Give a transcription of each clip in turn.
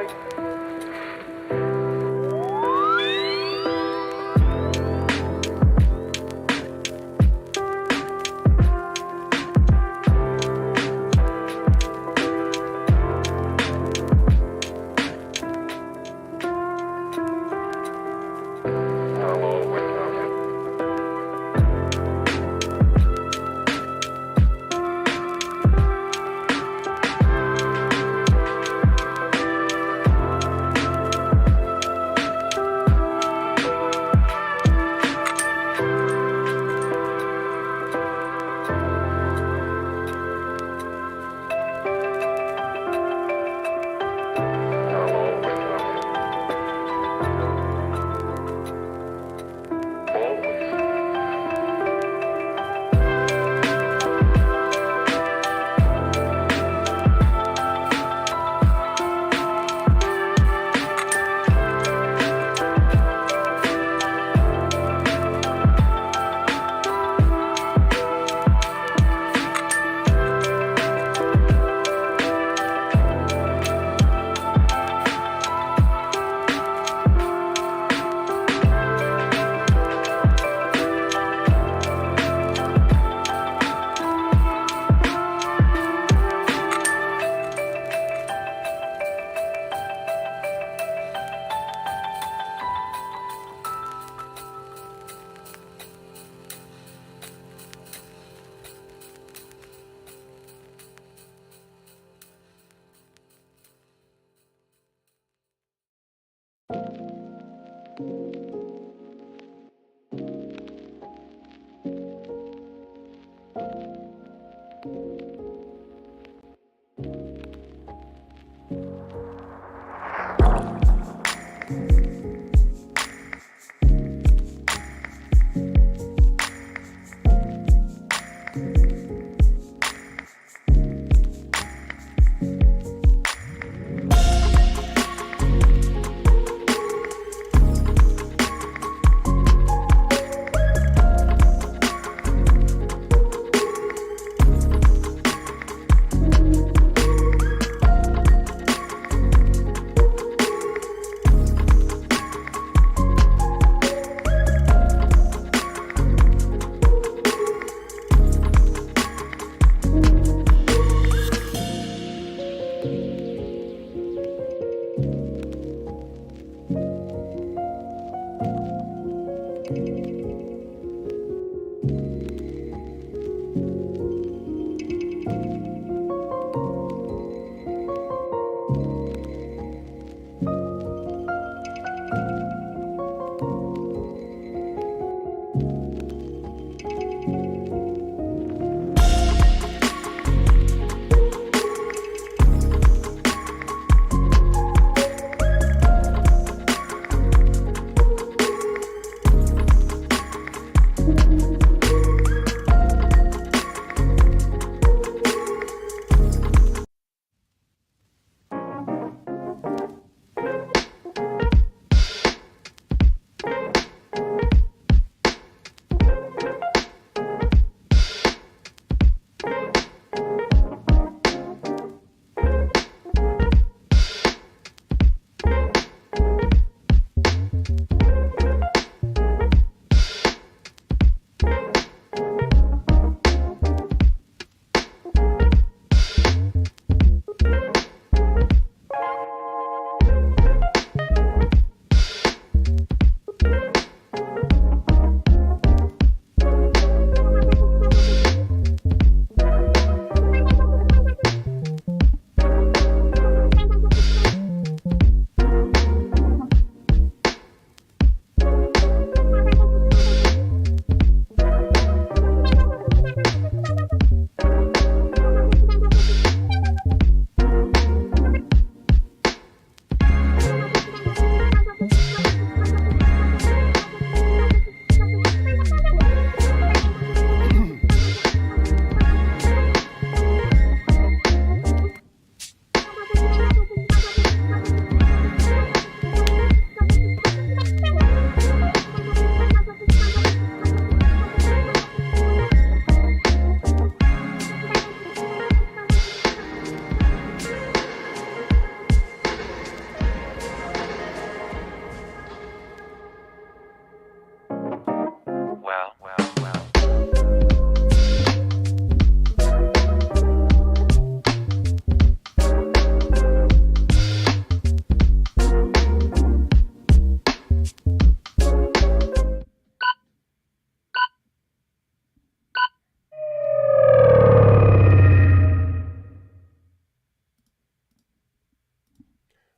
boy.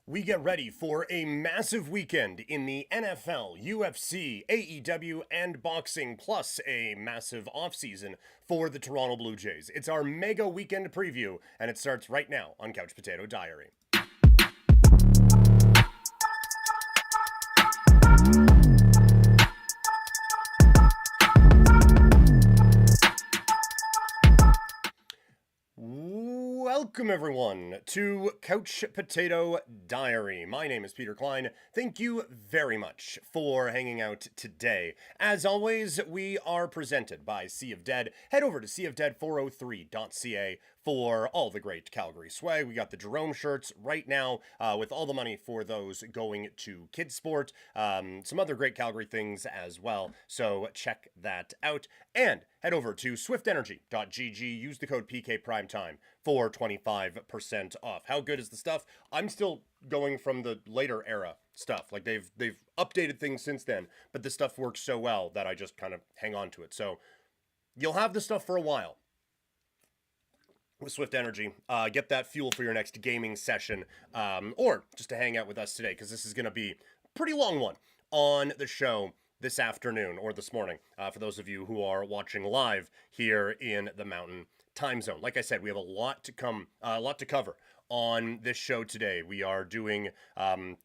We get ready for a massive weekend in the NFL, UFC, AEW, and boxing, plus a massive offseason for the Toronto Blue Jays. It's our mega weekend preview, and it starts right now on Couch Potato Diary. Welcome, everyone, to Couch Potato Diary. My name is Peter Klein. Thank you very much for hanging out today. As always, we are presented by Sea of Dead. Head over to seaofdead403.ca for all the great Calgary swag. We got the Jerome shirts right now with all the money for those going to Kids Sport. Some other great Calgary things as well, so check that out. And head over to swiftenergy.gg. Use the code PKPrimetime for 25% off. How good is the stuff? I'm still going from the later era stuff. Like they've updated things since then, but this stuff works so well that I just kind of hang on to it. So you'll have this stuff for a while with Swift Energy. Get that fuel for your next gaming session, or just to hang out with us today, because this is going to be a pretty long one on the show this afternoon or this morning, for those of you who are watching live here in the Mountain Time Zone. Like I said, we have a lot to cover on this show today. We are doing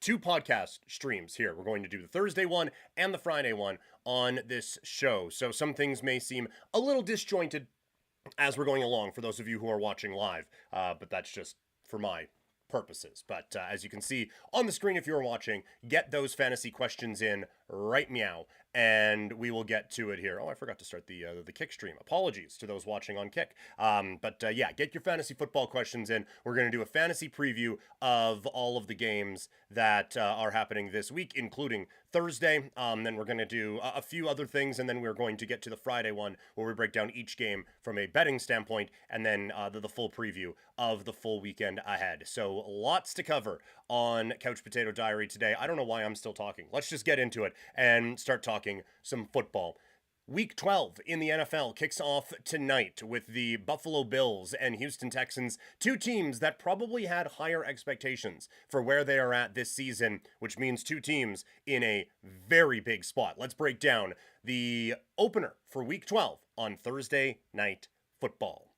two podcast streams here. We're going to do the Thursday one and the Friday one on this show. So some things may seem a little disjointed as we're going along for those of you who are watching live, but that's just for my purposes. But as you can see on the screen, if you're watching, get those fantasy questions in right meow, and we will get to it here. Oh, I forgot to start the Kick stream. Apologies to those watching on Kick. But yeah, get your fantasy football questions in. We're going to do a fantasy preview of all of the games that are happening this week, including Thursday. Then we're going to do a few other things, and then we're going to get to the Friday one where we break down each game from a betting standpoint, and then the full preview of the full weekend ahead. So lots to cover on Couch Potato Diary today. I don't know why I'm still talking. Let's just get into it and start talking some football. Week 12 in the NFL kicks off tonight with the Buffalo Bills and Houston Texans, two teams that probably had higher expectations for where they are at this season, which means two teams in a very big spot. Let's break down the opener for Week 12 on Thursday Night Football.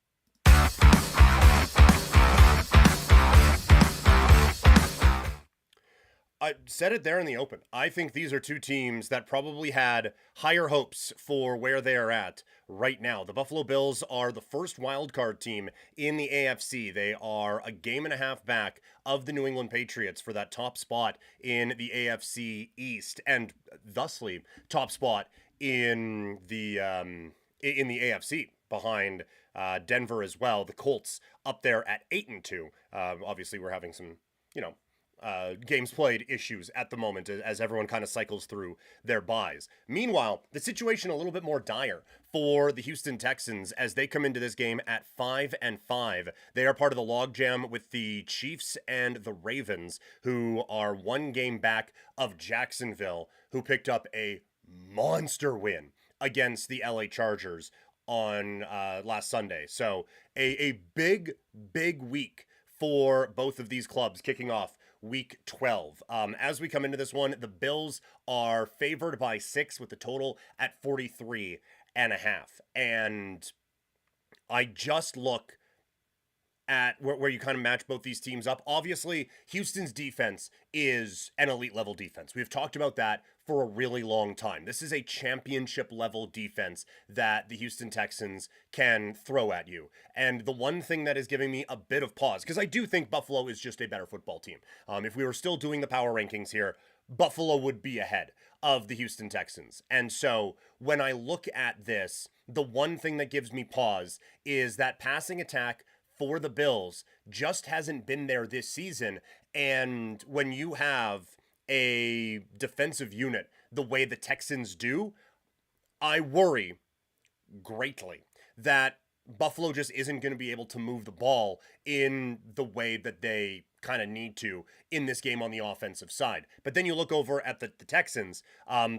I said it there in the open. I think these are two teams that probably had higher hopes for where they are at right now. The Buffalo Bills are the first wildcard team in the AFC. They are a game and a half back of the New England Patriots for that top spot in the AFC East, and thusly top spot in the AFC behind Denver as well. The Colts up there at 8-2. Obviously, we're having some, games played issues at the moment as everyone kind of cycles through their buys. Meanwhile, the situation a little bit more dire for the Houston Texans as they come into this game at 5-5. They are part of the logjam with the Chiefs and the Ravens, who are one game back of Jacksonville, who picked up a monster win against the LA Chargers on last Sunday. So a big week for both of these clubs kicking off Week 12. As we come into this one, the Bills are favored by 6 with the total at 43.5. And I just look at where you kind of match both these teams up. Obviously, Houston's defense is an elite level defense. We've talked about that for a really long time. This is a championship level defense that the Houston Texans can throw at you. And the one thing that is giving me a bit of pause, because I do think Buffalo is just a better football team. If we were still doing the power rankings here, Buffalo would be ahead of the Houston Texans. And so when I look at this, the one thing that gives me pause is that passing attack for the Bills just hasn't been there this season. And when you have a defensive unit the way the Texans do, I worry greatly that Buffalo just isn't going to be able to move the ball in the way that they kind of need to in this game on the offensive side. But then you look over at the Texans,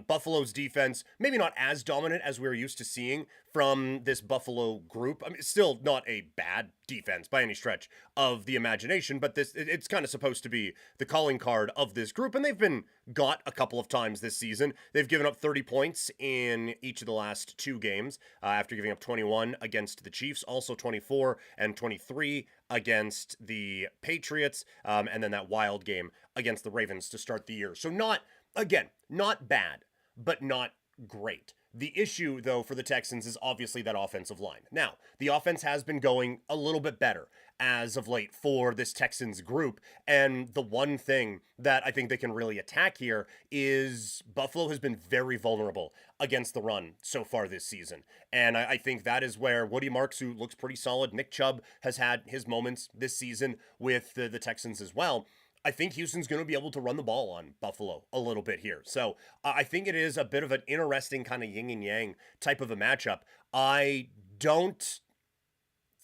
Buffalo's defense, maybe not as dominant as we're used to seeing from this Buffalo group. I mean, it's still not a bad defense by any stretch of the imagination, but it's kind of supposed to be the calling card of this group, and they've been got a couple of times this season. They've given up 30 points in each of the last 2 games, after giving up 21 against the Chiefs, also 24 and 23 against the Patriots, and then that wild game against the Ravens to start the year. So not bad, but not great. The issue, though, for the Texans is obviously that offensive line. Now, the offense has been going a little bit better as of late for this Texans group, and the one thing that I think they can really attack here is Buffalo has been very vulnerable against the run so far this season, and I think that is where Woody Marks, who looks pretty solid, Nick Chubb has had his moments this season with the Texans as well. I think Houston's going to be able to run the ball on Buffalo a little bit here. So I think it is a bit of an interesting kind of yin and yang type of a matchup. I don't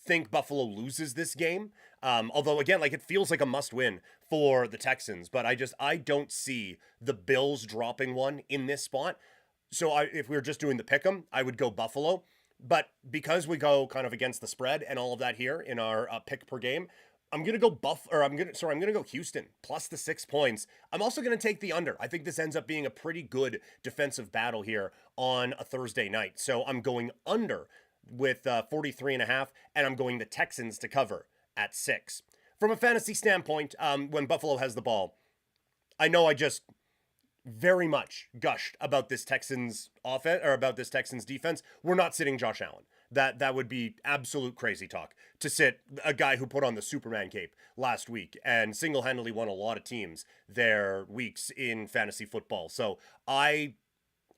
think Buffalo loses this game. Although, again, like it feels like a must win for the Texans. But I don't see the Bills dropping one in this spot. So if we were just doing the pick'em, I would go Buffalo. But because we go kind of against the spread and all of that here in our pick per game, I'm going to go I'm going to go Houston plus the 6 points. I'm also going to take the under. I think this ends up being a pretty good defensive battle here on a Thursday night. So I'm going under with 43.5, and I'm going the Texans to cover at 6. From a fantasy standpoint, when Buffalo has the ball, I know I just very much gushed about this Texans offense or about this Texans defense. We're not sitting Josh Allen. That would be absolute crazy talk to sit a guy who put on the Superman cape last week and single-handedly won a lot of teams their weeks in fantasy football. So I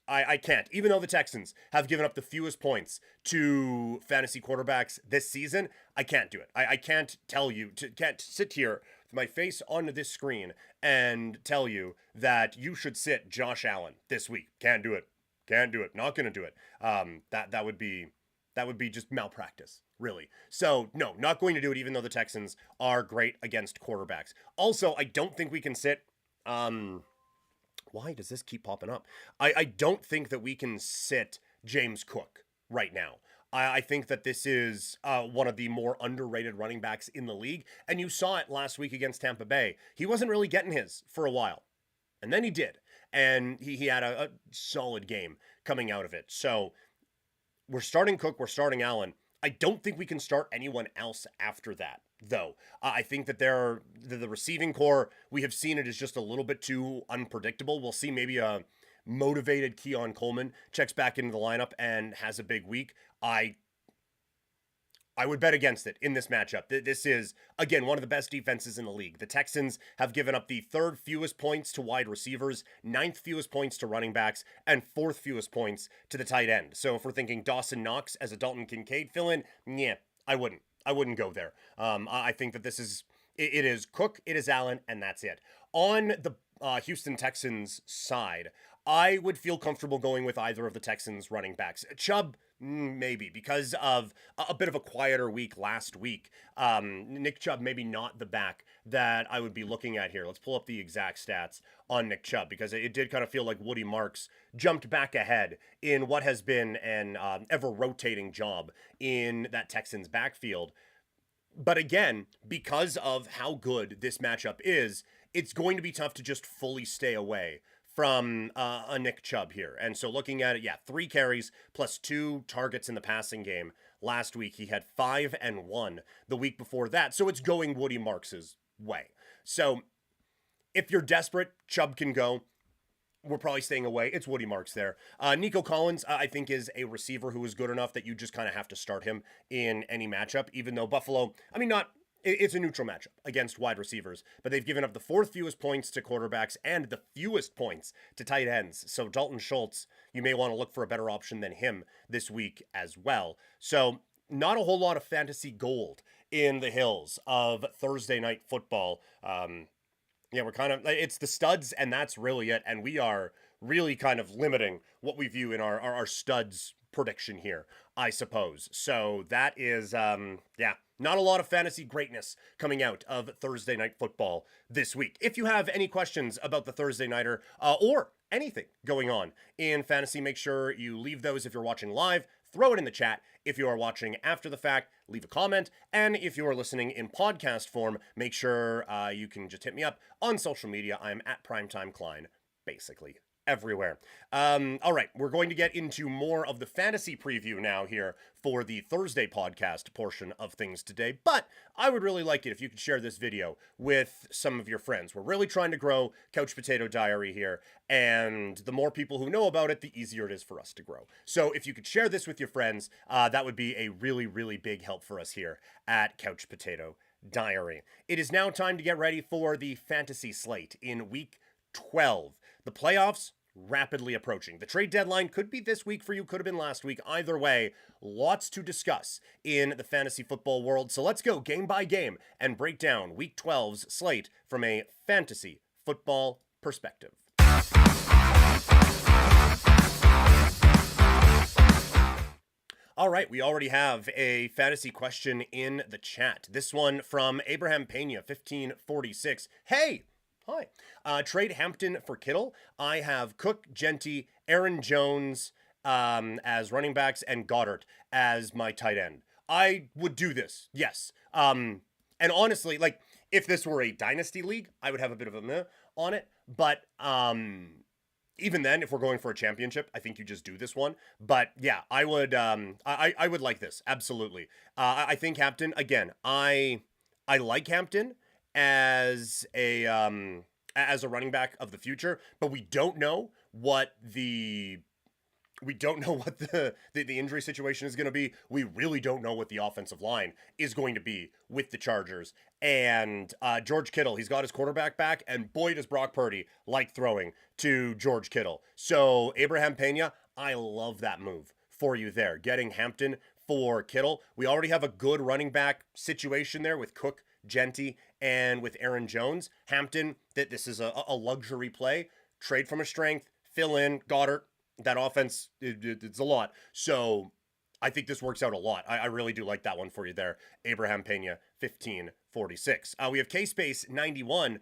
can't, even though the Texans have given up the fewest points to fantasy quarterbacks this season, I can't do it. I can't can't sit here with my face on this screen and tell you that you should sit Josh Allen this week. Can't do it. Not going to do it. That would be just malpractice, really. So, no, not going to do it, even though the Texans are great against quarterbacks. Also, I don't think we can sit... why does this keep popping up? I don't think that we can sit James Cook right now. I think that this is one of the more underrated running backs in the league, and you saw it last week against Tampa Bay. He wasn't really getting his for a while, and then he did, and he had a solid game coming out of it. So... we're starting Cook, we're starting Allen. I don't think we can start anyone else after that, though. I think that the receiving core, we have seen it is just a little bit too unpredictable. We'll see maybe a motivated Keon Coleman checks back into the lineup and has a big week. I would bet against it in this matchup. This is, again, one of the best defenses in the league. The Texans have given up the 3rd fewest points to wide receivers, 9th fewest points to running backs, and 4th fewest points to the tight end. So if we're thinking Dawson Knox as a Dalton Kincaid fill-in, yeah, I wouldn't go there. I think that it is Cook, it is Allen, and that's it. On the Houston Texans side, I would feel comfortable going with either of the Texans running backs. Chubb, maybe, because of a bit of a quieter week last week. Nick Chubb, maybe not the back that I would be looking at here. Let's pull up the exact stats on Nick Chubb, because it did kind of feel like Woody Marks jumped back ahead in what has been an ever-rotating job in that Texans backfield. But again, because of how good this matchup is, it's going to be tough to just fully stay away from a Nick Chubb here. And so looking at it, 3 carries plus 2 targets in the passing game. Last week, he had 5 and 1 the week before that. So it's going Woody Marks' way. So if you're desperate, Chubb can go. We're probably staying away. It's Woody Marks there. Nico Collins, I think, is a receiver who is good enough that you just kind of have to start him in any matchup, even though Buffalo, it's a neutral matchup against wide receivers, but they've given up the 4th fewest points to quarterbacks and the fewest points to tight ends. So Dalton Schultz, you may want to look for a better option than him this week as well. So not a whole lot of fantasy gold in the hills of Thursday night football. We're it's the studs, and that's really it. And we are really kind of limiting what we view in our studs prediction here, I suppose. So that is, not a lot of fantasy greatness coming out of Thursday night football this week. If you have any questions about the Thursday nighter or anything going on in fantasy, make sure you leave those if you're watching live. throw it in the chat. If you are watching after the fact, leave a comment. And if you are listening in podcast form, make sure you can just hit me up on social media. I'm at Primetime Klein, basically everywhere. All right, we're going to get into more of the fantasy preview now here for the Thursday podcast portion of things today, but I would really like it if you could share this video with some of your friends. We're really trying to grow Couch Potato Diary here, and the more people who know about it, the easier it is for us to grow. So if you could share this with your friends, that would be a really, really big help for us here at Couch Potato Diary. It is now time to get ready for the fantasy slate in week 12. The playoffs rapidly approaching. The trade deadline could be this week for you, could have been last week. Either way, lots to discuss in the fantasy football world. So let's go game by game and break down week 12's slate from a fantasy football perspective. All right, we already have a fantasy question in the chat. This one from Abraham Pena, 1546. Hey! Hi. Trade Hampton for Kittle. I have Cook, Genty, Aaron Jones as running backs, and Goddard as my tight end. I would do this, yes. And honestly, like, if this were a dynasty league, I would have a bit of a meh on it. But even then, if we're going for a championship, I think you just do this one. But yeah, I would I would like this, absolutely. I think Hampton, again, I like Hampton as a running back of the future, but we don't know what the injury situation is going to be. We really don't know what the offensive line is going to be with the Chargers. And George Kittle, he's got his quarterback back, and boy does Brock Purdy like throwing to George Kittle. So Abraham Pena, I love that move for you there, getting Hampton for Kittle. We already have a good running back situation there with Cook, Genty, and with Aaron Jones. Hampton, that this is a luxury play. Trade from a strength, fill in, Goddard. That offense, it's a lot. So I think this works out a lot. I really do like that one for you there. Abraham Pena, 1546. We have K-Space 91.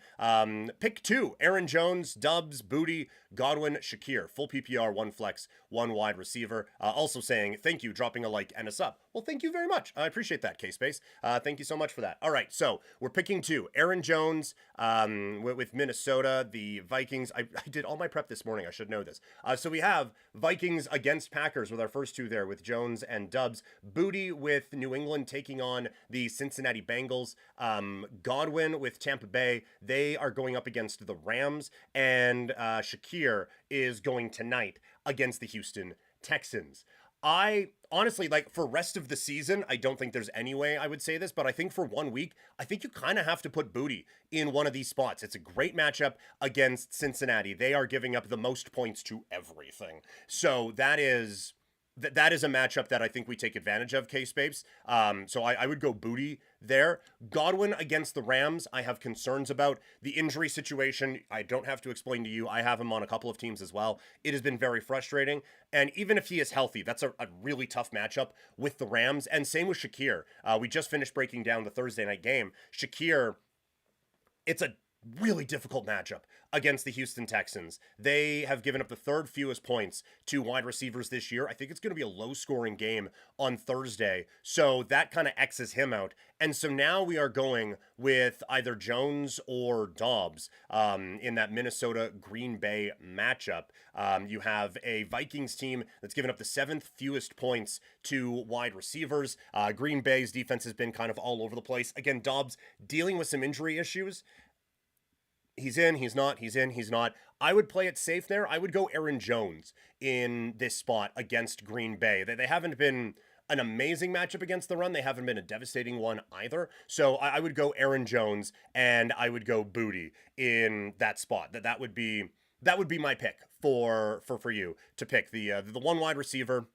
Pick 2. Aaron Jones, Dubs, Booty, Godwin, Shakir. Full PPR, 1 flex, 1 wide receiver. Also saying thank you, dropping a like and a sub. Well, thank you very much. I appreciate that, K-Space. Thank you so much for that. All right, so we're picking 2. Aaron Jones with Minnesota, the Vikings. I did all my prep this morning. I should know this. So we have Vikings against Packers with our first 2 there with Jones and Dubs. Booty with New England taking on the Cincinnati Bengals. Godwin with Tampa Bay. They are going up against the Rams. And Shakir is going tonight against the Houston Texans. I honestly, like, for rest of the season, I don't think there's any way I would say this, but I think for 1 week, I think you kind of have to put Booty in one of these spots. It's a great matchup against Cincinnati. They are giving up the most points to everything. So that is a matchup that I think we take advantage of, K-Spapes. So I would go Booty there. Godwin against the Rams, I have concerns about. The injury situation, I don't have to explain to you. I have him on a couple of teams as well. It has been very frustrating. And even if he is healthy, that's a really tough matchup with the Rams. And same with Shakir. We just finished breaking down the Thursday night game. Shakir, it's a really difficult matchup against the Houston Texans. They have given up the 3rd fewest points to wide receivers this year. I think it's going to be a low-scoring game on Thursday, so that kind of X's him out. And so now we are going with either Jones or Dobbs in that Minnesota-Green Bay matchup. You have a Vikings team that's given up the 7th fewest points to wide receivers. Green Bay's defense has been kind of all over the place. Again, Dobbs dealing with some injury issues. He's in, he's not, he's in, he's not. I would play it safe there. I would go Aaron Jones in this spot against Green Bay. They haven't been an amazing matchup against the run. They haven't been a devastating one either. So I would go Aaron Jones and I would go Booty in that spot. That would be my pick for you to pick. The 1 wide receiver,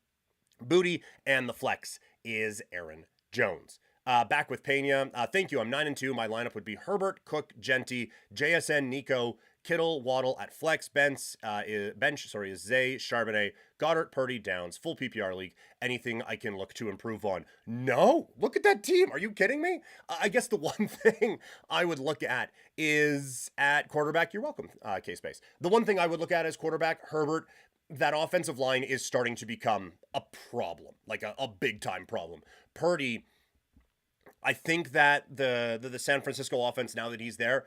Booty, and the flex is Aaron Jones. Back with Pena. Thank you. I'm 9-2. My lineup would be Herbert, Cook, Genty, JSN, Nico, Kittle, Waddle at flex, bench is Zay, Charbonnet, Goddard, Purdy, Downs, full PPR league. Anything I can look to improve on? No, look at that team. Are you kidding me? I guess the one thing I would look at is at quarterback. You're welcome, K-Space. The one thing I would look at is quarterback, Herbert. That offensive line is starting to become a problem, like a big time problem. Purdy, I think that the San Francisco offense, now that he's there,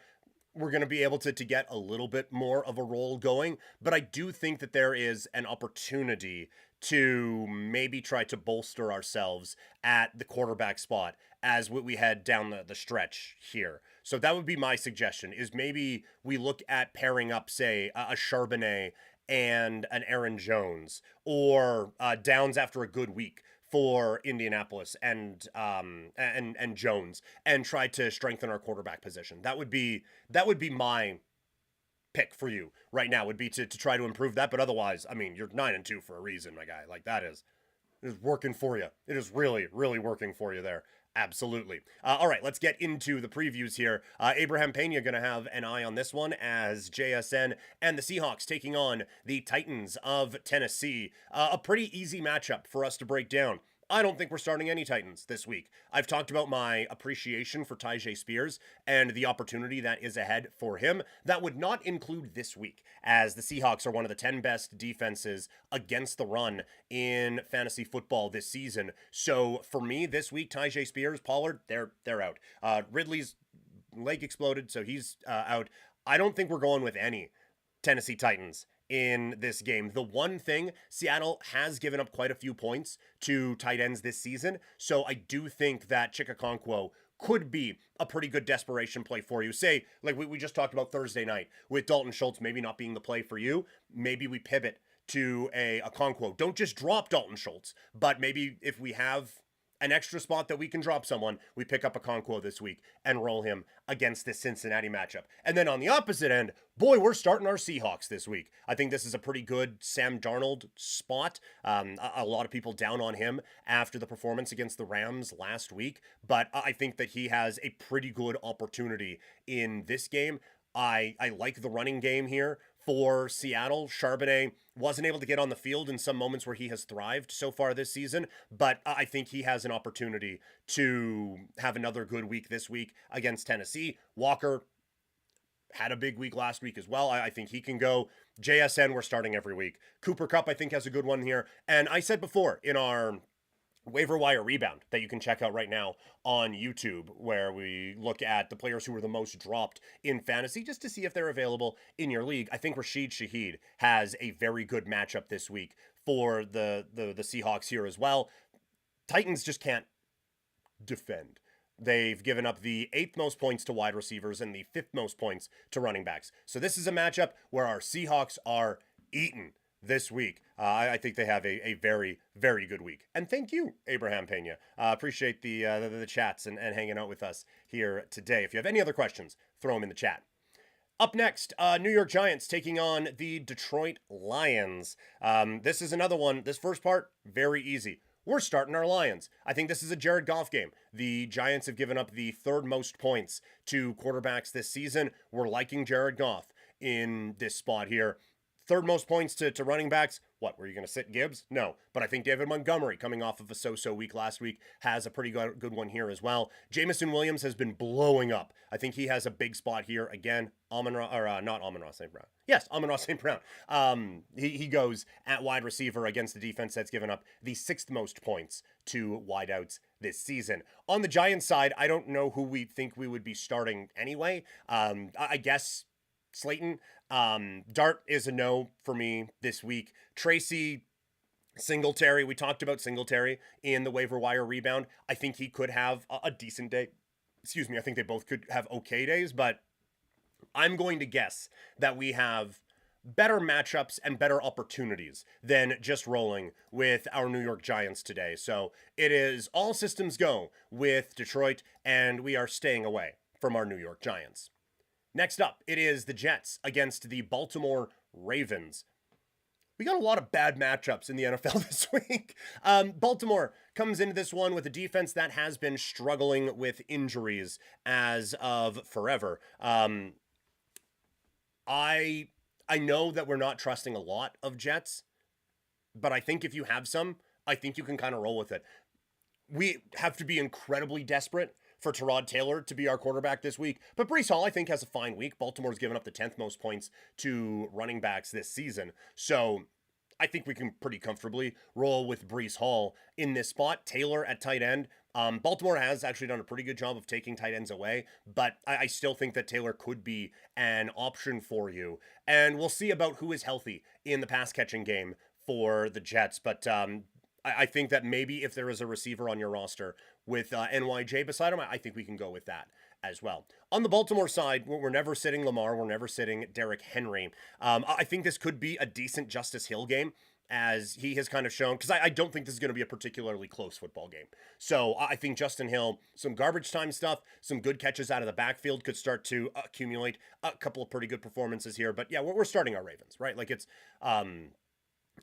we're going to be able to get a little bit more of a roll going. But I do think that there is an opportunity to maybe try to bolster ourselves at the quarterback spot as we head down the stretch here. So that would be my suggestion, is maybe we look at pairing up, say, a Charbonnet and an Aaron Jones, or Downs after a good week for Indianapolis and Jones, and try to strengthen our quarterback position. That would be my pick for you right now, would be to try to improve that. But otherwise, I mean, you're 9-2 for a reason, my guy. Like, it is working for you. It is really, really working for you there. Absolutely. All right, let's get into the previews here. Abraham Pena going to have an eye on this one, as JSN and the Seahawks taking on the Titans of Tennessee. A pretty easy matchup for us to break down. I don't think we're starting any Titans this week. I've talked about my appreciation for Tyjae Spears and the opportunity that is ahead for him. That would not include this week, as the Seahawks are one of the 10 best defenses against the run in fantasy football this season. So for me, this week, Tyjae Spears, Pollard, they're out. Ridley's leg exploded, so he's out. I don't think we're going with any Tennessee Titans in this game. The one thing, Seattle has given up quite a few points to tight ends this season, so I do think that Chikakonkwo could be a pretty good desperation play for you. Say, like we just talked about Thursday night, with Dalton Schultz maybe not being the play for you, maybe we pivot to a Okonkwo. Don't just drop Dalton Schultz, but maybe if we have an extra spot that we can drop someone, we pick up Okonkwo this week and roll him against this Cincinnati matchup. And then on the opposite end, boy, we're starting our Seahawks this week. I think this is a pretty good Sam Darnold spot. A lot of people down on him after the performance against the Rams last week, but I think that he has a pretty good opportunity in this game. I like the running game here for Seattle. Charbonnet wasn't able to get on the field in some moments where he has thrived so far this season, but I think he has an opportunity to have another good week this week against Tennessee. Walker had a big week last week as well. I think he can go. JSN, we're starting every week. Cooper Kupp, I think, has a good one here. And I said before in our waiver wire rebound that you can check out right now on YouTube, where we look at the players who were the most dropped in fantasy just to see if they're available in your league. I think Rashid Shaheed has a very good matchup this week for the Seahawks here as well. Titans just can't defend. They've given up the 8th most points to wide receivers and the 5th most points to running backs. So this is a matchup where our Seahawks are eaten this week. I think they have a very, very good week. And thank you, Abraham Pena. Appreciate the chats and hanging out with us here today. If you have any other questions, throw them in the chat. Up next, New York Giants taking on the Detroit Lions. This is another one. This first part, very easy. We're starting our Lions. I think this is a Jared Goff game. The Giants have given up the 3rd most points to quarterbacks this season. We're liking Jared Goff in this spot here. 3rd most points to running backs. What, were you going to sit Gibbs? No. But I think David Montgomery, coming off of a so-so week last week, has a pretty good one here as well. Jameson Williams has been blowing up. I think he has a big spot here again. Not Amon-Ra St. Brown. Yes, Amon-Ra St. Brown. He goes at wide receiver against the defense that's given up the 6th most points to wideouts this season. On the Giants side, I don't know who we think we would be starting anyway. I guess Slayton. Dart is a no for me this week. Tracy, Singletary, we talked about Singletary in the waiver wire rebound. I think he could have a decent day. Excuse me, I think they both could have okay days, but I'm going to guess that we have better matchups and better opportunities than just rolling with our New York Giants today. So it is all systems go with Detroit, and we are staying away from our New York Giants. Next up, it is the Jets against the Baltimore Ravens. we got a lot of bad matchups in the NFL this week. Baltimore comes into this one with a defense that has been struggling with injuries as of forever. I know that we're not trusting a lot of Jets, but I think if you have some, I think you can kind of roll with it. We have to be incredibly desperate for Tyrod Taylor to be our quarterback this week. But Breece Hall, I think, has a fine week. Baltimore's given up the 10th most points to running backs this season. So I think we can pretty comfortably roll with Breece Hall in this spot. Taylor at tight end. Baltimore has actually done a pretty good job of taking tight ends away, but I still think that Taylor could be an option for you. And we'll see about who is healthy in the pass catching game for the Jets. But I think that maybe if there is a receiver on your roster with NYJ beside him, I think we can go with that as well. On the Baltimore side, we're never sitting Lamar. We're never sitting Derrick Henry. I think this could be a decent Justice Hill game, as he has kind of shown, because I don't think this is going to be a particularly close football game. So I think Justin Hill, some garbage time stuff, some good catches out of the backfield could start to accumulate a couple of pretty good performances here. But yeah, we're starting our Ravens, right? Like it's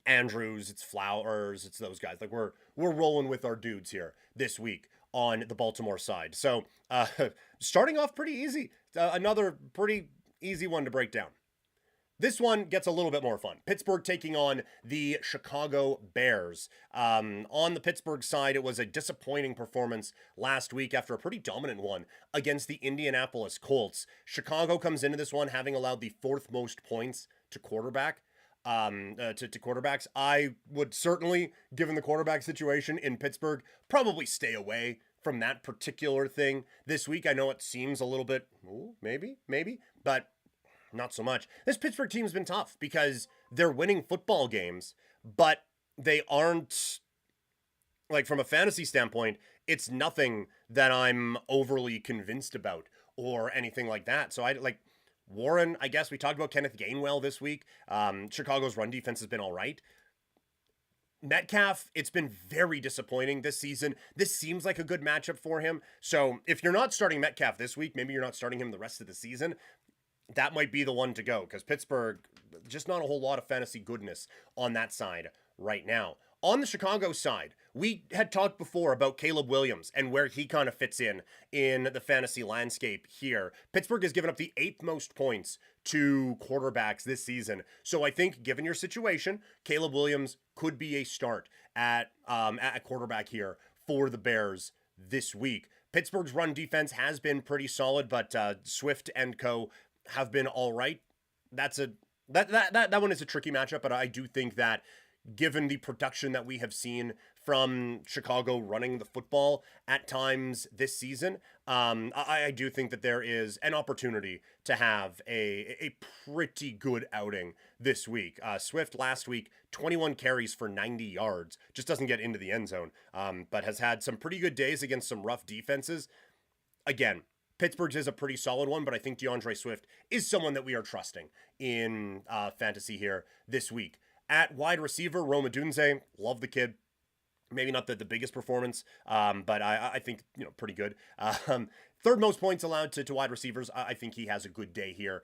Andrews, it's Flowers, it's those guys. Like we're rolling with our dudes here this week on the Baltimore side. So starting off pretty easy. Another pretty easy one to break down. This one gets a little bit more fun. Pittsburgh taking on the Chicago Bears. On the Pittsburgh side, it was a disappointing performance last week after a pretty dominant one against the Indianapolis Colts. Chicago comes into this one having allowed the 4th most points to quarterbacks. I would certainly, given the quarterback situation in Pittsburgh, probably stay away from that particular thing this week. I know it seems a little bit, maybe, but not so much. This Pittsburgh team's been tough because they're winning football games, but they aren't, like, from a fantasy standpoint, it's nothing that I'm overly convinced about or anything like that. So Warren, I guess we talked about Kenneth Gainwell this week. Chicago's run defense has been all right. Metcalf, it's been very disappointing this season. This seems like a good matchup for him. So if you're not starting Metcalf this week, maybe you're not starting him the rest of the season. That might be the one to go, because Pittsburgh, just not a whole lot of fantasy goodness on that side right now. On the Chicago side, we had talked before about Caleb Williams and where he kind of fits in the fantasy landscape here. Pittsburgh has given up the 8th most points to quarterbacks this season. So I think, given your situation, Caleb Williams could be a start at quarterback here for the Bears this week. Pittsburgh's run defense has been pretty solid, but Swift and co have been all right. That one is a tricky matchup, but I do think that given the production that we have seen from Chicago running the football at times this season, I do think that there is an opportunity to have a pretty good outing this week. Swift last week, 21 carries for 90 yards, just doesn't get into the end zone, but has had some pretty good days against some rough defenses. Again, Pittsburgh's is a pretty solid one, but I think DeAndre Swift is someone that we are trusting in fantasy here this week. At wide receiver, Rome Odunze, love the kid. Maybe not the biggest performance, but I think, pretty good. 3rd most points allowed to wide receivers. I think he has a good day here.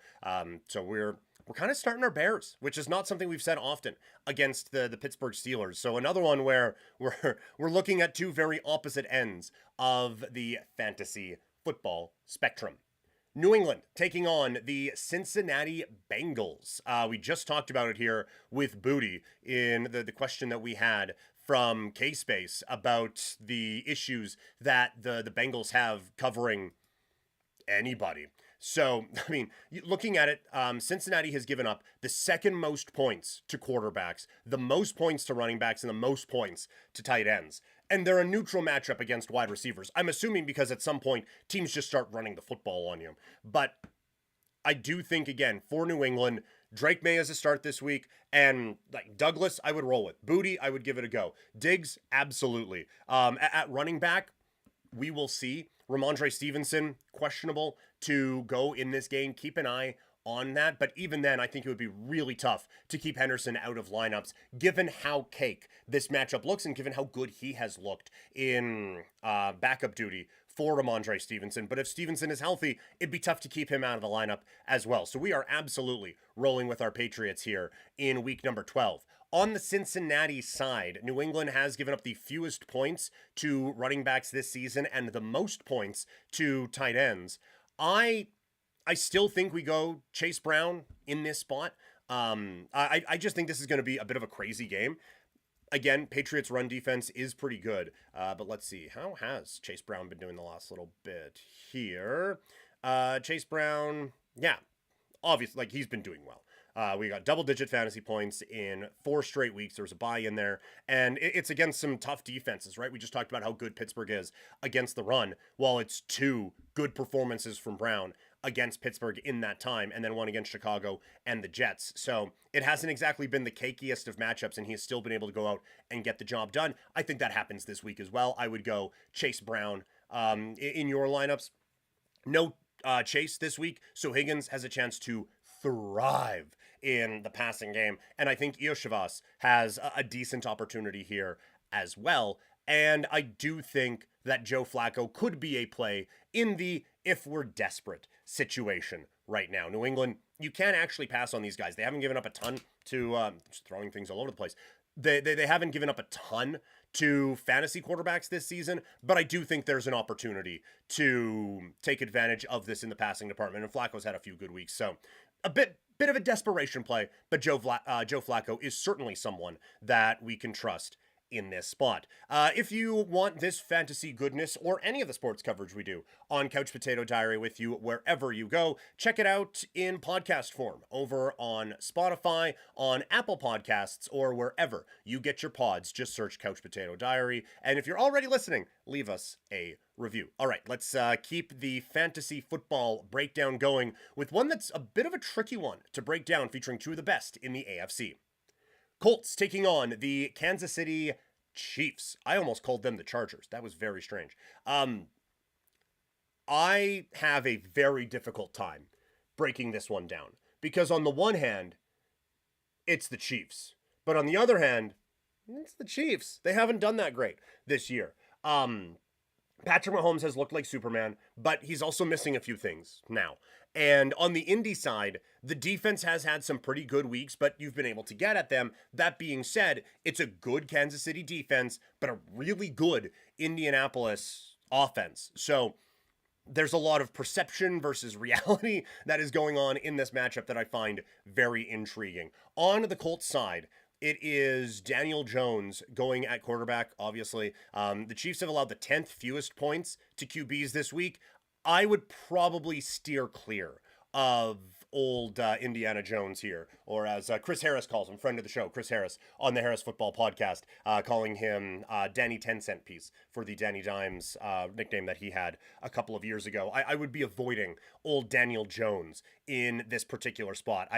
So we're kind of starting our Bears, which is not something we've said often against the Pittsburgh Steelers. So another one where we're looking at two very opposite ends of the fantasy football spectrum. New England taking on the Cincinnati Bengals. We just talked about it here with Booty in the question that we had from K-Space about the issues that the Bengals have covering anybody. So, I mean, looking at it, Cincinnati has given up the 2nd most points to quarterbacks, the most points to running backs, and the most points to tight ends. And they're a neutral matchup against wide receivers. I'm assuming because at some point, teams just start running the football on you. But I do think, again, for New England, Drake May as a start this week, and like Douglas, I would roll with. Booty, I would give it a go. Diggs, absolutely. At running back, we will see. Ramondre Stevenson, questionable to go in this game. Keep an eye on that. But even then, I think it would be really tough to keep Henderson out of lineups, given how cake this matchup looks and given how good he has looked in backup duty for Ramondre Stevenson. But if Stevenson is healthy, it'd be tough to keep him out of the lineup as well. So we are absolutely rolling with our Patriots here in week number 12. On the Cincinnati side, New England has given up the fewest points to running backs this season and the most points to tight ends. I still think we go Chase Brown in this spot. I just think this is going to be a bit of a crazy game. Again, Patriots' run defense is pretty good. But let's see. How has Chase Brown been doing the last little bit here? Chase Brown, yeah, obviously, like, he's been doing well. We got double-digit fantasy points in 4 straight weeks. There was a bye in there, and it's against some tough defenses, right? We just talked about how good Pittsburgh is against the run, while it's 2 good performances from Brown against Pittsburgh in that time, and then one against Chicago and the Jets. So it hasn't exactly been the cakiest of matchups, and he's still been able to go out and get the job done. I think that happens this week as well. I would go Chase Brown in your lineups. No Chase this week, so Higgins has a chance to thrive in the passing game, and I think Ioshavas has a decent opportunity here as well. And I do think that Joe Flacco could be a play in the if we're desperate situation right now. New England, you can't actually pass on these guys. They haven't given up a ton to just throwing things all over the place. They haven't given up a ton to fantasy quarterbacks this season, but I do think there's an opportunity to take advantage of this in the passing department. And Flacco's had a few good weeks, so a bit of a desperation play. But Joe Flacco is certainly someone that we can trust in this spot. If you want this fantasy goodness or any of the sports coverage we do on Couch Potato Diary with you wherever you go, check it out in podcast form over on Spotify, on Apple Podcasts, or wherever you get your pods. Just search Couch Potato Diary. And if you're already listening, leave us a review. All right, let's keep the fantasy football breakdown going with one that's a bit of a tricky one to break down, featuring 2 of the best in the AFC. Colts taking on the Kansas City Chiefs. I almost called them the Chargers. That was very strange. I have a very difficult time breaking this one down because on the one hand, it's the Chiefs. But on the other hand, it's the Chiefs. They haven't done that great this year. Patrick Mahomes has looked like Superman, but he's also missing a few things now. And on the Indy side, the defense has had some pretty good weeks, but you've been able to get at them. That being said, it's a good Kansas City defense, but a really good Indianapolis offense. So there's a lot of perception versus reality that is going on in this matchup that I find very intriguing. On the Colts side, it is Daniel Jones going at quarterback, obviously. The Chiefs have allowed the 10th fewest points to QBs this week. I would probably steer clear of old Indiana Jones here, or as Chris Harris calls him, friend of the show, Chris Harris, on the Harris Football Podcast, calling him Danny 10-cent piece for the Danny Dimes nickname that he had a couple of years ago. I would be avoiding old Daniel Jones in this particular spot.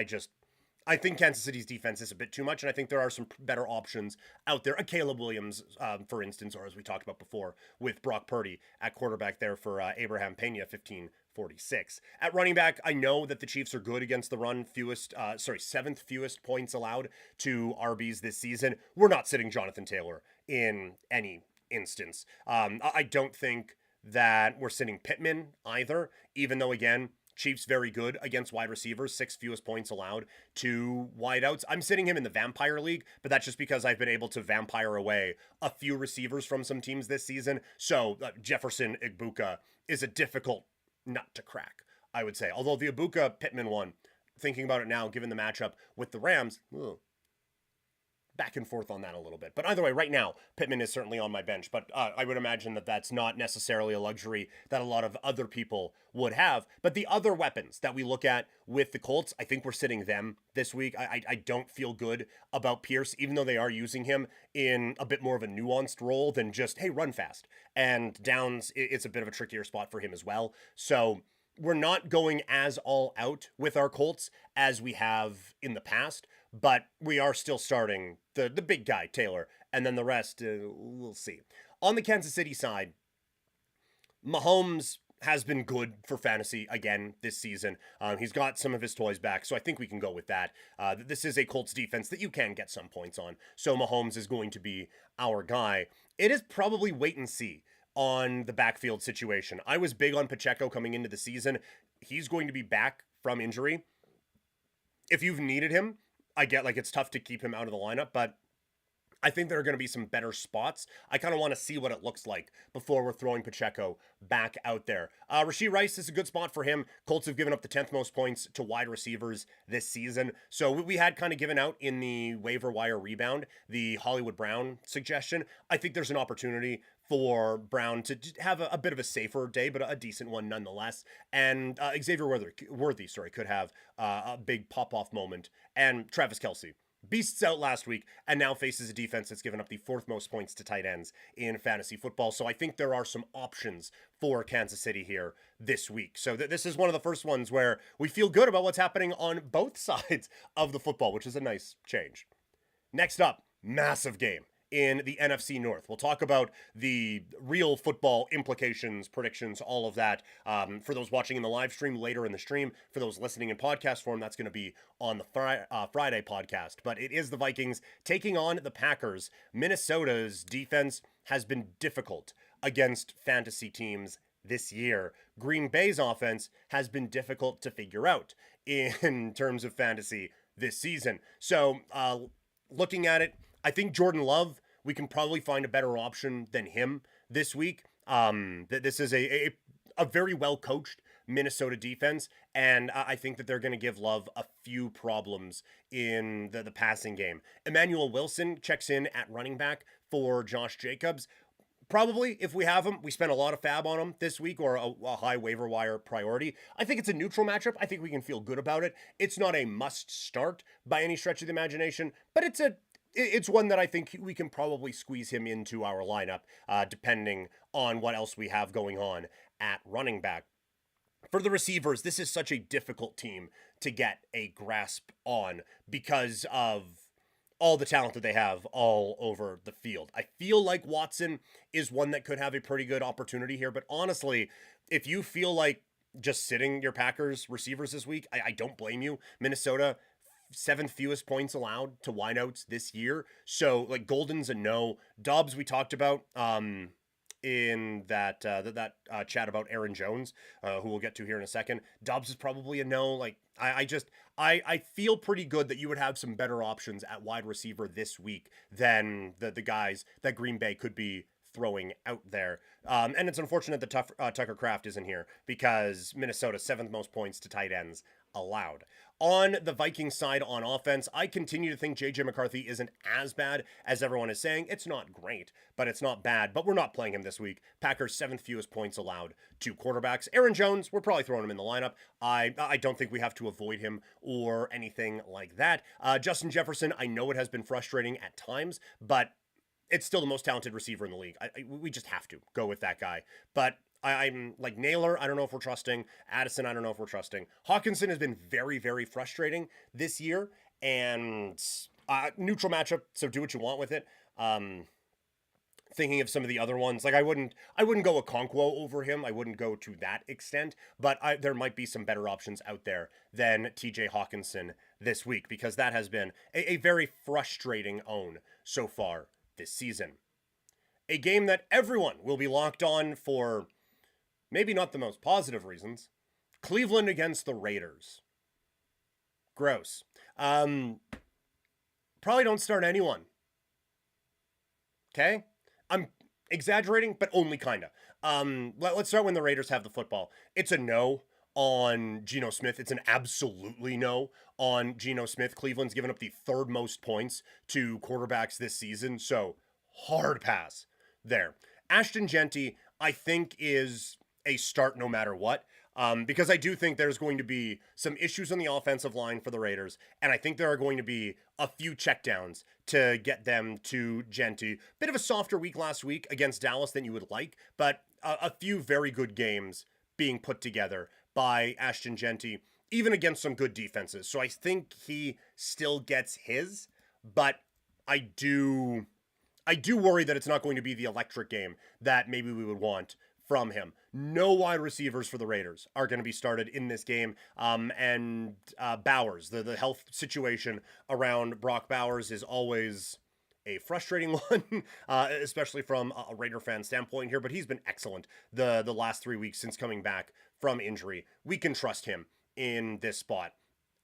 I think Kansas City's defense is a bit too much, and I think there are some better options out there. A Caleb Williams, for instance, or as we talked about before, with Brock Purdy at quarterback there for Abraham Pena, 1546. At running back, I know that the Chiefs are good against the run, 7th fewest points allowed to RBs this season. We're not sitting Jonathan Taylor in any instance. I don't think that we're sitting Pittman either, even though, again, Chiefs very good against wide receivers, 6th fewest points allowed to wideouts. I'm sitting him in the Vampire League, but that's just because I've been able to vampire away a few receivers from some teams this season. So Jefferson Igbuka is a difficult nut to crack, I would say. Although the Igbuka Pittman one, thinking about it now, given the matchup with the Rams, back and forth on that a little bit. But either way, right now, Pittman is certainly on my bench. But I would imagine that that's not necessarily a luxury that a lot of other people would have. But the other weapons that we look at with the Colts, I think we're sitting them this week. I don't feel good about Pierce, even though they are using him in a bit more of a nuanced role than just, hey, run fast. And Downs, it's a bit of a trickier spot for him as well. So we're not going as all out with our Colts as we have in the past, but we are still starting the big guy, Taylor, and then the rest, we'll see. On the Kansas City side, Mahomes has been good for fantasy again this season. He's got some of his toys back, so I think we can go with that. This is a Colts defense that you can get some points on, so Mahomes is going to be our guy. It is probably wait and see on the backfield situation. I was big on Pacheco coming into the season. He's going to be back from injury. If you've needed him, I get like it's tough to keep him out of the lineup, but I think there are going to be some better spots. I kind of want to see what it looks like before we're throwing Pacheco back out there. Rashee Rice is a good spot for him. Colts have given up the 10th most points to wide receivers this season. So we had kind of given out in the waiver wire rebound the Hollywood Brown suggestion. I think there's an opportunity for Brown to have a bit of a safer day, but a decent one nonetheless. And Xavier Worthy, could have a big pop-off moment. And Travis Kelce. Beasts out last week and now faces a defense that's given up the 4th most points to tight ends in fantasy football. So I think there are some options for Kansas City here this week. So this is one of the first ones where we feel good about what's happening on both sides of the football, which is a nice change. Next up, massive game in the NFC North. We'll talk about the real football implications, predictions, all of that. For those watching in the live stream, later in the stream. For those listening in podcast form, that's going to be on the Friday podcast. But it is the Vikings taking on the Packers. Minnesota's defense has been difficult against fantasy teams this year. Green Bay's offense has been difficult to figure out in terms of fantasy this season. So looking at it, I think Jordan Love, we can probably find a better option than him this week. This is a very well coached Minnesota defense, and I think that they're going to give Love a few problems in the passing game. Emmanuel Wilson checks in at running back for Josh Jacobs. Probably, if we have him, we spent a lot of fab on him this week, or a high waiver wire priority. I think it's a neutral matchup. I think we can feel good about it. It's not a must start by any stretch of the imagination, but it's one that I think we can probably squeeze him into our lineup, depending on what else we have going on at running back. For the receivers, this is such a difficult team to get a grasp on because of all the talent that they have all over the field. I feel like Watson is one that could have a pretty good opportunity here, but honestly, if you feel like just sitting your Packers receivers this week, I don't blame you. Minnesota, 7th fewest points allowed to wideouts this year. So like Golden's a no. Dobbs we talked about in that chat about Aaron Jones, who we'll get to here in a second. Dobbs is probably a no. Like I feel pretty good that you would have some better options at wide receiver this week than the guys that Green Bay could be throwing out there. And it's unfortunate that Tucker Kraft isn't here because Minnesota 7th most points to tight ends allowed. On the Vikings side on offense, I continue to think J.J. McCarthy isn't as bad as everyone is saying. It's not great, but it's not bad. But we're not playing him this week. Packers 7th fewest points allowed to quarterbacks. Aaron Jones, we're probably throwing him in the lineup. I don't think we have to avoid him or anything like that. Justin Jefferson, I know it has been frustrating at times, but it's still the most talented receiver in the league. We just have to go with that guy. But I'm like Naylor, I don't know if we're trusting. Addison, I don't know if we're trusting. Hawkinson has been very, very frustrating this year. And neutral matchup, so do what you want with it. Thinking of some of the other ones, like I wouldn't go Okonkwo over him. I wouldn't go to that extent. But there might be some better options out there than TJ Hawkinson this week, because that has been a very frustrating own so far this season. A game that everyone will be locked on for maybe not the most positive reasons. Cleveland against the Raiders. Gross. Probably don't start anyone. Okay? I'm exaggerating, but only kinda. Let's start when the Raiders have the football. It's a no on Geno Smith. It's an absolutely no on Geno Smith. Cleveland's given up the 3rd most points to quarterbacks this season, so hard pass there. Ashton Genty, I think, is a start no matter what, because I do think there's going to be some issues on the offensive line for the Raiders, and I think there are going to be a few checkdowns to get them to Genty. Bit of a softer week last week against Dallas than you would like, but a few very good games being put together by Ashton Genty, even against some good defenses. So I think he still gets his, but I do worry that it's not going to be the electric game that maybe we would want from him. No wide receivers for the Raiders are going to be started in this game. And Bowers, the health situation around Brock Bowers is always a frustrating one, especially from a Raider fan standpoint here, but he's been excellent the last 3 weeks since coming back from injury. We can trust him in this spot.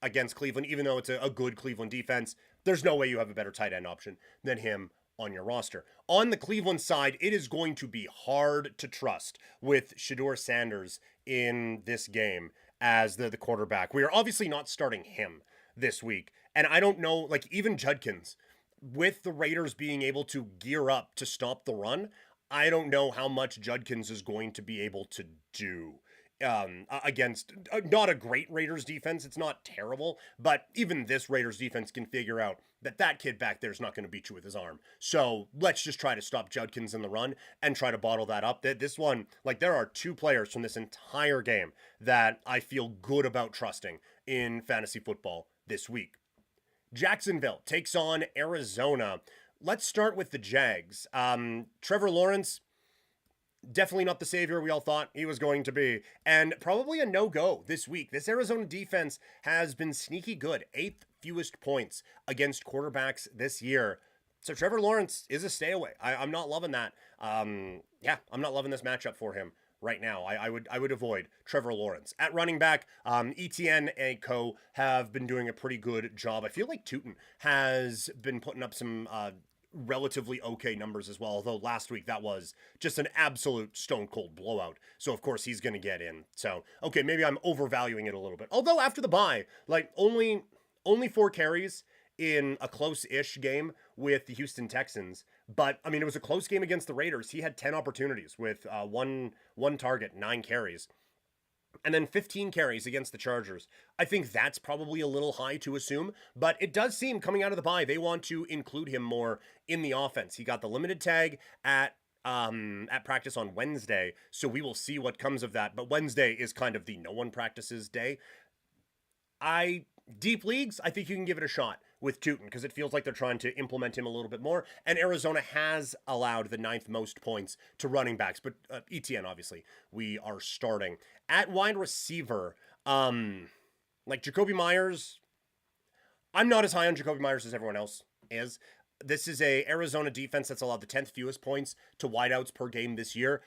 against Cleveland, even though it's a good Cleveland defense. There's no way you have a better tight end option than him on your roster. On the Cleveland side, it is going to be hard to trust with Shedeur Sanders in this game as the quarterback. We are obviously not starting him this week. And I don't know, like even Judkins, with the Raiders being able to gear up to stop the run, I don't know how much Judkins is going to be able to do against not a great Raiders defense. It's not terrible, but even this Raiders defense can figure out that kid back there is not going to beat you with his arm. So let's just try to stop Judkins in the run and try to bottle that up. This one, like there are two players from this entire game that I feel good about trusting in fantasy football this week. Jacksonville takes on Arizona. Let's start with the Jags. Trevor Lawrence, definitely not the savior we all thought he was going to be, and probably a no-go this week. This Arizona defense has been sneaky good, 8th fewest points against quarterbacks this year. So Trevor Lawrence is a stay away. I'm not loving that. I'm not loving this matchup for him right now. I would avoid Trevor Lawrence. At running back, Etienne and co have been doing a pretty good job. I feel like Tootin has been putting up some relatively okay numbers as well, although last week that was just an absolute stone cold blowout. So of course he's going to get in. So, okay, maybe I'm overvaluing it a little bit. Although after the bye, like only 4 carries in a close-ish game with the Houston Texans. But, I mean, it was a close game against the Raiders. He had 10 opportunities with one target, 9 carries. And then 15 carries against the Chargers. I think that's probably a little high to assume, but it does seem coming out of the bye, they want to include him more in the offense. He got the limited tag at practice on Wednesday, so we will see what comes of that. But Wednesday is kind of the no one practices day. Deep leagues, I think you can give it a shot with Tootin because it feels like they're trying to implement him a little bit more. And Arizona has allowed the 9th most points to running backs, but Etienne, obviously, we are starting. At wide receiver, like Jacoby Myers, I'm not as high on Jacoby Myers as everyone else is. This is a Arizona defense that's allowed the 10th fewest points to wideouts per game this year.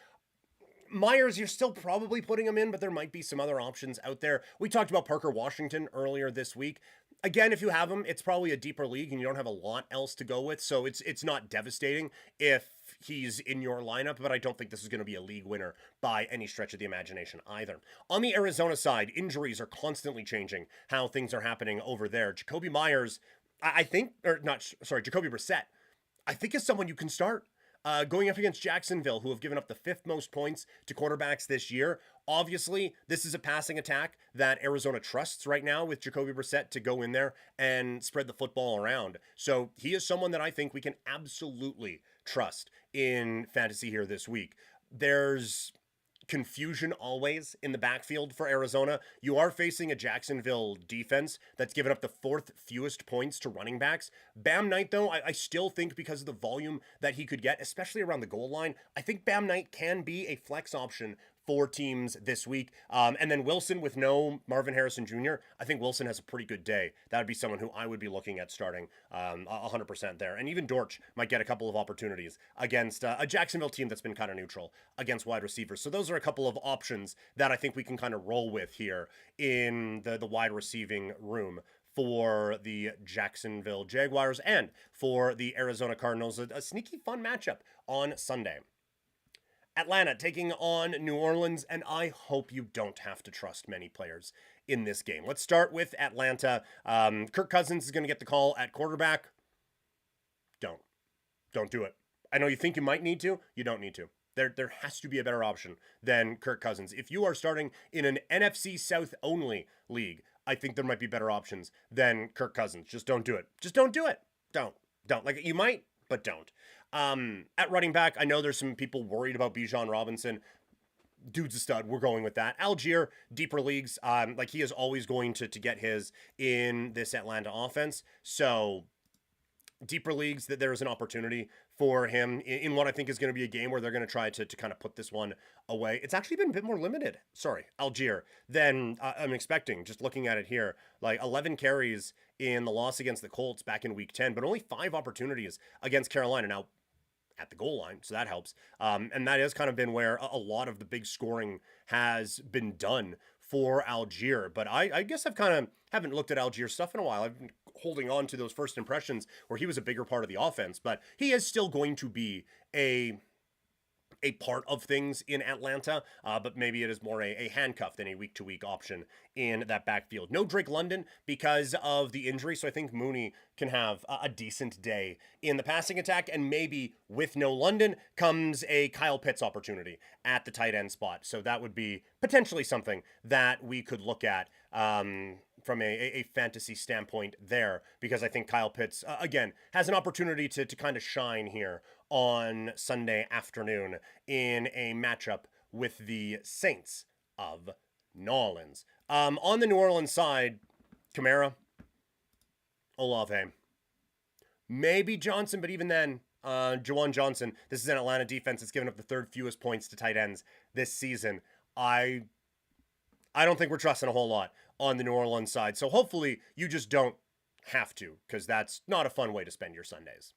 Myers, you're still probably putting him in, but there might be some other options out there. We talked about Parker Washington earlier this week. Again, if you have him, it's probably a deeper league and you don't have a lot else to go with, so it's not devastating if he's in your lineup, but I don't think this is going to be a league winner by any stretch of the imagination either. On the Arizona side, injuries are constantly changing how things are happening over there. Jacoby Myers, Jacoby Brissett, I think is someone you can start. Going up against Jacksonville, who have given up the 5th most points to quarterbacks this year. Obviously, this is a passing attack that Arizona trusts right now with Jacoby Brissett to go in there and spread the football around. So he is someone that I think we can absolutely trust in fantasy here this week. There's confusion always in the backfield for Arizona. You are facing a Jacksonville defense that's given up the 4th fewest points to running backs. Bam Knight, though, I still think because of the volume that he could get, especially around the goal line, I think Bam Knight can be a flex option for teams this week. And then Wilson with no Marvin Harrison Jr., I think Wilson has a pretty good day. That would be someone who I would be looking at starting 100% there. And even Dortch might get a couple of opportunities against a Jacksonville team that's been kind of neutral against wide receivers. So those are a couple of options that I think we can kind of roll with here in the wide receiving room for the Jacksonville Jaguars and for the Arizona Cardinals. A sneaky fun matchup on Sunday. Atlanta taking on New Orleans, and I hope you don't have to trust many players in this game. Let's start with Atlanta. Kirk Cousins is going to get the call at quarterback. Don't do it. I know you think you might need to. You don't need to. There has to be a better option than Kirk Cousins. If you are starting in an NFC South only league, I think there might be better options than Kirk Cousins. Just don't do it. Just don't do it. Don't. Like, you might, but don't. At running back, I know there's some people worried about Bijan Robinson. Dude's a stud. We're going with that. Algier, deeper leagues, like he is always going to get his in this Atlanta offense. So deeper leagues, that there is an opportunity for him in what I think is going to be a game where they're going to try to kind of put this one away. It's actually been a bit more limited, Algier, than I'm expecting. Just looking at it here, like 11 carries in the loss against the Colts back in week 10, but only 5 opportunities against Carolina. Now, at the goal line, so that helps. And that has kind of been where a lot of the big scoring has been done for Algier. But I guess I've kind of haven't looked at Algier stuff in a while. I've been holding on to those first impressions where he was a bigger part of the offense, but he is still going to be a part of things in Atlanta, but maybe it is more a handcuff than a week-to-week option in that backfield. No Drake London because of the injury, so I think Mooney can have a decent day in the passing attack, and maybe with no London comes a Kyle Pitts opportunity at the tight end spot. So that would be potentially something that we could look at from a fantasy standpoint there, because I think Kyle Pitts, again, has an opportunity to kind of shine here on Sunday afternoon in a matchup with the Saints of New Orleans. On the New Orleans side, Kamara, Olave, maybe Johnson, but even then, Juwan Johnson, this is an Atlanta defense that's given up the third fewest points to tight ends this season. I don't think we're trusting a whole lot on the New Orleans side. So hopefully you just don't have to, because that's not a fun way to spend your Sundays.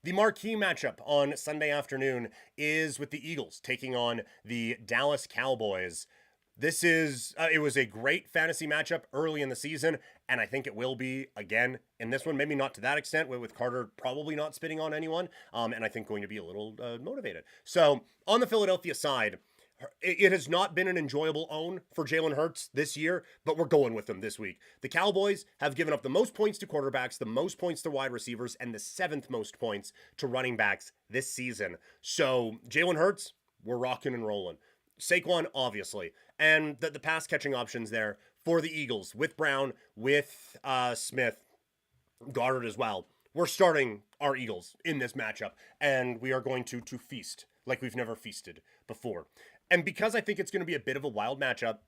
The marquee matchup on Sunday afternoon is with the Eagles taking on the Dallas Cowboys. This is, it was a great fantasy matchup early in the season, and I think it will be again in this one. Maybe not to that extent, with Carter probably not spitting on anyone, and I think going to be a little motivated. So on the Philadelphia side, it has not been an enjoyable own for Jalen Hurts this year, but we're going with them this week. The Cowboys have given up the most points to quarterbacks, the most points to wide receivers, and the 7th most points to running backs this season. So Jalen Hurts, we're rocking and rolling. Saquon, obviously. And the pass catching options there for the Eagles with Brown, with Smith, Goddard as well. We're starting our Eagles in this matchup, and we are going to feast like we've never feasted before. And because I think it's going to be a bit of a wild matchup,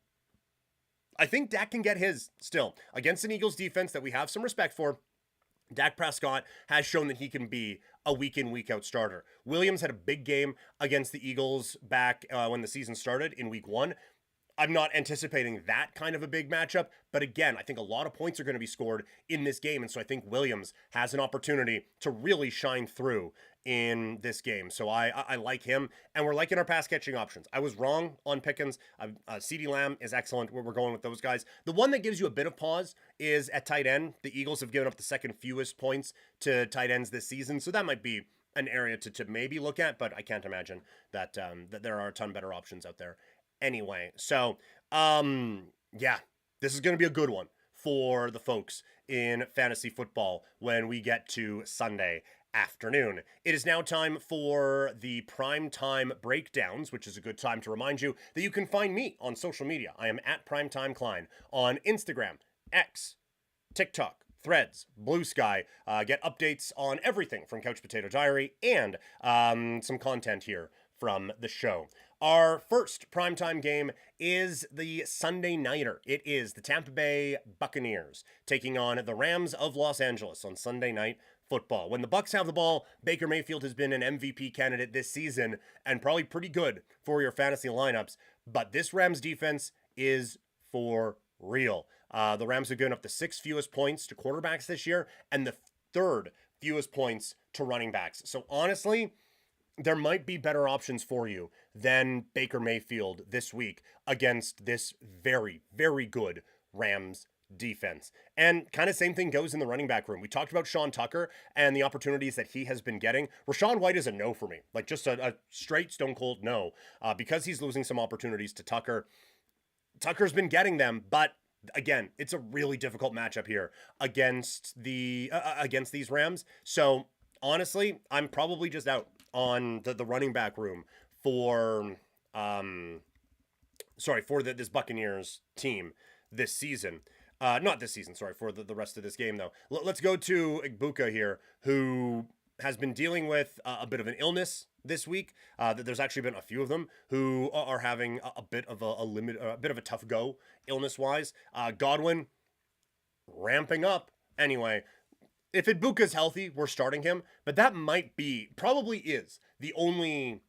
I think Dak can get his still against an Eagles defense that we have some respect for. Dak Prescott has shown that he can be a week in, week out starter. Williams had a big game against the Eagles back when the season started in week 1. I'm not anticipating that kind of a big matchup, but again, I think a lot of points are going to be scored in this game, and so I think Williams has an opportunity to really shine through in this game. So I like him, and we're liking our pass catching options. I was wrong on Pickens. CeeDee Lamb is excellent. We're going with those guys. The one that gives you a bit of pause is at tight end. The Eagles have given up the 2nd fewest points to tight ends this season, so that might be an area to maybe look at, but I can't imagine that that there are a ton better options out there anyway. So, yeah, this is going to be a good one for the folks in fantasy football when we get to Sunday afternoon. It is now time for the primetime breakdowns, which is a good time to remind you that you can find me on social media. I am at Primetime Klein on Instagram, X, TikTok, Threads, Blue Sky. Get updates on everything from Couch Potato Diary and some content here from the show. Our first primetime game is the Sunday Nighter. It is the Tampa Bay Buccaneers taking on the Rams of Los Angeles on Sunday Night Football. When the Bucs have the ball, Baker Mayfield has been an MVP candidate this season and probably pretty good for your fantasy lineups, but this Rams defense is for real. The Rams have given up the 6th fewest points to quarterbacks this year and the 3rd fewest points to running backs. So honestly, there might be better options for you than Baker Mayfield this week against this very, very good Rams defense. And kind of same thing goes in the running back room. We talked about Sean Tucker and the opportunities that he has been getting. Rashawn White is a no for me, like just a straight stone cold no, because he's losing some opportunities to Tucker. Tucker's been getting them, but again, it's a really difficult matchup here against the against these Rams. So honestly, I'm probably just out on the running back room for this Buccaneers team this season. Not this season, sorry, for the rest of this game, though. Let's go to Igbuka here, who has been dealing with a bit of an illness this week. There's actually been a few of them who are having a bit of a bit of a tough go illness-wise. Godwin ramping up. Anyway, if Igbuka's healthy, we're starting him, but that probably is the only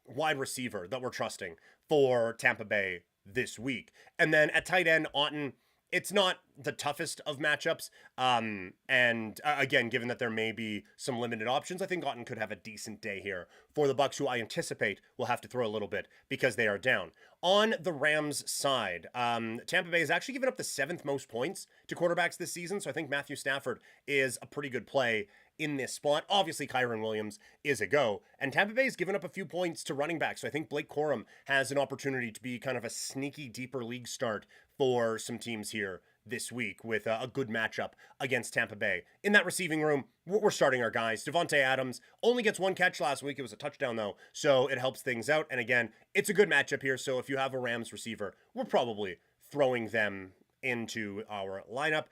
wide receiver that we're trusting for Tampa Bay this week. And then at tight end, Otton it's not the toughest of matchups. Again, given that there may be some limited options, I think Otten could have a decent day here for the Bucks, who I anticipate will have to throw a little bit because they are down. On the Rams side, Tampa Bay has actually given up the 7th most points to quarterbacks this season, so I think Matthew Stafford is a pretty good play in this spot. Obviously, Kyron Williams is a go, and Tampa Bay's given up a few points to running backs, so I think Blake Corum has an opportunity to be kind of a sneaky deeper league start for some teams here this week with a good matchup against Tampa Bay. In that receiving room, we're starting our guys. Devontae Adams only gets 1 catch last week. It was a touchdown, though, so it helps things out. And again, it's a good matchup here, so if you have a Rams receiver, we're probably throwing them into our lineup.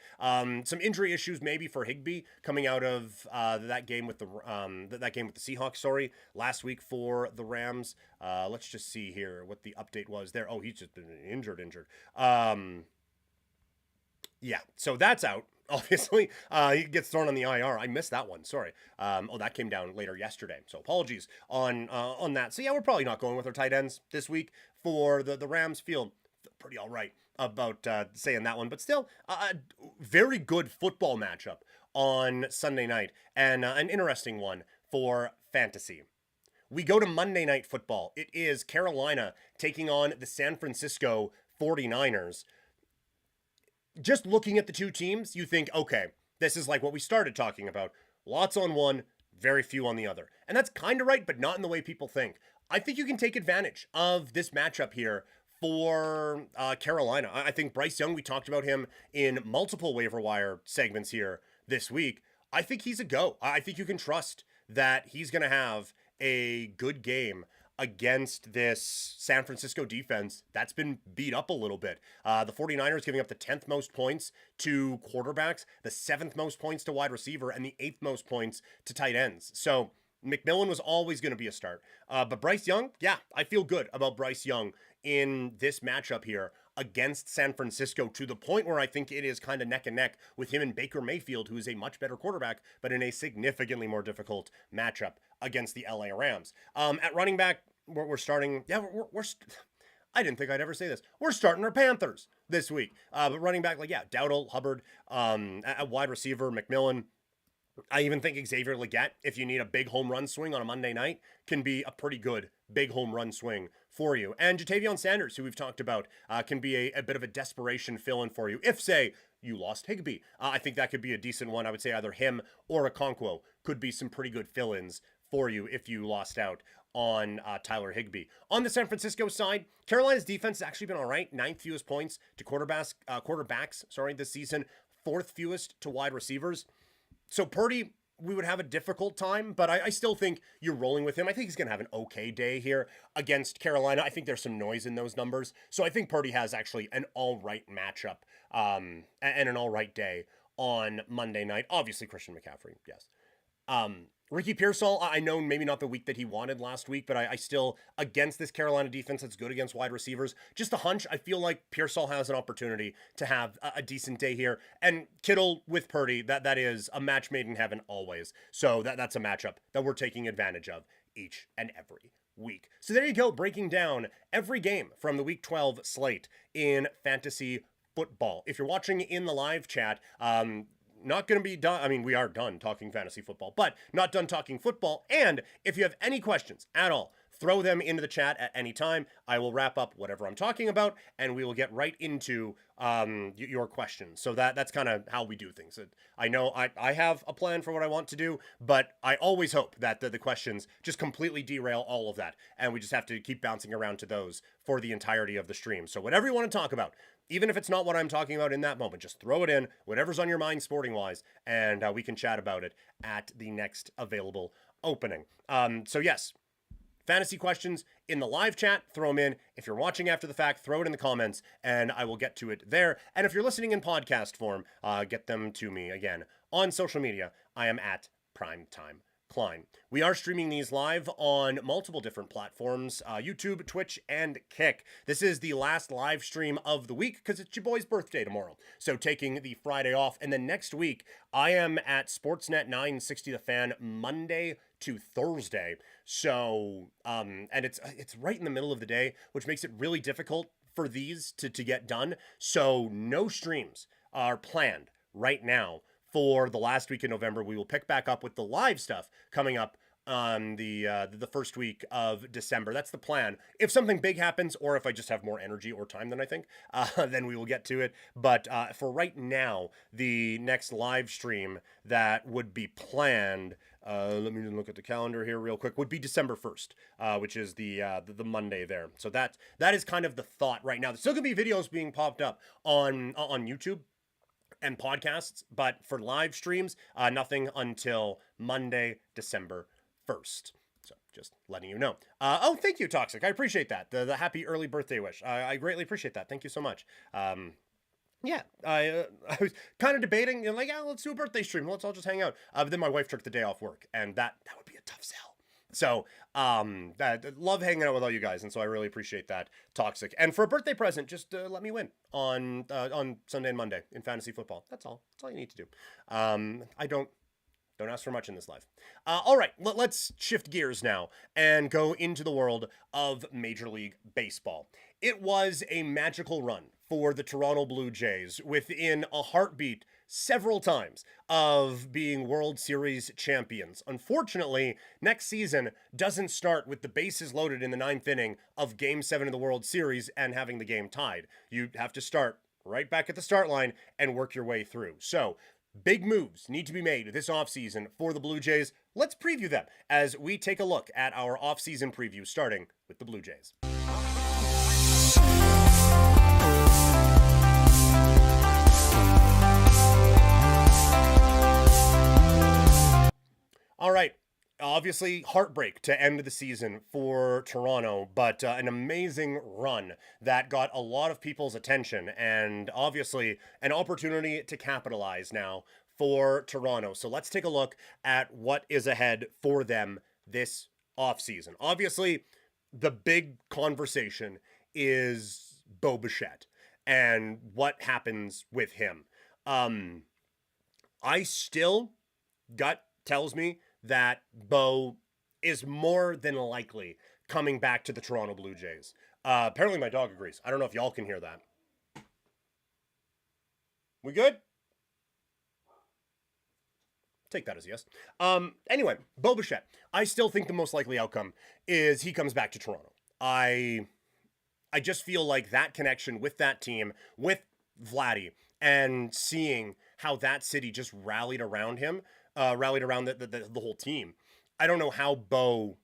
Some injury issues maybe for Higbee coming out of that game with the Seahawks. Sorry, last week for the Rams. Let's just see here what the update was there. Oh, he's just been injured. Yeah, so that's out. Obviously, he gets thrown on the IR. I missed that one. Sorry. That came down later yesterday. So apologies on that. So yeah, we're probably not going with our tight ends this week for the Rams. Feel pretty all right about saying that one, but still a very good football matchup on Sunday night, and an interesting one for fantasy. We go to Monday Night Football. It is Carolina taking on the San Francisco 49ers. Just looking at the two teams, you think, okay, this is like what we started talking about. Lots on one, very few on the other. And that's kind of right, but not in the way people think. I think you can take advantage of this matchup here for Carolina. I think Bryce Young, we talked about him in multiple waiver wire segments here this week. I think he's a go. I think you can trust that he's going to have a good game against this San Francisco defense that's been beat up a little bit. The 49ers giving up the 10th most points to quarterbacks, the 7th most points to wide receiver, and the 8th most points to tight ends. So McMillan was always going to be a start. But Bryce Young, yeah, I feel good about Bryce Young in this matchup here against San Francisco, to the point where I think it is kind of neck and neck with him and Baker Mayfield, who is a much better quarterback, but in a significantly more difficult matchup against the LA Rams. At running back, we're starting. Yeah, I didn't think I'd ever say this. We're starting our Panthers this week. But running back, Dowdle, Hubbard, at wide receiver, McMillan. I even think Xavier Legette, if you need a big home run swing on a Monday night, can be a pretty good big home run swing for you. And Jatavion Sanders, who we've talked about, can be a bit of a desperation fill-in for you. If, say, you lost Higbee, I think that could be a decent one. I would say either him or Okonkwo could be some pretty good fill-ins for you if you lost out on Tyler Higbee. On the San Francisco side, Carolina's defense has actually been all right. 9th fewest points to quarterbacks this season. 4th fewest to wide receivers. So Purdy, we would have a difficult time, but I still think you're rolling with him. I think he's going to have an okay day here against Carolina. I think there's some noise in those numbers. So I think Purdy has actually an all right matchup and an all right day on Monday night. Obviously, Christian McCaffrey, yes. Ricky Pearsall, I know maybe not the week that he wanted last week, but I still, against this Carolina defense that's good against wide receivers, just a hunch, I feel like Pearsall has an opportunity to have a decent day here. And Kittle with Purdy, that is a match made in heaven always. So that's a matchup that we're taking advantage of each and every week. So there you go, breaking down every game from the Week 12 slate in fantasy football. If you're watching in the live chat, not going to be done. I mean, we are done talking fantasy football, but not done talking football. And if you have any questions at all, throw them into the chat at any time. I will wrap up whatever I'm talking about, and we will get right into your questions. So that's kind of how we do things. I know I have a plan for what I want to do, but I always hope that the questions just completely derail all of that, and we just have to keep bouncing around to those for the entirety of the stream. So whatever you want to talk about, even if it's not what I'm talking about in that moment, just throw it in, whatever's on your mind sporting-wise, and we can chat about it at the next available opening. So yes, fantasy questions in the live chat, throw them in. If you're watching after the fact, throw it in the comments, and I will get to it there. And if you're listening in podcast form, get them to me again on social media. I am at Primetime Klein. We are streaming these live on multiple different platforms, YouTube, Twitch, and Kick. This is the last live stream of the week because it's your boy's birthday tomorrow. So taking the Friday off. And then next week, I am at Sportsnet 960 The Fan Monday to Thursday. So, and it's right in the middle of the day, which makes it really difficult for these to get done. So no streams are planned right now for the last week in November. We will pick back up with the live stuff coming up on the first week of December. That's the plan. If something big happens, or if I just have more energy or time than I think, then we will get to it. But for right now, the next live stream that would be planned, let me look at the calendar here real quick, would be December 1st, which is the Monday there. So that is kind of the thought right now. There's still gonna be videos being popped up on YouTube and podcasts, but for live streams, nothing until Monday, December 1st. So just letting you know. Oh, thank you, Toxic. I appreciate that. The happy early birthday wish. I greatly appreciate that. Thank you so much. Yeah, I was kind of debating, like, yeah, let's do a birthday stream. Let's all just hang out. But then my wife took the day off work, and that would be a tough sell. So, love hanging out with all you guys, and so I really appreciate that, Toxic. And for a birthday present, just let me win on Sunday and Monday in fantasy football. That's all. That's all you need to do. I don't ask for much in this life. All right, let's shift gears now and go into the world of Major League Baseball. It was a magical run for the Toronto Blue Jays within a heartbeat several times of being World Series champions. Unfortunately, next season doesn't start with the bases loaded in the 9th inning of Game 7 of the World Series and having the game tied. You have to start right back at the start line and work your way through. So, big moves need to be made this offseason for the Blue Jays. Let's preview them as we take a look at our offseason preview, starting with the Blue Jays. All right. Obviously, heartbreak to end the season for Toronto, but an amazing run that got a lot of people's attention, and obviously an opportunity to capitalize now for Toronto. So let's take a look at what is ahead for them this offseason. Obviously, the big conversation is Bo Bichette and what happens with him. I still, gut tells me that Bo is more than likely coming back to the Toronto Blue Jays. Apparently my dog agrees. I don't know if y'all can hear that. We good? Take that as a yes. Anyway, Bo Bichette. I still think the most likely outcome is he comes back to Toronto. I just feel like that connection with that team, with Vladdy, and seeing how that city just rallied around him, rallied around the whole team. I don't know how Bo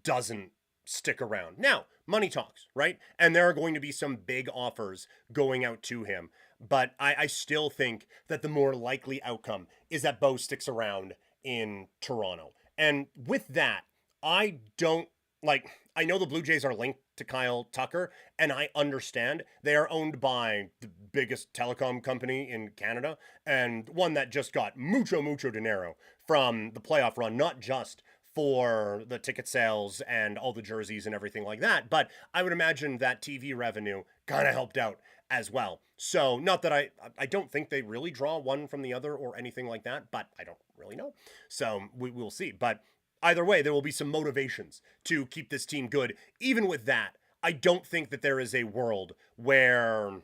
doesn't stick around. Now, money talks, right? And there are going to be some big offers going out to him. But I still think that the more likely outcome is that Bo sticks around in Toronto. And with that, I know the Blue Jays are linked to Kyle Tucker, and I understand they are owned by the biggest telecom company in Canada, and one that just got mucho dinero from the playoff run, not just for the ticket sales and all the jerseys and everything like that, but I would imagine that TV revenue kind of helped out as well. So not that I don't think they really draw one from the other or anything like that, but I don't really know. So we will see. But either way, there will be some motivations to keep this team good. Even with that, I don't think that there is a world where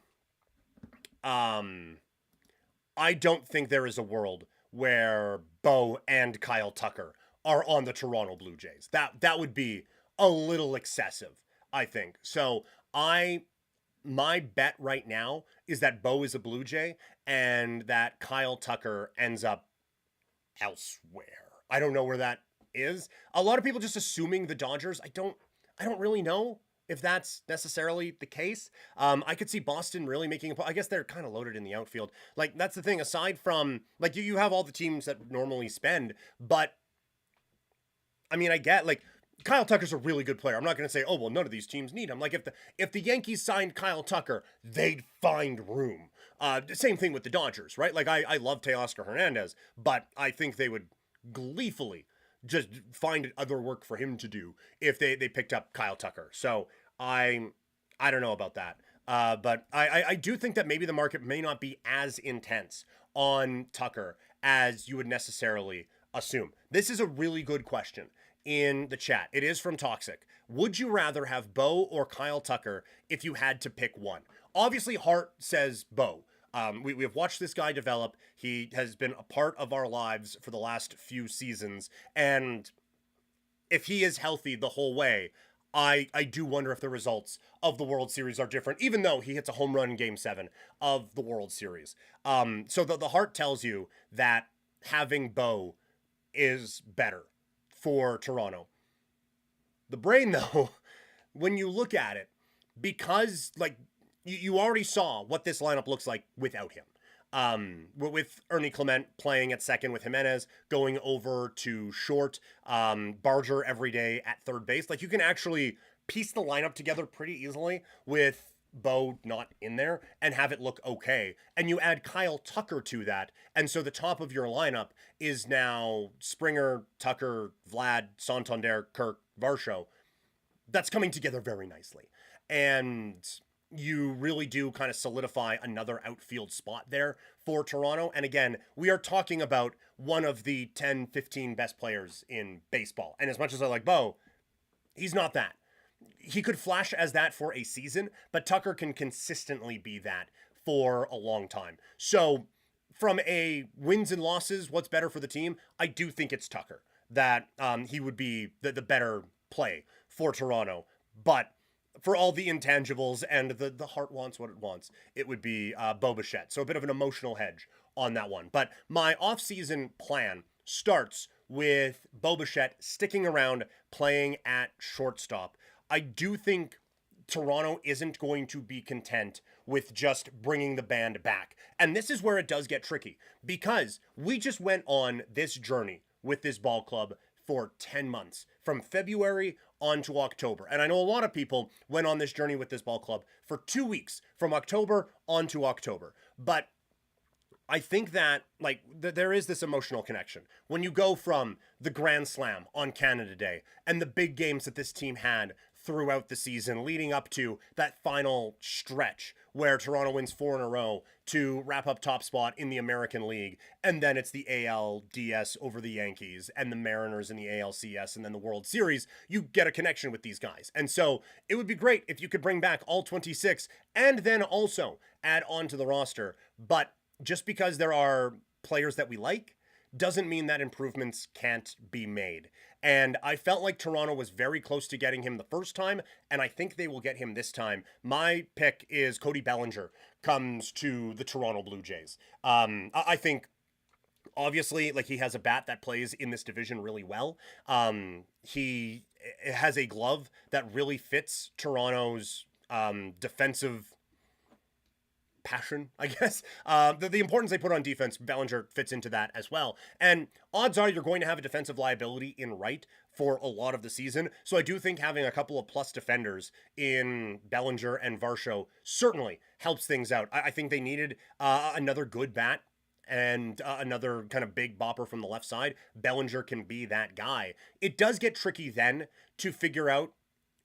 Bo and Kyle Tucker are on the Toronto Blue Jays. That would be a little excessive, I think. So my bet right now is that Bo is a Blue Jay and that Kyle Tucker ends up elsewhere. I don't know where that is. A lot of people just assuming the Dodgers. I don't really know if that's necessarily the case. I could see Boston really making I guess they're kind of loaded in the outfield. Like, that's the thing. Aside from, like, you have all the teams that normally spend, but I mean, I get, like, Kyle Tucker's a really good player. I'm not going to say, oh, well, none of these teams need him. Like, if the Yankees signed Kyle Tucker, they'd find room. Same thing with the Dodgers, right? Like, I love Teoscar Hernandez, but I think they would gleefully just find other work for him to do if they picked up Kyle Tucker. So I don't know about that. But I do think that maybe the market may not be as intense on Tucker as you would necessarily assume. This is a really good question in the chat. It is from Toxic. Would you rather have Bo or Kyle Tucker if you had to pick one? Obviously, Hart says Bo. We have watched this guy develop. He has been a part of our lives for the last few seasons. And if he is healthy the whole way, I do wonder if the results of the World Series are different, even though he hits a home run in Game 7 of the World Series. So the heart tells you that having Bo is better for Toronto. The brain, though, when you look at it, because like you already saw what this lineup looks like without him. With Ernie Clement playing at second, with Jimenez going over to short, Barger every day at third base. Like, you can actually piece the lineup together pretty easily with Bo not in there and have it look okay. And you add Kyle Tucker to that. And so the top of your lineup is now Springer, Tucker, Vlad, Santander, Kirk, Varsho. That's coming together very nicely. And you really do kind of solidify another outfield spot there for Toronto. And again, we are talking about one of the 10, 15 best players in baseball. And as much as I like Bo, he's not that. He could flash as that for a season, but Tucker can consistently be that for a long time. So from a wins and losses, what's better for the team? I do think it's Tucker, that he would be the better play for Toronto. But for all the intangibles and the heart wants what it wants, it would be Bo Bichette. So a bit of an emotional hedge on that one. But my offseason plan starts with Bo Bichette sticking around, playing at shortstop. I do think Toronto isn't going to be content with just bringing the band back. And this is where it does get tricky, because we just went on this journey with this ball club for 10 months, from February on to October. And I know a lot of people went on this journey with this ball club for 2 weeks, from October on to October. But I think that there is this emotional connection. When you go from the Grand Slam on Canada Day and the big games that this team had throughout the season, leading up to that final stretch where Toronto wins 4 in a row to wrap up top spot in the American League, and then it's the ALDS over the Yankees and the Mariners in the ALCS, and then the World Series, you get a connection with these guys. And so it would be great if you could bring back all 26 and then also add on to the roster. But just because there are players that we like doesn't mean that improvements can't be made. And I felt like Toronto was very close to getting him the first time, and I think they will get him this time. My pick is Cody Bellinger comes to the Toronto Blue Jays. I think, obviously, like, he has a bat that plays in this division really well. He has a glove that really fits Toronto's defensive passion, I guess. The importance they put on defense, Bellinger fits into that as well. And odds are you're going to have a defensive liability in right for a lot of the season. So I do think having a couple of plus defenders in Bellinger and Varsho certainly helps things out. I think they needed another good bat and another kind of big bopper from the left side. Bellinger can be that guy. It does get tricky then to figure out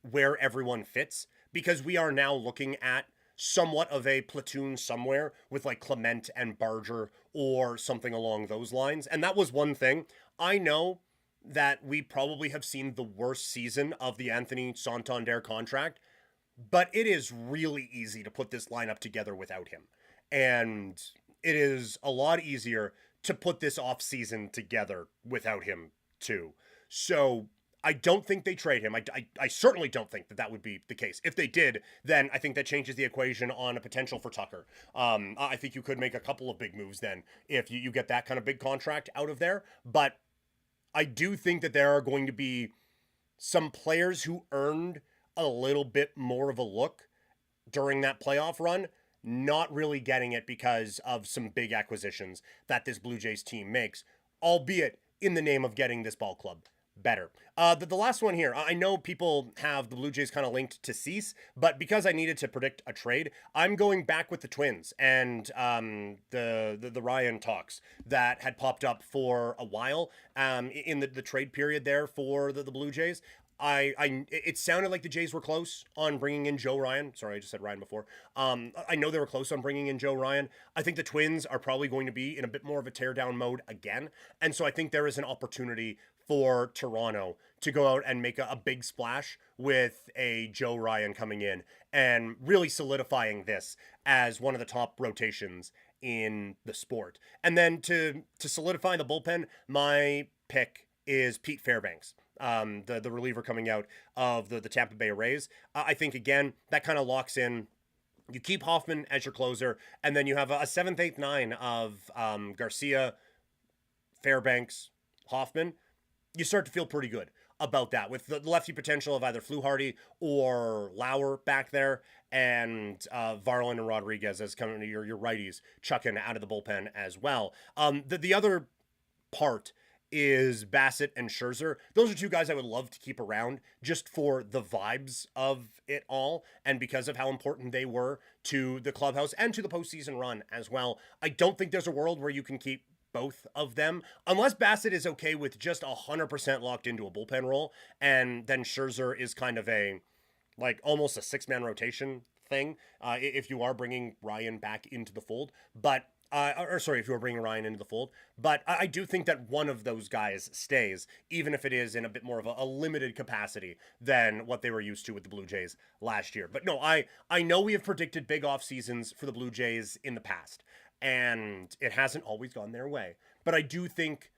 where everyone fits, because we are now looking at somewhat of a platoon somewhere with like Clement and Barger or something along those lines. And that was one thing. I know that we probably have seen the worst season of the Anthony Santander contract, but it is really easy to put this lineup together without him. And it is a lot easier to put this offseason together without him too. So I don't think they trade him. I certainly don't think that would be the case. If they did, then I think that changes the equation on a potential for Tucker. I think you could make a couple of big moves then if you get that kind of big contract out of there. But I do think that there are going to be some players who earned a little bit more of a look during that playoff run, not really getting it because of some big acquisitions that this Blue Jays team makes, albeit in the name of getting this ball club better. The last one here, I know people have the Blue Jays kind of linked to Cease, but because I needed to predict a trade, I'm going back with the Twins and the Ryan talks that had popped up for a while in the trade period there for the Blue Jays. It sounded like the Jays were close on bringing in Joe Ryan. Sorry, I just said Ryan before. I know they were close on bringing in Joe Ryan. I think the Twins are probably going to be in a bit more of a teardown mode again. And so I think there is an opportunity for Toronto to go out and make a big splash with a Joe Ryan coming in and really solidifying this as one of the top rotations in the sport. And then to solidify the bullpen, my pick is Pete Fairbanks, the reliever coming out of the Tampa Bay Rays. I think, again, that kind of locks in. You keep Hoffman as your closer, and then you have a 7th, 8th, 9 of Garcia, Fairbanks, Hoffman. You start to feel pretty good about that with the lefty potential of either Fluharty or Lauer back there, and Varland and Rodriguez as coming to your righties chucking out of the bullpen as well. The other part is Bassett and Scherzer. Those are two guys I would love to keep around just for the vibes of it all and because of how important they were to the clubhouse and to the postseason run as well. I don't think there's a world where you can keep both of them, unless Bassett is okay with just 100% locked into a bullpen role, and then Scherzer is kind of almost a 6-man rotation thing, if you are bringing Ryan back into the fold. But if you are bringing Ryan into the fold. But I do think that one of those guys stays, even if it is in a bit more of a limited capacity than what they were used to with the Blue Jays last year. But no, I know we have predicted big off seasons for the Blue Jays in the past, and it hasn't always gone their way. But I do think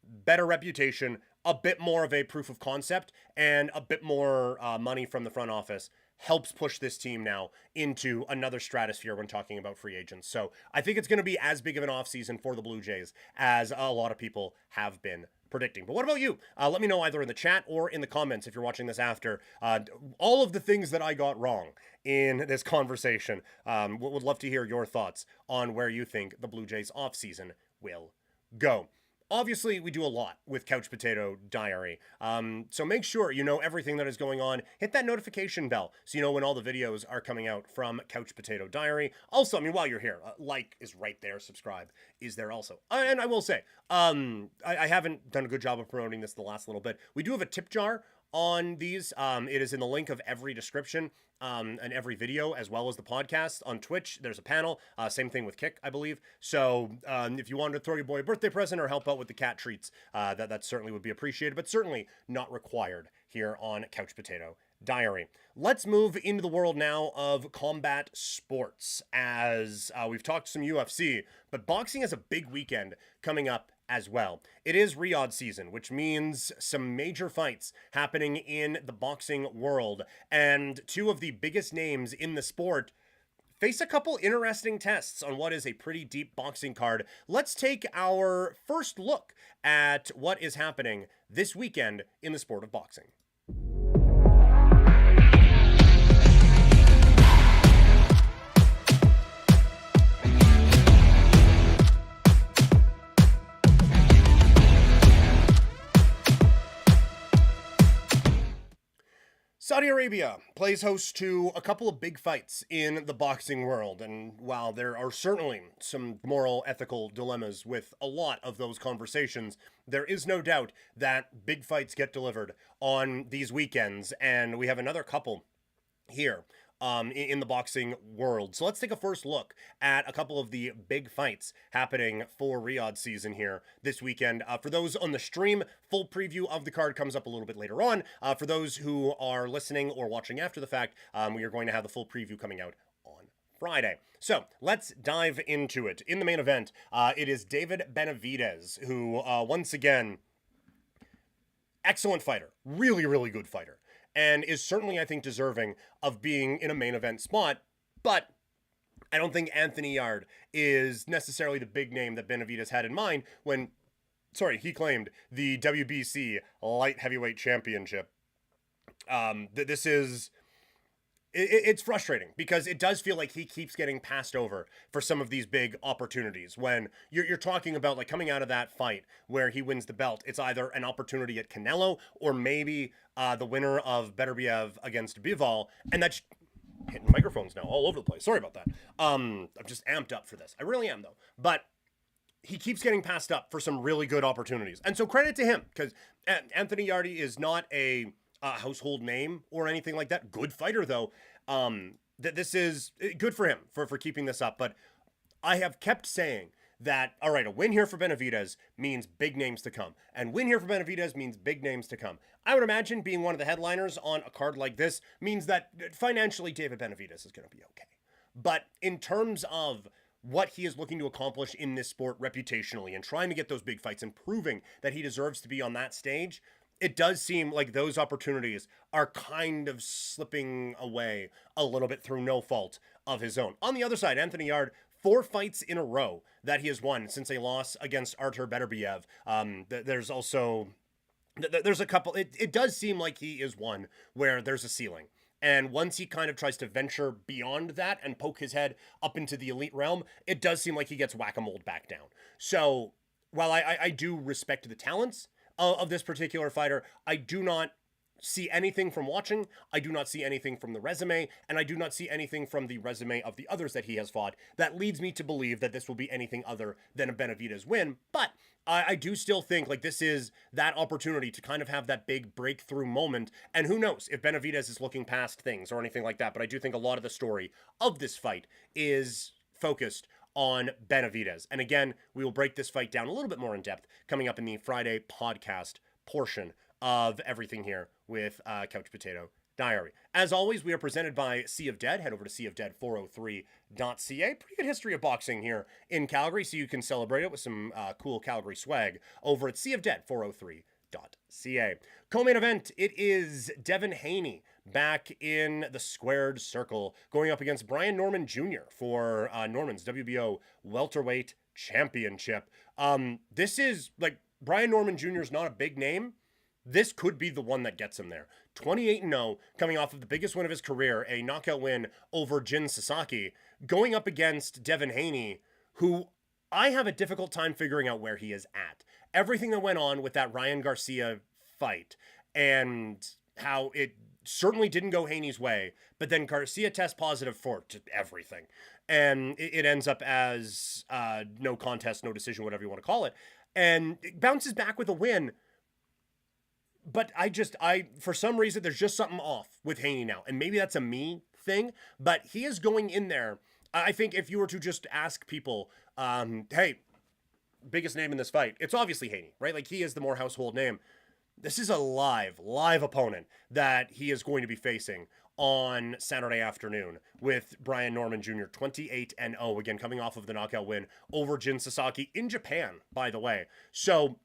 better reputation, a bit more of a proof of concept, and a bit more money from the front office helps push this team now into another stratosphere when talking about free agents. So I think it's going to be as big of an offseason for the Blue Jays as a lot of people have been predicting. But what about you? Let me know either in the chat or in the comments if you're watching this after. All of the things that I got wrong in this conversation. Would love to hear your thoughts on where you think the Blue Jays offseason will go. Obviously, we do a lot with Couch Potato Diary, so make sure you know everything that is going on. Hit that notification bell so you know when all the videos are coming out from Couch Potato Diary. Also, while you're here, like is right there, subscribe is there also. And I will say, I haven't done a good job of promoting this the last little bit. We do have a tip jar on these. It is in the link of every description and every video, as well as the podcast. On Twitch, there's a panel. Same thing with Kick, I believe. So if you wanted to throw your boy a birthday present or help out with the cat treats, that certainly would be appreciated, but certainly not required here on Couch Potato Diary. Let's move into the world now of combat sports, as we've talked some UFC, but boxing has a big weekend coming up as well. It is Riyadh season, which means some major fights happening in the boxing world, and two of the biggest names in the sport face a couple interesting tests on what is a pretty deep boxing card. Let's take our first look at what is happening this weekend in the sport of boxing. Saudi Arabia plays host to a couple of big fights in the boxing world, and while there are certainly some moral, ethical dilemmas with a lot of those conversations, there is no doubt that big fights get delivered on these weekends, and we have another couple here in the boxing world. So let's take a first look at a couple of the big fights happening for Riyadh season here this weekend. For those on the stream, full preview of the card comes up a little bit later on. For those who are listening or watching after the fact, we are going to have the full preview coming out on Friday. So let's dive into it. In the main event, it is David Benavidez, who once again, excellent fighter, really, really good fighter, and is certainly, I think, deserving of being in a main event spot. But I don't think Anthony Yarde is necessarily the big name that Benavidez had in mind when, he claimed the WBC Light Heavyweight Championship. This is... It's frustrating because it does feel like he keeps getting passed over for some of these big opportunities. When you're talking about like coming out of that fight where he wins the belt, it's either an opportunity at Canelo or maybe the winner of Beterbiev against Bivol, and that's hitting microphones now all over the place. Sorry about that. I'm just amped up for this. I really am though. But he keeps getting passed up for some really good opportunities, and so credit to him because Anthony Yarde is not a a household name or anything like that. Good fighter, though. This is good for him for keeping this up. But I have kept saying that, all right, a win here for Benavidez means big names to come. And win here for Benavidez means big names to come. I would imagine being one of the headliners on a card like this means that financially David Benavidez is going to be okay. But in terms of what he is looking to accomplish in this sport reputationally and trying to get those big fights and proving that he deserves to be on that stage, it does seem like those opportunities are kind of slipping away a little bit through no fault of his own. On the other side, Anthony Yarde, 4 fights in a row that he has won since a loss against Artur Beterbiev. There's also, there's a couple, it does seem like he is one where there's a ceiling. And once he kind of tries to venture beyond that and poke his head up into the elite realm, it does seem like he gets whack-a-moled back down. So while I do respect the talents of this particular fighter, I do not see anything from watching. I do not see anything from the resume, and I do not see anything from the resume of the others that he has fought that leads me to believe that this will be anything other than a Benavidez win. But I do still think like this is that opportunity to kind of have that big breakthrough moment. And who knows if Benavidez is looking past things or anything like that. But I do think a lot of the story of this fight is focused on Benavidez. And again, we will break this fight down a little bit more in depth coming up in the Friday podcast portion of everything here with Couch Potato Diary. As always, we are presented by Sea of Dead. Head over to seaofdead403.ca. Pretty good history of boxing here in Calgary, so you can celebrate it with some cool Calgary swag over at seaofdead403.ca. Co-main event, it is Devin Haney back in the squared circle, going up against Brian Norman Jr. for Norman's WBO welterweight championship. This is, like, Brian Norman Jr. is not a big name. This could be the one that gets him there. 28-0, coming off of the biggest win of his career, a knockout win over Jin Sasaki, going up against Devin Haney, who I have a difficult time figuring out where he is at. Everything that went on with that Ryan Garcia fight, and how it certainly didn't go Haney's way, but then Garcia tests positive for everything. And it ends up as no contest, no decision, whatever you want to call it. And it bounces back with a win. But for some reason, there's just something off with Haney now. And maybe that's a me thing, but he is going in there. I think if you were to just ask people, hey, biggest name in this fight, it's obviously Haney, right? Like, he is the more household name. This is a live opponent that he is going to be facing on Saturday afternoon with Brian Norman Jr., 28-0, again, coming off of the knockout win over Jin Sasaki in Japan, by the way. So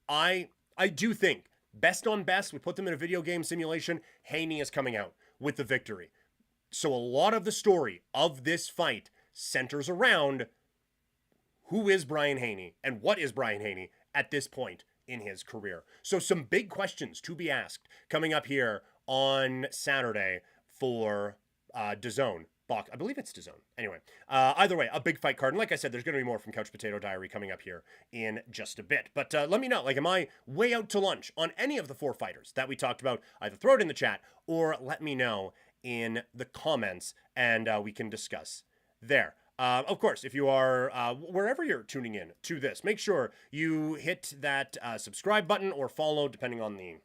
I do think, best on best, we put them in a video game simulation, Haney is coming out with the victory. So a lot of the story of this fight centers around who is Brian Haney and what is Brian Haney at this point in his career. So some big questions to be asked coming up here on Saturday for DAZN. I believe it's DAZN. Anyway, either way, a big fight card. And like I said, there's going to be more from Couch Potato Diary coming up here in just a bit. But let me know, like, am I way out to lunch on any of the 4 fighters that we talked about? Either throw it in the chat or let me know in the comments, and we can discuss there. Of course, if you are wherever you're tuning in to this, make sure you hit that subscribe button or follow, depending on the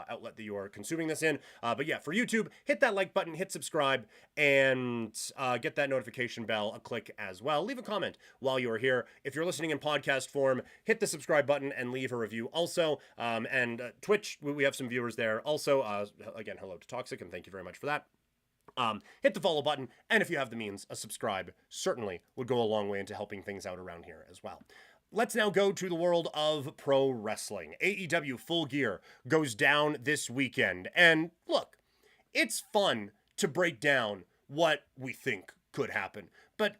outlet that you are consuming this in. But yeah, for YouTube, hit that like button, hit subscribe, and get that notification bell a click as well. Leave a comment while you are here. If you're listening in podcast form, hit the subscribe button and leave a review also. And Twitch, we have some viewers there also. Again, hello to Toxic, and thank you very much for that. Hit the follow button, and if you have the means, a subscribe certainly would go a long way into helping things out around here as well. Let's now go to the world of pro wrestling. AEW Full Gear goes down this weekend. And look, it's fun to break down what we think could happen. But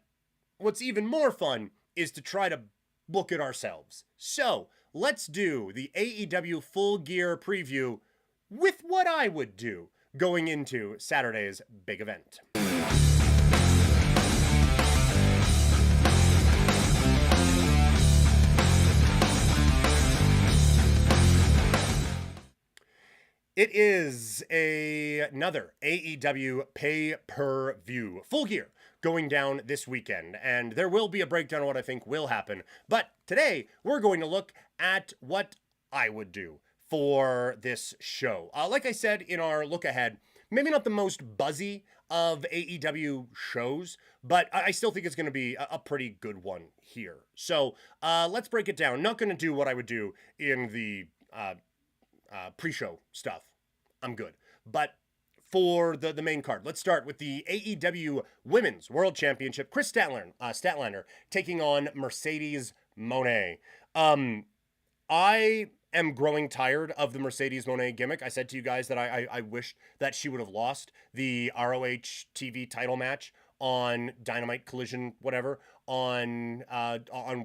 what's even more fun is to try to look at ourselves. So let's do the AEW Full Gear preview with what I would do going into Saturday's big event. It is another AEW pay-per-view. Full Gear going down this weekend, and there will be a breakdown of what I think will happen. But today, we're going to look at what I would do for this show. Like I said in our look ahead, maybe not the most buzzy of AEW shows, but I still think it's going to be a pretty good one here. So let's break it down. Not going to do what I would do in the pre-show stuff. I'm good. But for the main card, let's start with the AEW Women's World Championship. Chris Statlander taking on Mercedes Moné. I am growing tired of the Mercedes Moné gimmick. I said to you guys that I wished that she would have lost the ROH TV title match on Dynamite Collision, whatever, on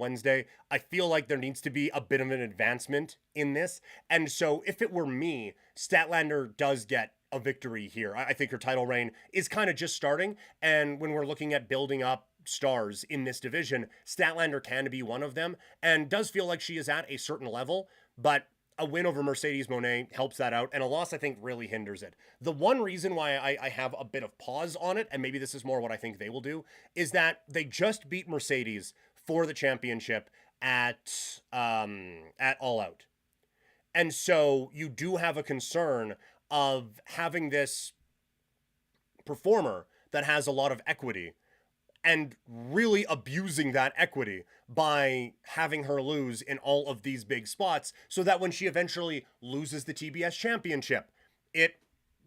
Wednesday. I feel like there needs to be a bit of an advancement in this. And so if it were me, Statlander does get a victory here. I think her title reign is kind of just starting. And when we're looking at building up stars in this division, Statlander can be one of them and does feel like she is at a certain level, but a win over Mercedes Moné helps that out, and a loss, I think, really hinders it. The one reason why I have a bit of pause on it, and maybe this is more what I think they will do, is that they just beat Mercedes for the championship at All Out. And so you do have a concern of having this performer that has a lot of equity and really abusing that equity by having her lose in all of these big spots so that when she eventually loses the TBS championship, it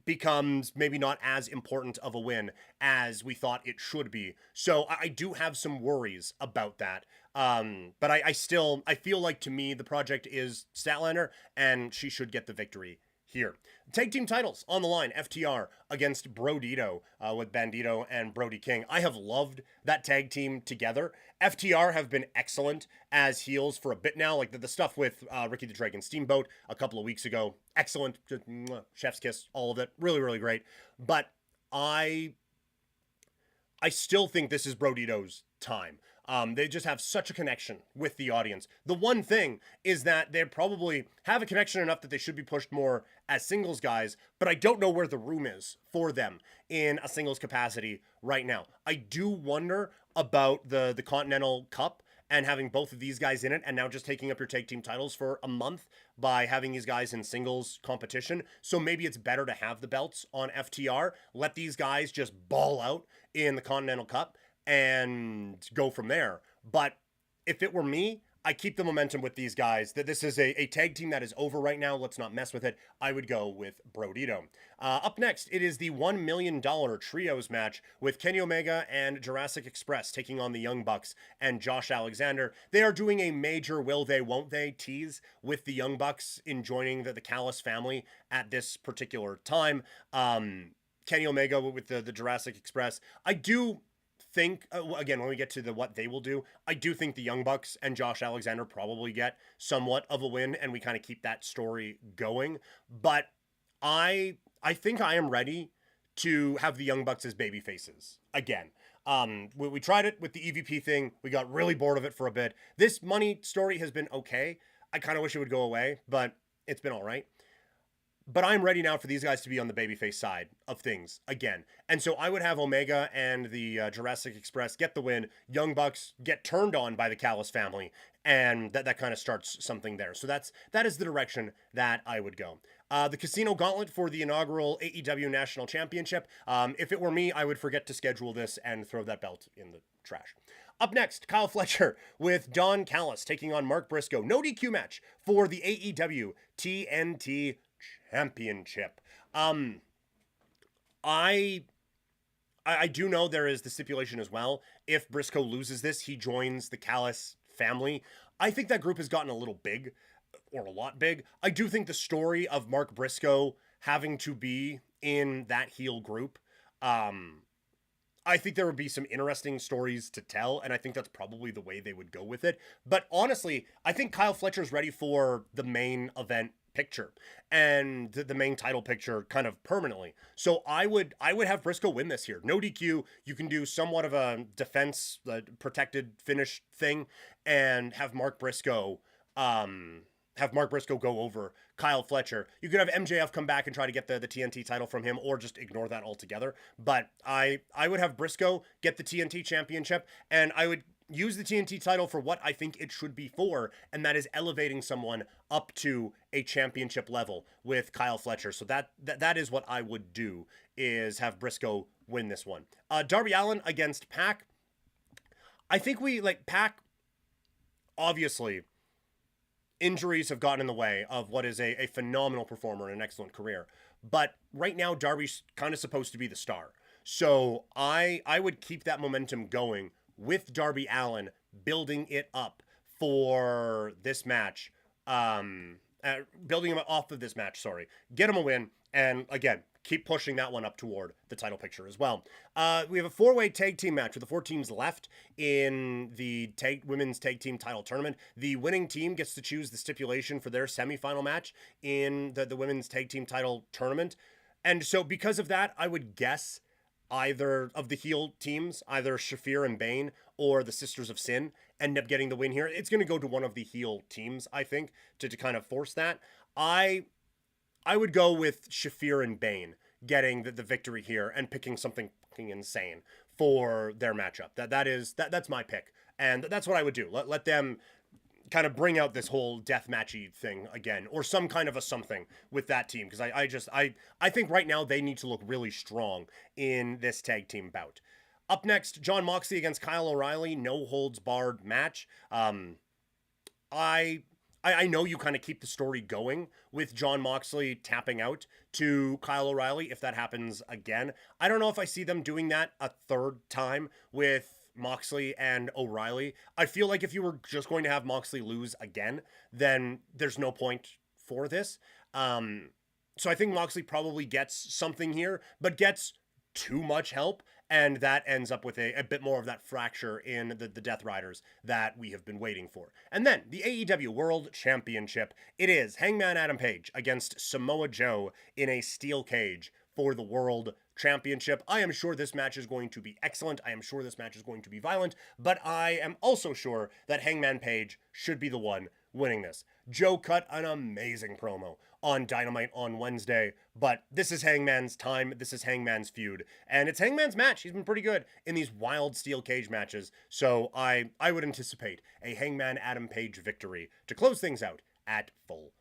becomes maybe not as important of a win as we thought it should be. So I do have some worries about that. But I feel like, to me, the project is Statlander, and she should get the victory here. Tag team titles on the line. FTR against Brodito with Bandito and Brody King. I have loved that tag team together. FTR have been excellent as heels for a bit now. Like the stuff with Ricky the Dragon Steamboat a couple of weeks ago. Excellent. Just, chef's kiss. All of it. Really, really great. But I still think this is Brodito's time. They just have such a connection with the audience. The one thing is that they probably have a connection enough that they should be pushed more as singles guys, but I don't know where the room is for them in a singles capacity right now. I do wonder about the Continental Cup and having both of these guys in it, and now just taking up your tag team titles for a month by having these guys in singles competition. So maybe it's better to have the belts on FTR, let these guys just ball out in the Continental Cup and go from there. But if it were me, I keep the momentum with these guys. That this is a tag team that is over right now. Let's not mess with it. I would go with Brodito. Up next, it is the $1 million trios match with Kenny Omega and Jurassic Express taking on the Young Bucks and Josh Alexander. They are doing a major will they, won't they tease with the Young Bucks in joining the Callis family at this particular time. Kenny Omega with the Jurassic Express. I do think, again, when we get to what they will do, I do think the Young Bucks and Josh Alexander probably get somewhat of a win, and we kind of keep that story going. But I think I am ready to have the Young Bucks as baby faces again. We tried it with the EVP thing. We got really bored of it for a bit. This money story has been okay. I kind of wish it would go away, but it's been all right. But I'm ready now for these guys to be on the babyface side of things again. And so I would have Omega and the Jurassic Express get the win. Young Bucks get turned on by the Callis family. And that kind of starts something there. So that is the direction that I would go. The Casino Gauntlet for the inaugural AEW National Championship. If it were me, I would forget to schedule this and throw that belt in the trash. Up next, Kyle Fletcher with Don Callis taking on Mark Briscoe. No DQ match for the AEW TNT Championship. I do know there is the stipulation as well. If Briscoe loses this, he joins the Callis family. I think that group has gotten a little big, or a lot big. I do think the story of Mark Briscoe having to be in that heel group, I think there would be some interesting stories to tell, and I think that's probably the way they would go with it. But honestly, I think Kyle Fletcher's ready for the main event picture and the main title picture kind of permanently. So I would have Briscoe win this here. No DQ. You can do somewhat of a defense protected finish thing and have Mark Briscoe go over Kyle Fletcher. You could have MJF come back and try to get the TNT title from him, or just ignore that altogether. But I would have Briscoe get the TNT championship, and I would use the TNT title for what I think it should be for, and that is elevating someone up to a championship level with Kyle Fletcher. So that is what I would do, is have Briscoe win this one. Darby Allin against Pac. I think Pac, obviously, injuries have gotten in the way of what is a phenomenal performer and an excellent career. But right now, Darby's kind of supposed to be the star. So I would keep that momentum going with Darby Allin, building it up for this match. Building him off of this match, sorry. Get him a win, and again, keep pushing that one up toward the title picture as well. We have a 4-way tag team match with the 4 teams left in the women's tag team title tournament. The winning team gets to choose the stipulation for their semifinal match in the women's tag team title tournament. And so because of that, I would guess either of the heel teams, either Shafir and Bane or the Sisters of Sin, end up getting the win here. It's going to go to one of the heel teams, I think, to kind of force that. I would go with Shafir and Bane getting the victory here and picking something fucking insane for their matchup. That's my pick. And that's what I would do. Let them kind of bring out this whole deathmatchy thing again, or some kind of a something with that team, because I think right now they need to look really strong in this tag team bout. Up next, Jon Moxley against Kyle O'Reilly, no holds barred match. I know you kind of keep the story going with Jon Moxley tapping out to Kyle O'Reilly if that happens again. I don't know if I see them doing that a third time with Moxley and O'Reilly. I feel like if you were just going to have Moxley lose again, then there's no point for this. So I think Moxley probably gets something here, but gets too much help, and that ends up with a bit more of that fracture in the Death Riders that we have been waiting for. And then the AEW World Championship. It is Hangman Adam Page against Samoa Joe in a steel cage for the World Championship. I am sure this match is going to be excellent. I am sure this match is going to be violent, but I am also sure that Hangman Page should be the one winning this. Joe cut an amazing promo on Dynamite on Wednesday, but this is Hangman's time. This is Hangman's feud, and it's Hangman's match. He's been pretty good in these wild steel cage matches, so I would anticipate a Hangman Adam Page victory to close things out at Full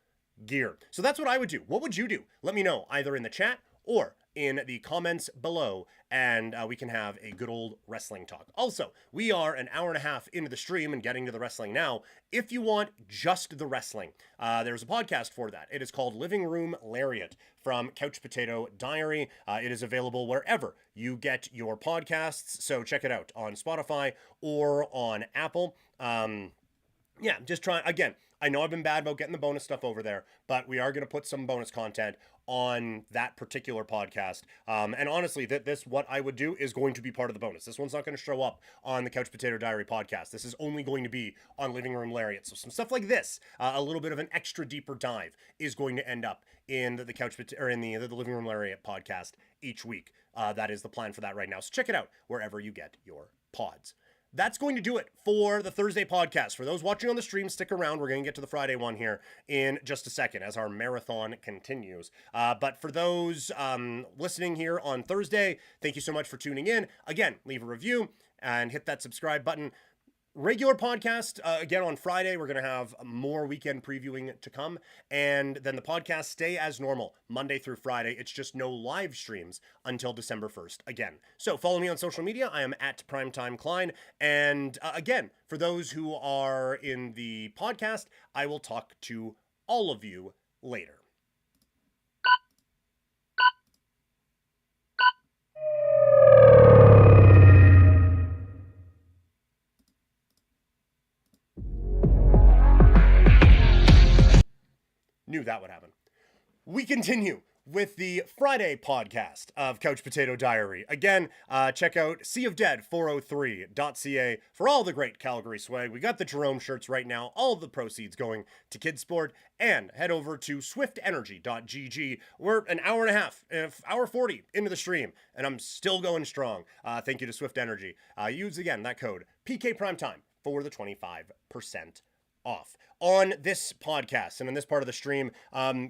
Gear. So that's what I would do. What would you do? Let me know either in the chat or in the comments below, and we can have a good old wrestling talk. Also, we are an hour and a half into the stream and getting to the wrestling now. If you want just the wrestling, there's a podcast for that. It is called Living Room Lariat from Couch Potato Diary. It is available wherever you get your podcasts, so check it out on Spotify or on Apple. Yeah, just try again. I know I've been bad about getting the bonus stuff over there, but we are going to put some bonus content on that particular podcast. And honestly, this what I would do is going to be part of the bonus. This one's not going to show up on the Couch Potato Diary podcast. This is only going to be on Living Room Lariat. So some stuff like this, a little bit of an extra deeper dive, is going to end up in the Couch or in the Living Room Lariat podcast each week. That is the plan for that right now. So check it out wherever you get your pods. That's going to do it for the Thursday podcast. For those watching on the stream, stick around. We're going to get to the Friday one here in just a second as our marathon continues. But for those listening here on Thursday, thank you so much for tuning in. Again, leave a review and hit that subscribe button. Regular podcast, again on Friday, we're going to have more weekend previewing to come, and then the podcast stay as normal, Monday through Friday. It's just no live streams until December 1st again. So follow me on social media. I am at Primetime Klein, and again, for those who are in the podcast, I will talk to all of you later. Knew that would happen. We continue with the Friday podcast of Couch Potato Diary. Again, check out seaofdead403.ca for all the great Calgary swag. We got the Jerome shirts right now, all of the proceeds going to Kids Sport, and head over to swiftenergy.gg. We're an hour and a half, hour 40 into the stream, and I'm still going strong. Thank you to Swift Energy. Use again that code PK Primetime for the 25% off. On this podcast and in this part of the stream,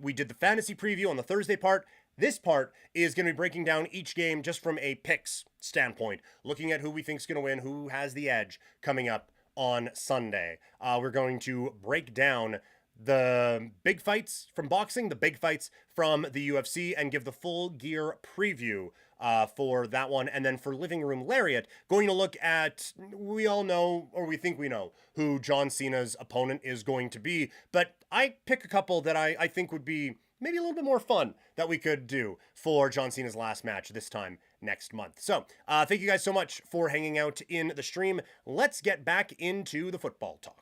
we did the fantasy preview on the Thursday part. This part is going to be breaking down each game just from a picks standpoint, looking at who we think is going to win, who has the edge coming up on Sunday. We're going to break down the big fights from boxing, the big fights from the UFC, and give the full gear preview for that one. And then for Living Room Lariat, going to look at, we all know, or we think we know, who John Cena's opponent is going to be. But I pick a couple that I think would be maybe a little bit more fun that we could do for John Cena's last match this time next month. So thank you guys so much for hanging out in the stream. Let's get back into the football talk.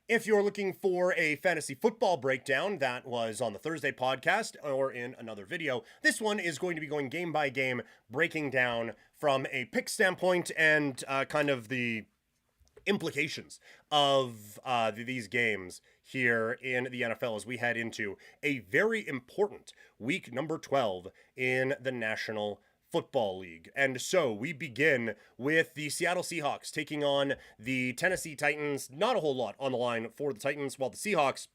If you're looking for a fantasy football breakdown, that was on the Thursday podcast or in another video. This one is going to be going game by game, breaking down from a pick standpoint and kind of the implications of these games here in the NFL as we head into a very important week number 12 in the National Football League. And so we begin with the Seattle Seahawks taking on the Tennessee Titans. Not a whole lot on the line for the Titans, while the Seahawks,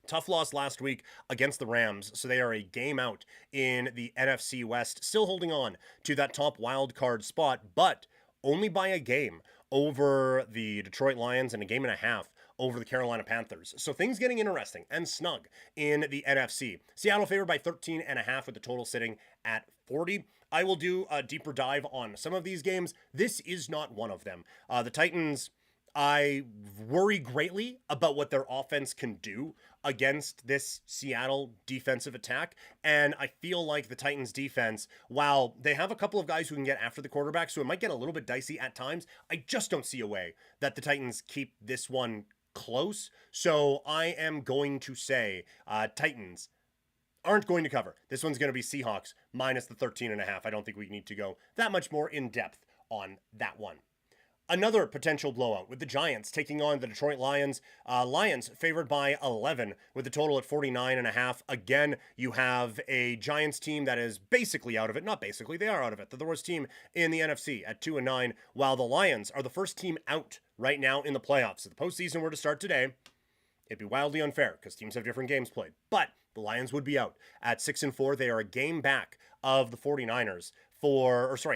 tough loss last week against the Rams, so they are a game out in the NFC West, still holding on to that top wild card spot, but only by a game over the Detroit Lions and a game and a half over the Carolina Panthers. So things getting interesting and snug in the NFC. Seattle favored by 13.5 with the total sitting at 40. I will do a deeper dive on some of these games. This is not one of them. The Titans, I worry greatly about what their offense can do against this Seattle defensive attack. And I feel like the Titans defense, while they have a couple of guys who can get after the quarterback, so it might get a little bit dicey at times, I just don't see a way that the Titans keep this one close. So I am going to say Titans aren't going to cover. This one's going to be Seahawks minus the 13.5. I don't think we need to go that much more in depth on that one. Another potential blowout with the Giants taking on the Detroit Lions. Lions favored by 11 with the total at 49.5. Again, you have a Giants team that is basically out of it. Not basically, they are out of it. They're the worst team in the NFC at 2-9, while the Lions are the first team out right now in the playoffs. If the postseason were to start today, it'd be wildly unfair because teams have different games played. But the Lions would be out at 6-4. They are a game back of the 49ers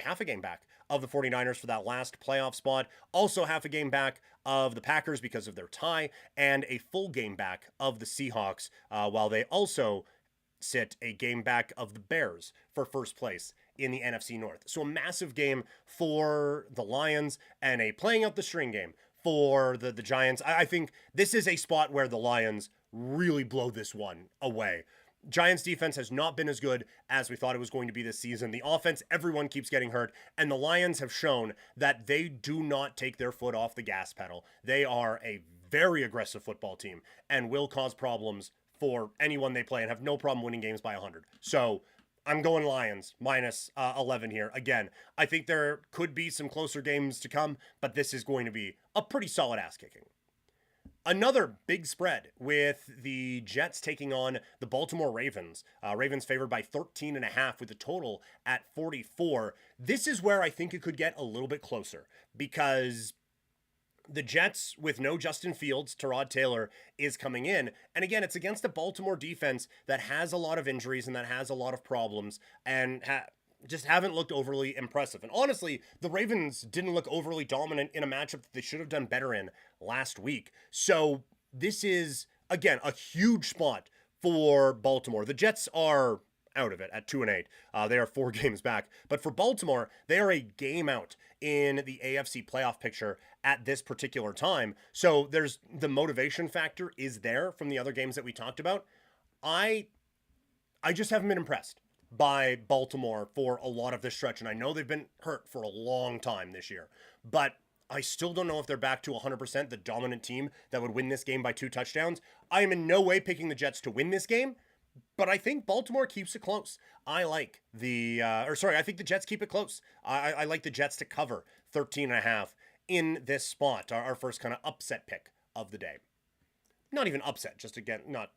half a game back of the 49ers for that last playoff spot. Also half a game back of the Packers because of their tie, and a full game back of the Seahawks, while they also sit a game back of the Bears for first place in the NFC North. So a massive game for the Lions and a playing out the string game for the Giants. I think this is a spot where the Lions really blow this one away. Giants defense has not been as good as we thought it was going to be this season. The offense, everyone keeps getting hurt, and the Lions have shown that they do not take their foot off the gas pedal. They are a very aggressive football team and will cause problems for anyone they play and have no problem winning games by 100. So I'm going Lions minus 11 here. Again, I think there could be some closer games to come, but this is going to be a pretty solid ass kicking. Another big spread with the Jets taking on the Baltimore Ravens. Ravens favored by 13.5 with the total at 44. This is where I think it could get a little bit closer because the Jets, with no Justin Fields, Tyrod Taylor is coming in. And again, it's against a Baltimore defense that has a lot of injuries and that has a lot of problems and just haven't looked overly impressive. And honestly, the Ravens didn't look overly dominant in a matchup that they should have done better in last week. So this is, again, a huge spot for Baltimore. The Jets are out of it at 2-8. They are 4 games back. But for Baltimore, they are a game out in the AFC playoff picture at this particular time. So there's the motivation factor is there from the other games that we talked about. I just haven't been impressed by Baltimore for a lot of this stretch. And I know they've been hurt for a long time this year, but I still don't know if they're back to 100% the dominant team that would win this game by 2 touchdowns. I am in no way picking the Jets to win this game, but I think Baltimore keeps it close. I think the Jets keep it close. I like the Jets to cover 13.5 in this spot. Our first kind of upset pick of the day. Not even upset, just again, not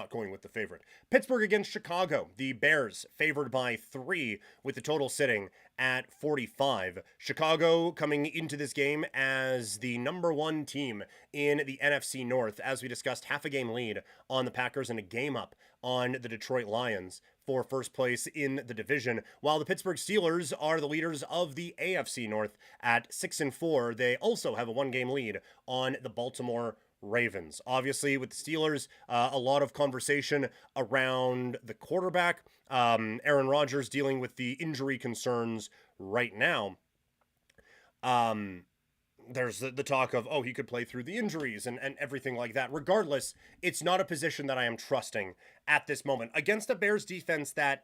going with the favorite. Pittsburgh against Chicago. The Bears favored by 3 with the total sitting at 45. Chicago coming into this game as the number 1 team in the NFC North. As we discussed, half a game lead on the Packers and a game up on the Detroit Lions. for first place in the division, while the Pittsburgh Steelers are the leaders of the AFC North at 6-4. They also have a 1-game lead on the Baltimore Ravens. Obviously, with the Steelers, a lot of conversation around the quarterback. Aaron Rodgers dealing with the injury concerns right now. There's the talk of, he could play through the injuries and everything like that. Regardless, it's not a position that I am trusting at this moment against a Bears defense that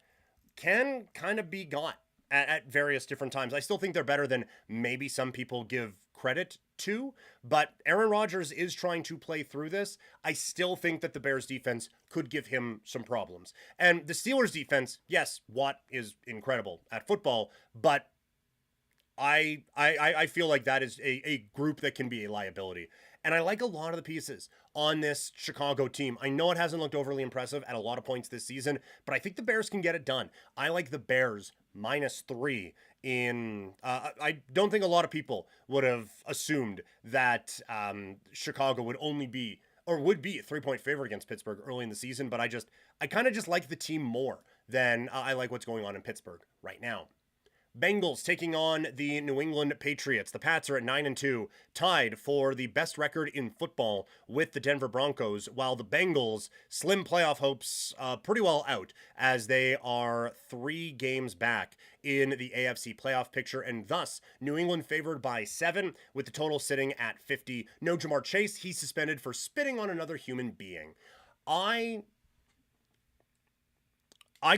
can kind of be got at various different times. I still think they're better than maybe some people give credit to, but Aaron Rodgers is trying to play through this. I still think that the Bears defense could give him some problems. And the Steelers defense, yes, Watt is incredible at football, but I feel like that is a group that can be a liability. And I like a lot of the pieces on this Chicago team. I know it hasn't looked overly impressive at a lot of points this season, but I think the Bears can get it done. I like the Bears -3 in... I don't think a lot of people would have assumed that Chicago would only be, or would be, a 3-point favorite against Pittsburgh early in the season, but I kind of just like the team more than I like what's going on in Pittsburgh right now. Bengals taking on the New England Patriots. The Pats are at 9-2, tied for the best record in football with the Denver Broncos, while the Bengals, slim playoff hopes pretty well out, as they are 3 games back in the AFC playoff picture, and thus New England favored by 7, with the total sitting at 50. No Jamar Chase, he's suspended for spitting on another human being. I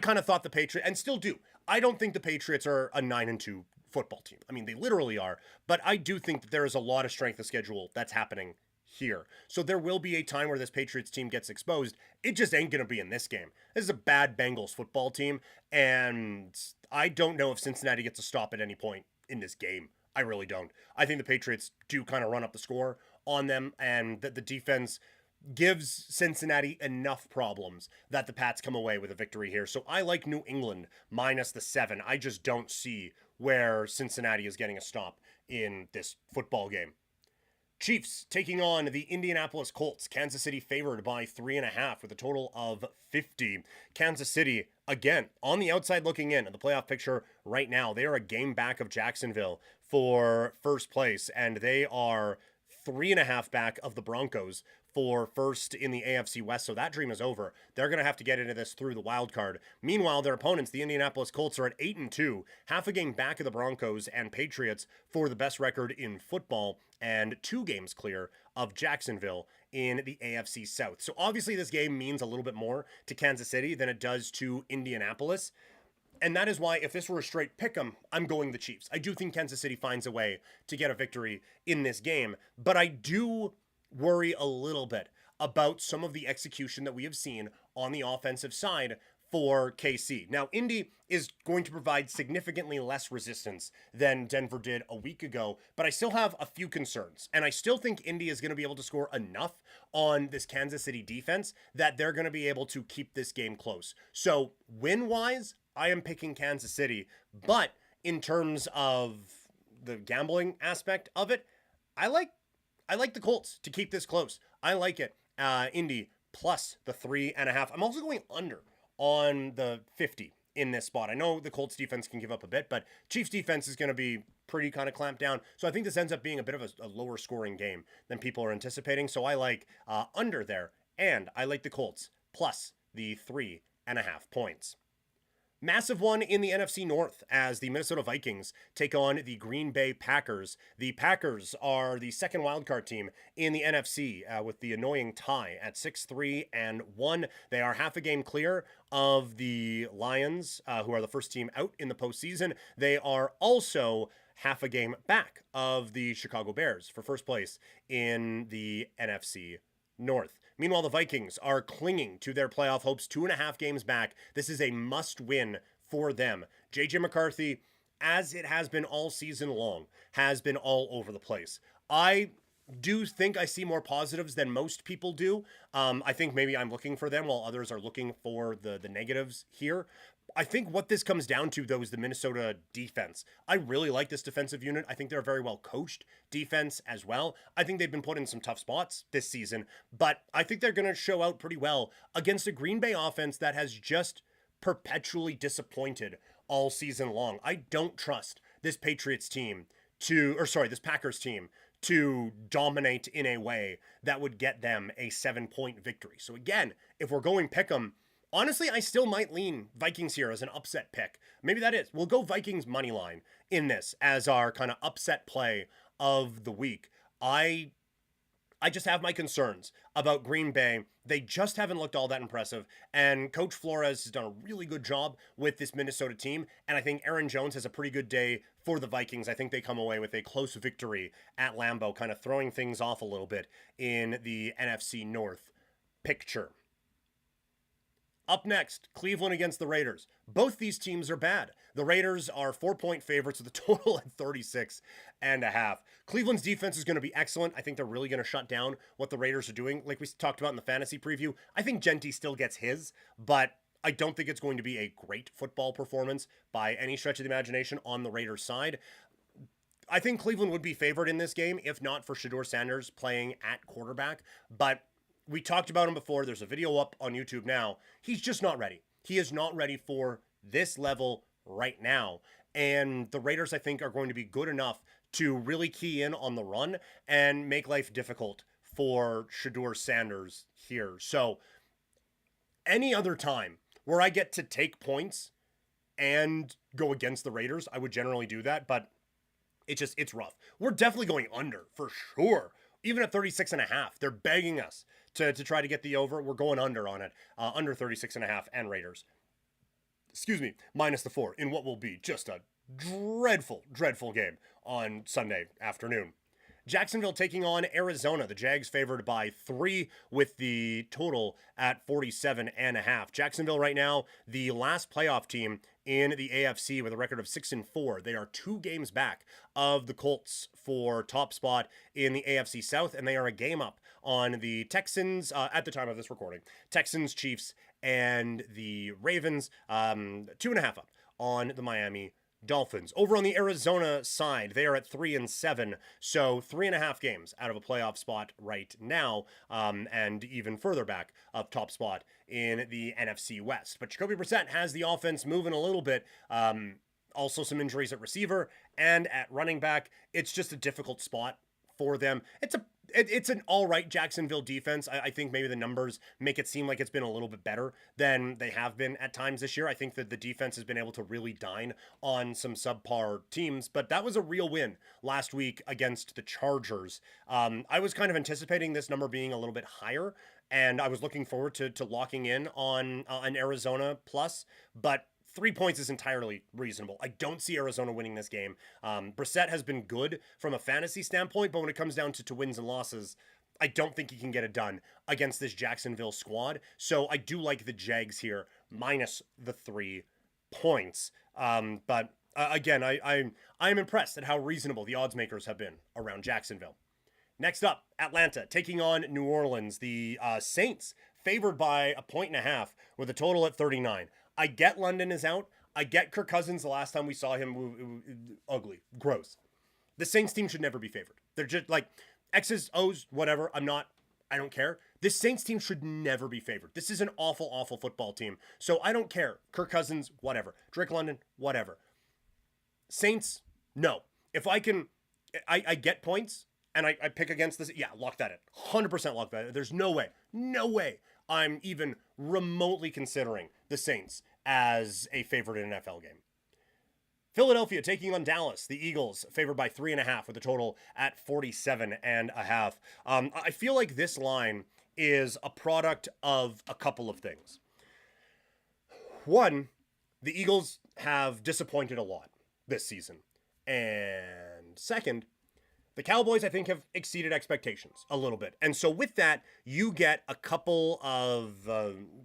kind of thought the Patriots, and still do, I don't think the Patriots are a 9-2 football team. I mean, they literally are, but I do think that there is a lot of strength of schedule that's happening here. So there will be a time where this Patriots team gets exposed. It just ain't going to be in this game. This is a bad Bengals football team, and I don't know if Cincinnati gets a stop at any point in this game. I really don't. I think the Patriots do kind of run up the score on them, and that the defense gives Cincinnati enough problems that the Pats come away with a victory here. So I like New England -7. I just don't see where Cincinnati is getting a stop in this football game. Chiefs taking on the Indianapolis Colts. Kansas City favored by 3.5 with a total of 50. Kansas City, again, on the outside looking in the playoff picture right now. They are a game back of Jacksonville for first place, and they are 3.5 back of the Broncos for first in the AFC West, so that dream is over. They're going to have to get into this through the wild card. Meanwhile, their opponents, the Indianapolis Colts, are at 8-2, half a game back of the Broncos and Patriots for the best record in football, and 2 games clear of Jacksonville in the AFC South. So obviously this game means a little bit more to Kansas City than it does to Indianapolis. And that is why, if this were a straight pick'em, I'm going the Chiefs. I do think Kansas City finds a way to get a victory in this game, but I do worry a little bit about some of the execution that we have seen on the offensive side for KC. Now, Indy is going to provide significantly less resistance than Denver did a week ago, but I still have a few concerns, and I still think Indy is going to be able to score enough on this Kansas City defense that they're going to be able to keep this game close. So, win-wise, I am picking Kansas City, but in terms of the gambling aspect of it, I like the Colts to keep this close. I like it. Indy plus the 3.5. I'm also going under on the 50 in this spot. I know the Colts defense can give up a bit, but Chiefs defense is going to be pretty kind of clamped down. So I think this ends up being a bit of a lower scoring game than people are anticipating. So I like under there, and I like the Colts plus the 3.5 points. Massive one in the NFC North as the Minnesota Vikings take on the Green Bay Packers. The Packers are the second wildcard team in the NFC with the annoying tie at 6-3-1. They are half a game clear of the Lions, who are the first team out in the postseason. They are also half a game back of the Chicago Bears for first place in the NFC North. Meanwhile, the Vikings are clinging to their playoff hopes, 2.5 games back. This is a must-win for them. J.J. McCarthy, as it has been all season long, has been all over the place. I do think I see more positives than most people do. I think maybe I'm looking for them while others are looking for the negatives here. I think what this comes down to, though, is the Minnesota defense. I really like this defensive unit. I think they're a very well coached defense as well. I think they've been put in some tough spots this season, but I think they're going to show out pretty well against a Green Bay offense that has just perpetually disappointed all season long. I don't trust this Patriots team this Packers team to dominate in a way that would get them a 7-point victory. So again, if we're going pick 'em, honestly, I still might lean Vikings here as an upset pick. Maybe that is. We'll go Vikings money line in this as our kind of upset play of the week. I just have my concerns about Green Bay. They just haven't looked all that impressive. And Coach Flores has done a really good job with this Minnesota team. And I think Aaron Jones has a pretty good day for the Vikings. I think they come away with a close victory at Lambeau, kind of throwing things off a little bit in the NFC North picture. Up next, Cleveland against the Raiders. Both these teams are bad. The Raiders are 4-point favorites with a total at 36.5. Cleveland's defense is going to be excellent. I think they're really going to shut down what the Raiders are doing. Like we talked about in the fantasy preview, I think Genty still gets his, but I don't think it's going to be a great football performance by any stretch of the imagination on the Raiders side. I think Cleveland would be favored in this game, if not for Shedeur Sanders playing at quarterback, but we talked about him before. There's a video up on YouTube now. He's just not ready. He is not ready for this level right now. And the Raiders, I think, are going to be good enough to really key in on the run and make life difficult for Shedeur Sanders here. So any other time where I get to take points and go against the Raiders, I would generally do that. But it's rough. We're definitely going under for sure. Even at 36.5, they're begging us to try to get the over. We're going under on it. Under 36.5 and Raiders. Excuse me, minus the 4 in what will be just a dreadful, dreadful game on Sunday afternoon. Jacksonville taking on Arizona. The Jags favored by 3 with the total at 47.5. Jacksonville right now, the last playoff team in the AFC with a record of 6-4. They are 2 games back of the Colts for top spot in the AFC South, and they are a game up on the Texans at the time of this recording. Texans, Chiefs, and the Ravens, 2.5 up on the Miami Dolphins. Over on the Arizona side, they are at 3-7, so 3.5 games out of a playoff spot right now, and even further back of top spot in the NFC West. But Jacoby Brissett has the offense moving a little bit. Also some injuries at receiver and at running back. It's just a difficult spot for them. It's an all right Jacksonville defense. I think maybe the numbers make it seem like it's been a little bit better than they have been at times this year. I think that the defense has been able to really dine on some subpar teams, but that was a real win last week against the Chargers. I was kind of anticipating this number being a little bit higher, and I was looking forward to locking in on an Arizona plus, but 3 points is entirely reasonable. I don't see Arizona winning this game. Brissett has been good from a fantasy standpoint, but when it comes down to wins and losses, I don't think he can get it done against this Jacksonville squad. So I do like the Jags here, minus the 3 points. But again, I'm impressed at how reasonable the odds makers have been around Jacksonville. Next up, Atlanta taking on New Orleans. The Saints favored by 1.5 with a total at 39. I get London is out. I get Kirk Cousins. The last time we saw him, ugly, gross. The Saints team should never be favored. They're just like X's, O's, whatever. I don't care. This Saints team should never be favored. This is an awful, awful football team. So I don't care. Kirk Cousins, whatever. Drake London, whatever. Saints, no. If I can, I get points and I pick against this. Yeah, lock that in. 100% lock that in. There's no way I'm even remotely considering the Saints as a favorite in an NFL game. Philadelphia taking on Dallas. The Eagles favored by 3.5 with a total at 47.5. I feel like this line is a product of a couple of things. One, the Eagles have disappointed a lot this season. And second, the Cowboys, I think, have exceeded expectations a little bit. And so with that, you get a couple of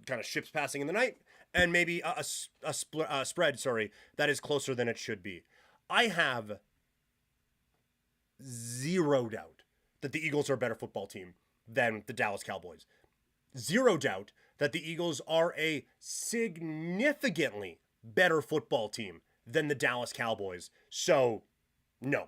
kind of ships passing in the night and maybe a spread, that is closer than it should be. I have zero doubt that the Eagles are a better football team than the Dallas Cowboys. Zero doubt that the Eagles are a significantly better football team than the Dallas Cowboys. So, no.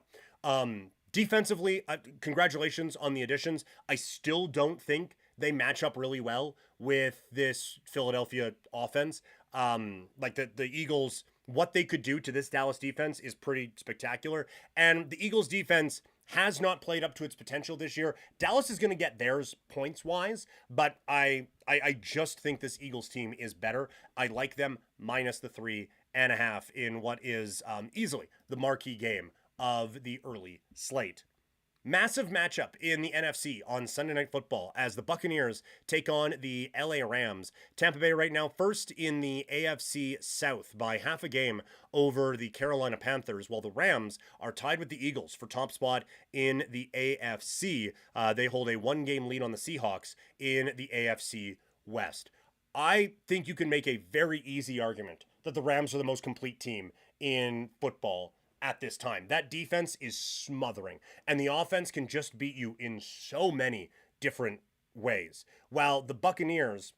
Defensively, congratulations on the additions. I still don't think they match up really well with this Philadelphia offense. Like the Eagles, what they could do to this Dallas defense is pretty spectacular. And the Eagles defense has not played up to its potential this year. Dallas is going to get theirs points wise, but I just think this Eagles team is better. I like them minus the 3.5 in what is easily the marquee game of the early slate. Massive matchup in the NFC on Sunday Night Football as the Buccaneers take on the LA Rams. Tampa Bay right now first in the AFC South by half a game over the Carolina Panthers, while the Rams are tied with the Eagles for top spot in the AFC. They hold a one-game lead on the Seahawks in the AFC West. I think you can make a very easy argument that the Rams are the most complete team in football at this time. That defense is smothering, and the offense can just beat you in so many different ways. While the Buccaneers,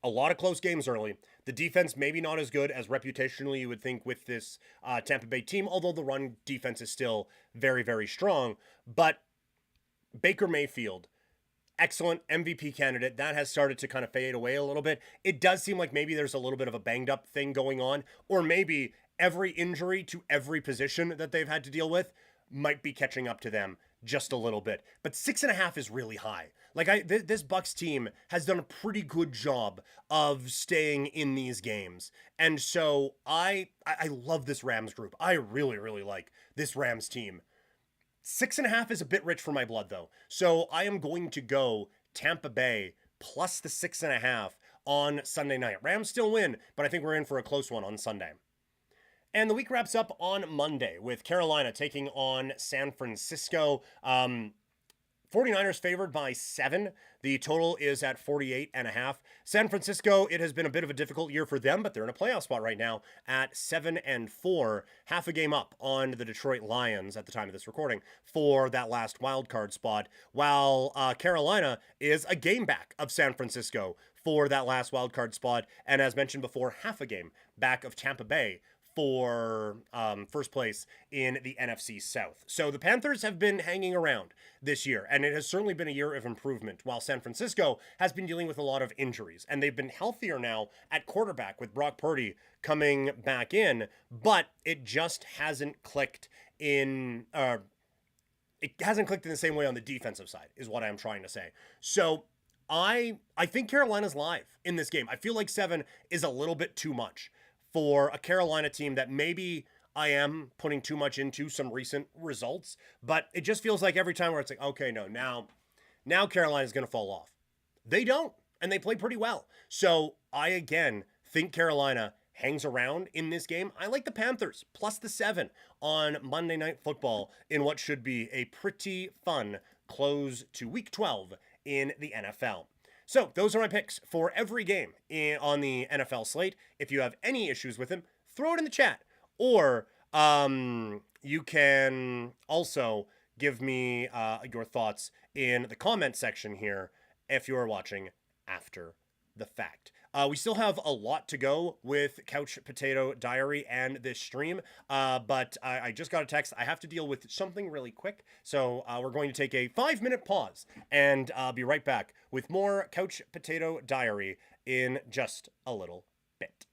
a lot of close games early, the defense maybe not as good as reputationally you would think with this Tampa Bay team, although the run defense is still very, very strong. But Baker Mayfield, excellent MVP candidate. That has started to kind of fade away a little bit. It does seem like maybe there's a little bit of a banged up thing going on, or maybe every injury to every position that they've had to deal with might be catching up to them just a little bit. But 6.5 is really high. Like this Bucs team has done a pretty good job of staying in these games. And so I love this Rams group. I really, really like this Rams team. 6.5 is a bit rich for my blood though. So I am going to go Tampa Bay plus the 6.5 on Sunday night. Rams still win, but I think we're in for a close one on Sunday. And the week wraps up on Monday with Carolina taking on San Francisco. 49ers favored by 7. The total is at 48.5. San Francisco, it has been a bit of a difficult year for them, but they're in a playoff spot right now at 7-4, half a game up on the Detroit Lions at the time of this recording for that last wild card spot, while Carolina is a game back of San Francisco for that last wild card spot, and as mentioned before, half a game back of Tampa Bay for first place in the NFC South. So the Panthers have been hanging around this year, and it has certainly been a year of improvement, while San Francisco has been dealing with a lot of injuries, and they've been healthier now at quarterback with Brock Purdy coming back in, but it just hasn't clicked in... it hasn't clicked in the same way on the defensive side, is what I'm trying to say. So I think Carolina's live in this game. I feel like 7 is a little bit too much for a Carolina team that maybe I am putting too much into some recent results, but it just feels like every time where it's like, okay, no, now Carolina's going to fall off. They don't, and they play pretty well. So I, again, think Carolina hangs around in this game. I like the Panthers plus the 7 on Monday Night Football in what should be a pretty fun close to Week 12 in the NFL. So those are my picks for every game on the NFL slate. If you have any issues with them, throw it in the chat. Or you can also give me your thoughts in the comment section here if you are watching after the fact. We still have a lot to go with Couch Potato Diary and this stream, but I just got a text. I have to deal with something really quick, so we're going to take a 5-minute pause, and I'll be right back with more Couch Potato Diary in just a little bit.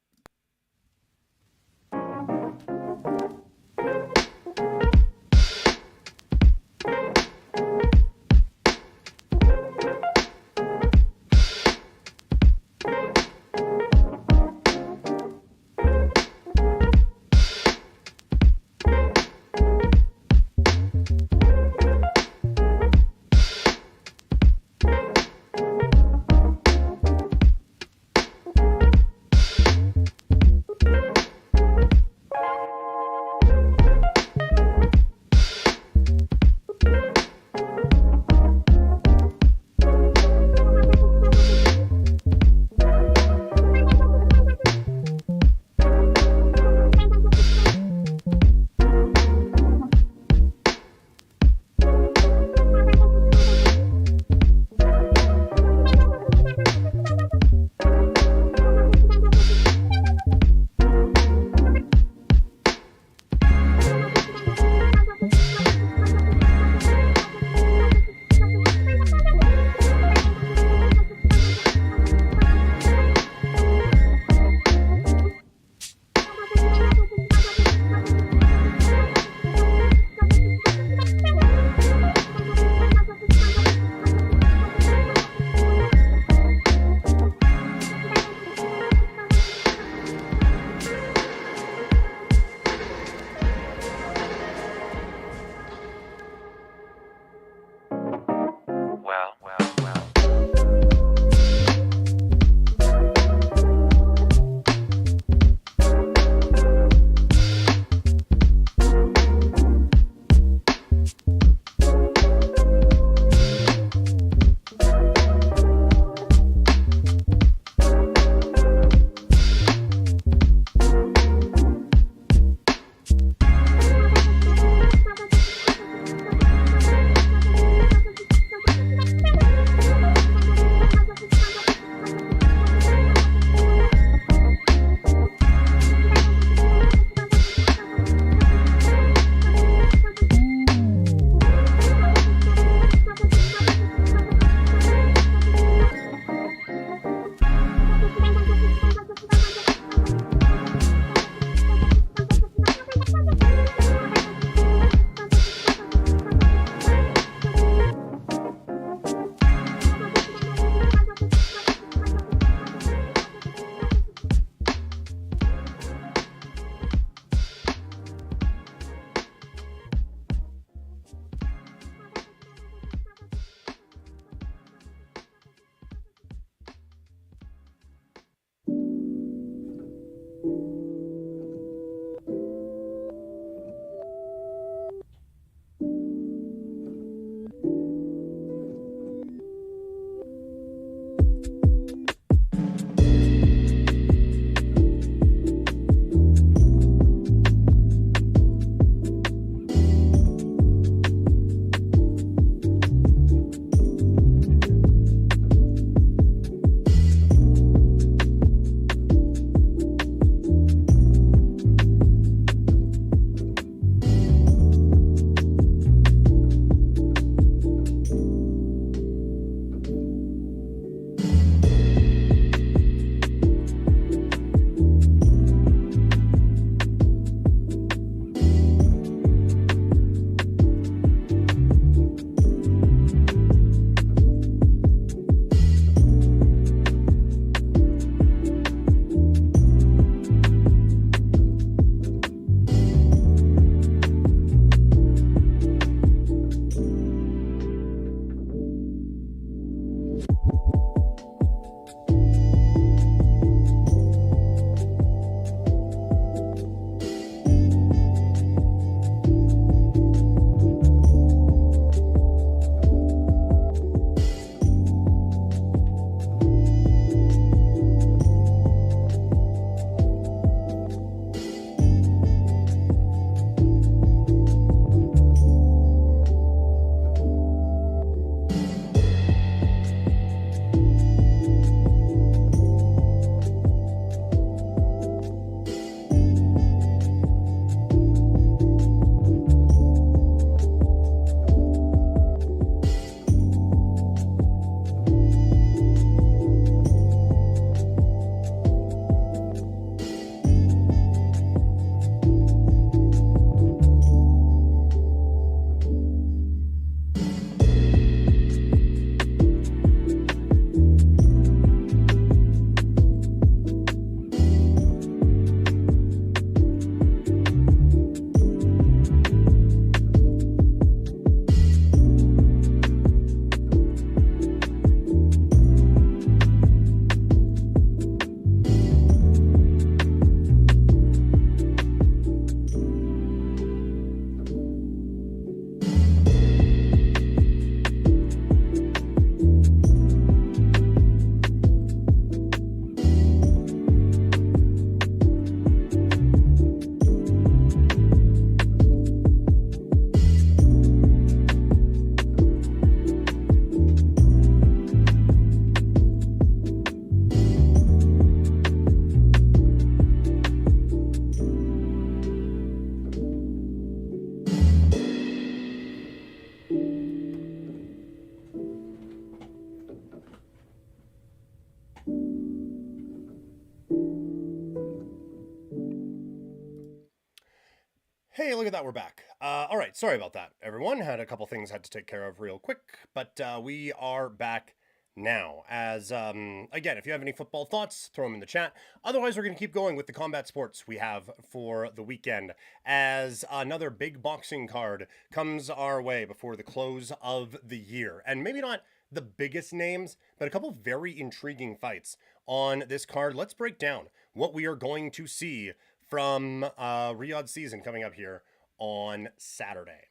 Hey, look at that, we're back. All right, sorry about that, everyone. Had a couple things I had to take care of real quick, but we are back now. As, again, if you have any football thoughts, throw them in the chat. Otherwise, we're going to keep going with the combat sports we have for the weekend, as another big boxing card comes our way before the close of the year. And maybe not the biggest names, but a couple very intriguing fights on this card. Let's break down what we are going to see from Riyadh season coming up here on Saturday.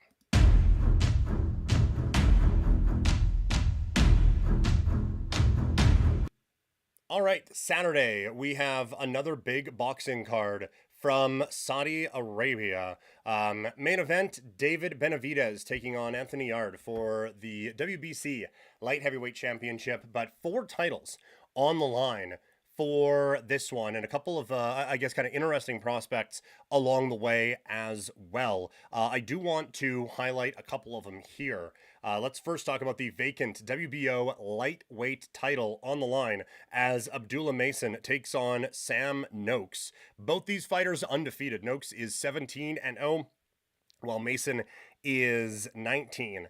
All right, Saturday, we have another big boxing card from Saudi Arabia. Main event, David Benavidez taking on Anthony Yarde for the WBC Light Heavyweight Championship, but 4 titles on the line for this one, and a couple of, I guess, kind of interesting prospects along the way as well. I do want to highlight a couple of them here. Let's first talk about the vacant WBO lightweight title on the line as Abdullah Mason takes on Sam Noakes. Both these fighters undefeated. Noakes is 17-0, while Mason is 19-0.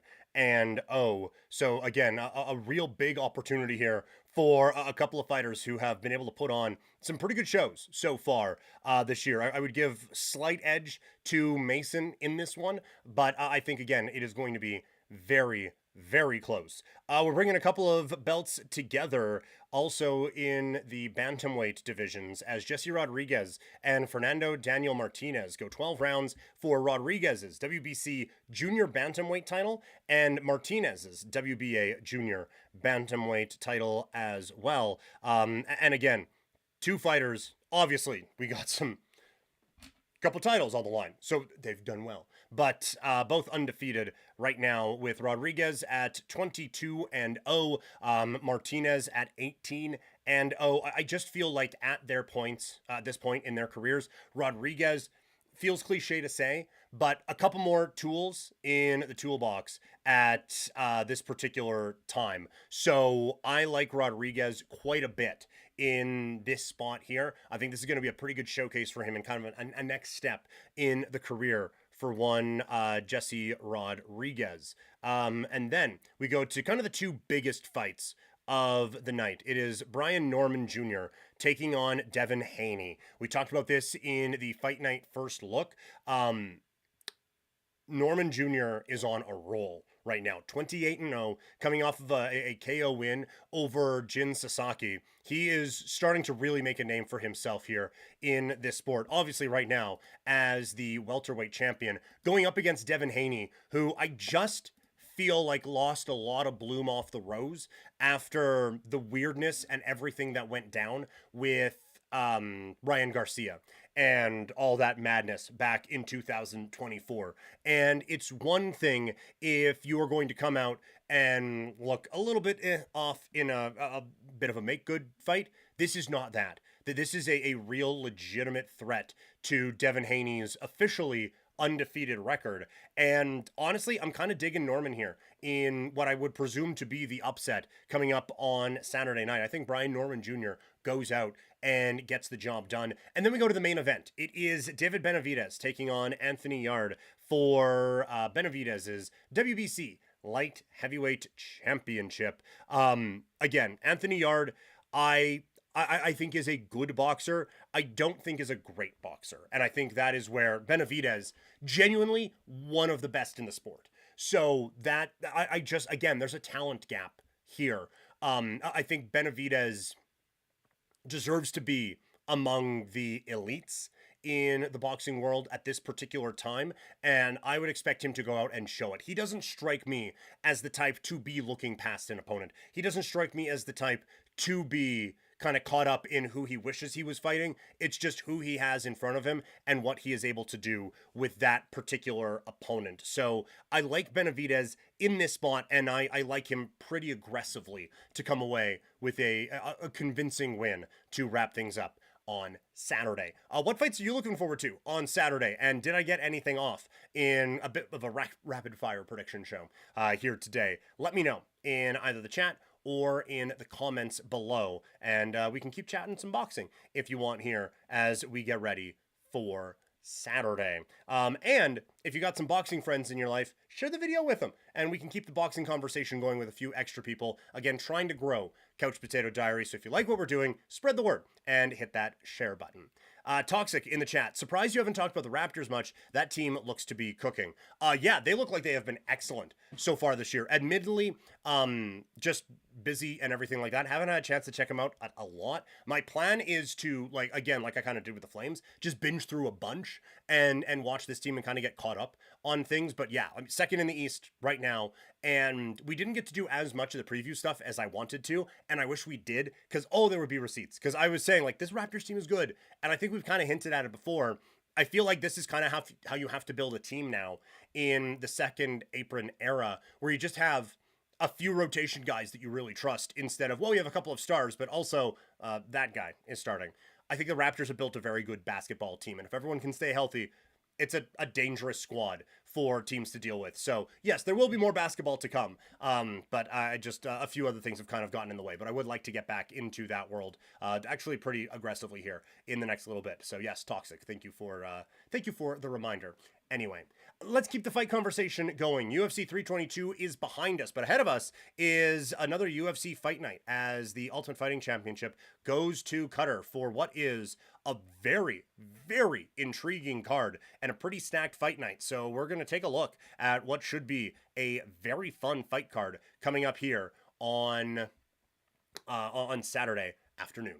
So again, a real big opportunity here for a couple of fighters who have been able to put on some pretty good shows so far this year. I would give slight edge to Mason in this one, but I think, again, it is going to be very, very close. We're bringing a couple of belts together also in the bantamweight divisions as Jesse Rodriguez and Fernando Daniel Martinez go 12 rounds for Rodriguez's WBC junior bantamweight title and Martinez's WBA junior bantamweight title as well. And again, 2 fighters, obviously, we got some couple titles on the line, so they've done well. But both undefeated right now, with Rodriguez at 22-0, Martinez at 18-0. I just feel like at their points, this point in their careers, Rodriguez feels cliche to say, but a couple more tools in the toolbox at this particular time. So I like Rodriguez quite a bit in this spot here. I think this is going to be a pretty good showcase for him and kind of a next step in the career for one Jesse Rodriguez. And then we go to kind of the 2 biggest fights of the night. It is Brian Norman Jr. taking on Devin Haney. We talked about this in the Fight Night First Look. Norman Jr. is on a roll right now, 28-0, coming off of a KO win over Jin Sasaki. He is starting to really make a name for himself here in this sport. Obviously, right now, as the welterweight champion, going up against Devin Haney, who I just feel like lost a lot of bloom off the rose after the weirdness and everything that went down with Ryan Garcia and all that madness back in 2024. And it's one thing if you are going to come out and look a little bit off in a bit of a make-good fight. This is not that. This is a real legitimate threat to Devin Haney's officially undefeated record. And honestly, I'm kind of digging Norman here in what I would presume to be the upset coming up on Saturday night. I think Brian Norman Jr. goes out and gets the job done. And then we go to the main event. It is David Benavidez taking on Anthony Yarde for Benavidez's WBC Light Heavyweight Championship. Again, Anthony Yarde, I think is a good boxer. I don't think is a great boxer. And I think that is where Benavidez, genuinely one of the best in the sport. So that, I just, again, there's a talent gap here. I think Benavidez deserves to be among the elites in the boxing world at this particular time, and I would expect him to go out and show it. He doesn't strike me as the type to be looking past an opponent. He doesn't strike me as the type to be kind of caught up in who he wishes he was fighting. It's just who he has in front of him and what he is able to do with that particular opponent. So I like Benavidez in this spot, and I like him pretty aggressively to come away with a convincing win to wrap things up on Saturday. What fights are you looking forward to on Saturday? And did I get anything off in a bit of a rapid fire prediction show here today? Let me know in either the chat or in the comments below, and we can keep chatting some boxing if you want here as we get ready for Saturday. And if you got some boxing friends in your life, share the video with them, and we can keep the boxing conversation going with a few extra people. Again, trying to grow Couch Potato Diary. So if you like what we're doing, spread the word and hit that share button. Toxic in the chat. Surprised you haven't talked about the Raptors much. That team looks to be cooking. Yeah, they look like they have been excellent so far this year. Admittedly, just busy and everything like that. Haven't had a chance to check them out a lot. My plan is to, like I kind of did with the Flames, just binge through a bunch and watch this team and kind of get caught up on things. But yeah, I'm second in the East right now, and we didn't get to do as much of the preview stuff as I wanted to, and I wish we did, because there would be receipts. Because I was saying, like, this Raptors team is good, and I think we've kind of hinted at it before. I feel like this is kind of how you have to build a team now in the second apron era, where you just have a few rotation guys that you really trust, instead of, well, you have a couple of stars, but also that guy is starting. I think the Raptors have built a very good basketball team, and if everyone can stay healthy, it's a dangerous squad for teams to deal with. So yes, there will be more basketball to come, but I just a few other things have kind of gotten in the way. But I would like to get back into that world, actually pretty aggressively here in the next little bit. So yes, Toxic, thank you for the reminder. Anyway, let's keep the fight conversation going. UFC 322 is behind us, but ahead of us is another UFC fight night as the Ultimate Fighting Championship goes to Qatar for what is a very, very intriguing card and a pretty stacked fight night. So we're going to take a look at what should be a very fun fight card coming up here on Saturday afternoon.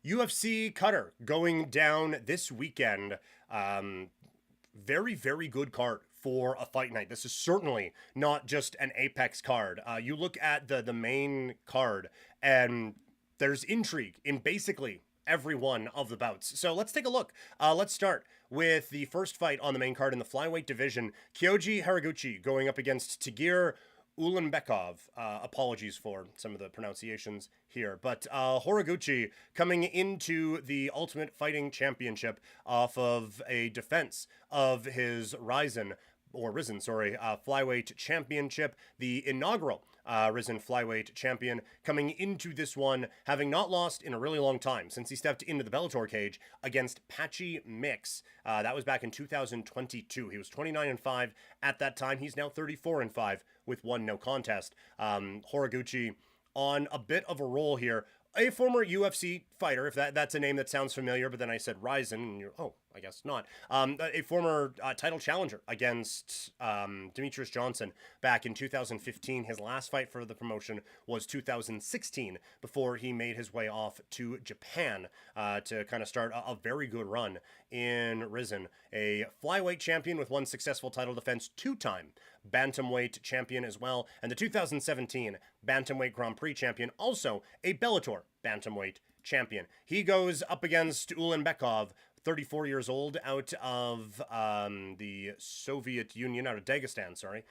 UFC Qatar going down this weekend. Very, very good card for a fight night. This is certainly not just an Apex card. You look at the main card, and there's intrigue in basically every one of the bouts. So let's take a look. Let's start with the first fight on the main card in the flyweight division. Kyoji Haraguchi going up against Tagir Ulanbekov. Apologies for some of the pronunciations here, but Horiguchi coming into the Ultimate Fighting Championship off of a defense of his Risen Flyweight Championship, the inaugural Risen Flyweight Champion, coming into this one having not lost in a really long time since he stepped into the Bellator cage against Patchy Mix. That was back in 2022. He was 29-5 at that time. He's now 34-5 with one no contest. Horiguchi on a bit of a roll here. A former UFC fighter, if that's a name that sounds familiar, but then I said Ryzen, and you're, oh, I guess not. A former title challenger against Demetrius Johnson back in 2015. His last fight for the promotion was 2016, before he made his way off to Japan to kind of start a very good run in Risen. A flyweight champion with one successful title defense, two-time bantamweight champion as well, and the 2017 bantamweight Grand Prix champion, also a Bellator bantamweight champion. He goes up against Ulanbekov, 34 years old, out of the Soviet Union, out of Dagestan, sorry.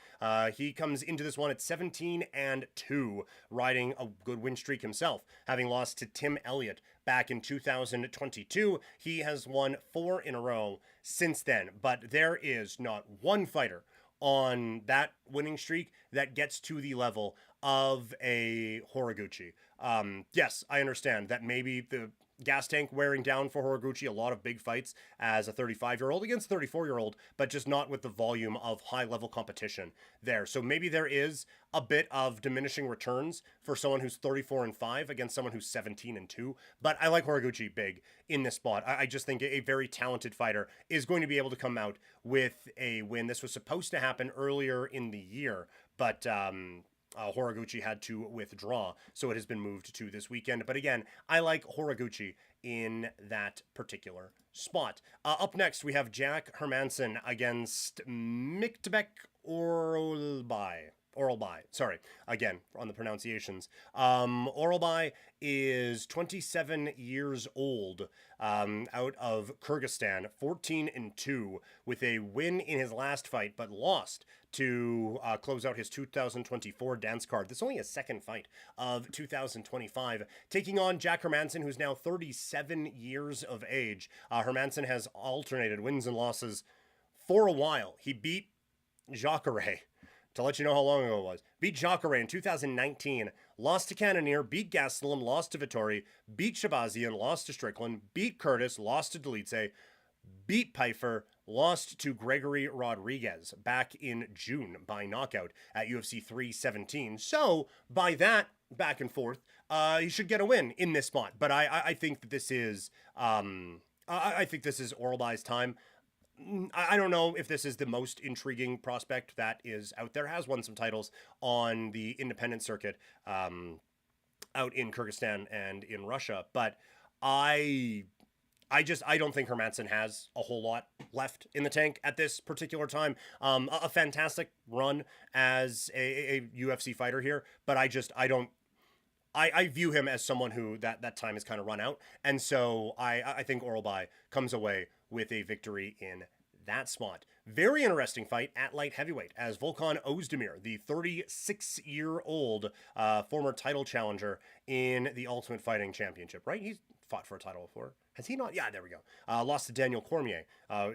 He comes into this one at 17-2, riding a good win streak himself, having lost to Tim Elliott back in 2022. He has won 4 in a row since then, but there is not one fighter on that winning streak that gets to the level of a Horiguchi. Yes, I understand that maybe the gas tank wearing down for Horiguchi, a lot of big fights as a 35-year-old against a 34-year-old, but just not with the volume of high-level competition there. So maybe there is a bit of diminishing returns for someone who's 34-5 against someone who's 17-2, but I like Horiguchi big in this spot. I just think a very talented fighter is going to be able to come out with a win. This was supposed to happen earlier in the year, but Horiguchi had to withdraw, so it has been moved to this weekend. But again, I like Horiguchi in that particular spot. Up next, we have Jack Hermanson against Miktbek Orolbai. Oralbai. Sorry, again, on the pronunciations. Oralbai is 27 years old, out of Kyrgyzstan, 14-2, with a win in his last fight, but lost to close out his 2024 dance card. This is only his second fight of 2025, taking on Jack Hermansson, who's now 37 years of age. Hermansson has alternated wins and losses for a while. He beat Jacare, to let you know how long ago it was. Beat Jacare in 2019, lost to Cannonier, beat Gastelum, lost to Vittori, beat Shabazian, lost to Strickland, beat Curtis, lost to Delice, beat Pfeiffer, lost to Gregory Rodriguez back in June by knockout at UFC 317. So, by that back and forth, he should get a win in this spot. But I think that this is, I think this is Oralbai's time. I don't know if this is the most intriguing prospect that is out there. Has won some titles on the independent circuit out in Kyrgyzstan and in Russia, but I don't think Hermansson has a whole lot left in the tank at this particular time. A fantastic run as a UFC fighter here, but I view him as someone who that time has kind of run out. And so I think Oralbai comes away with a victory in that spot. Very interesting fight at light heavyweight as Volkan Ozdemir, the 36-year-old former title challenger in the Ultimate Fighting Championship, right? He's fought for a title before. Has he not? Yeah, there we go. Lost to Daniel Cormier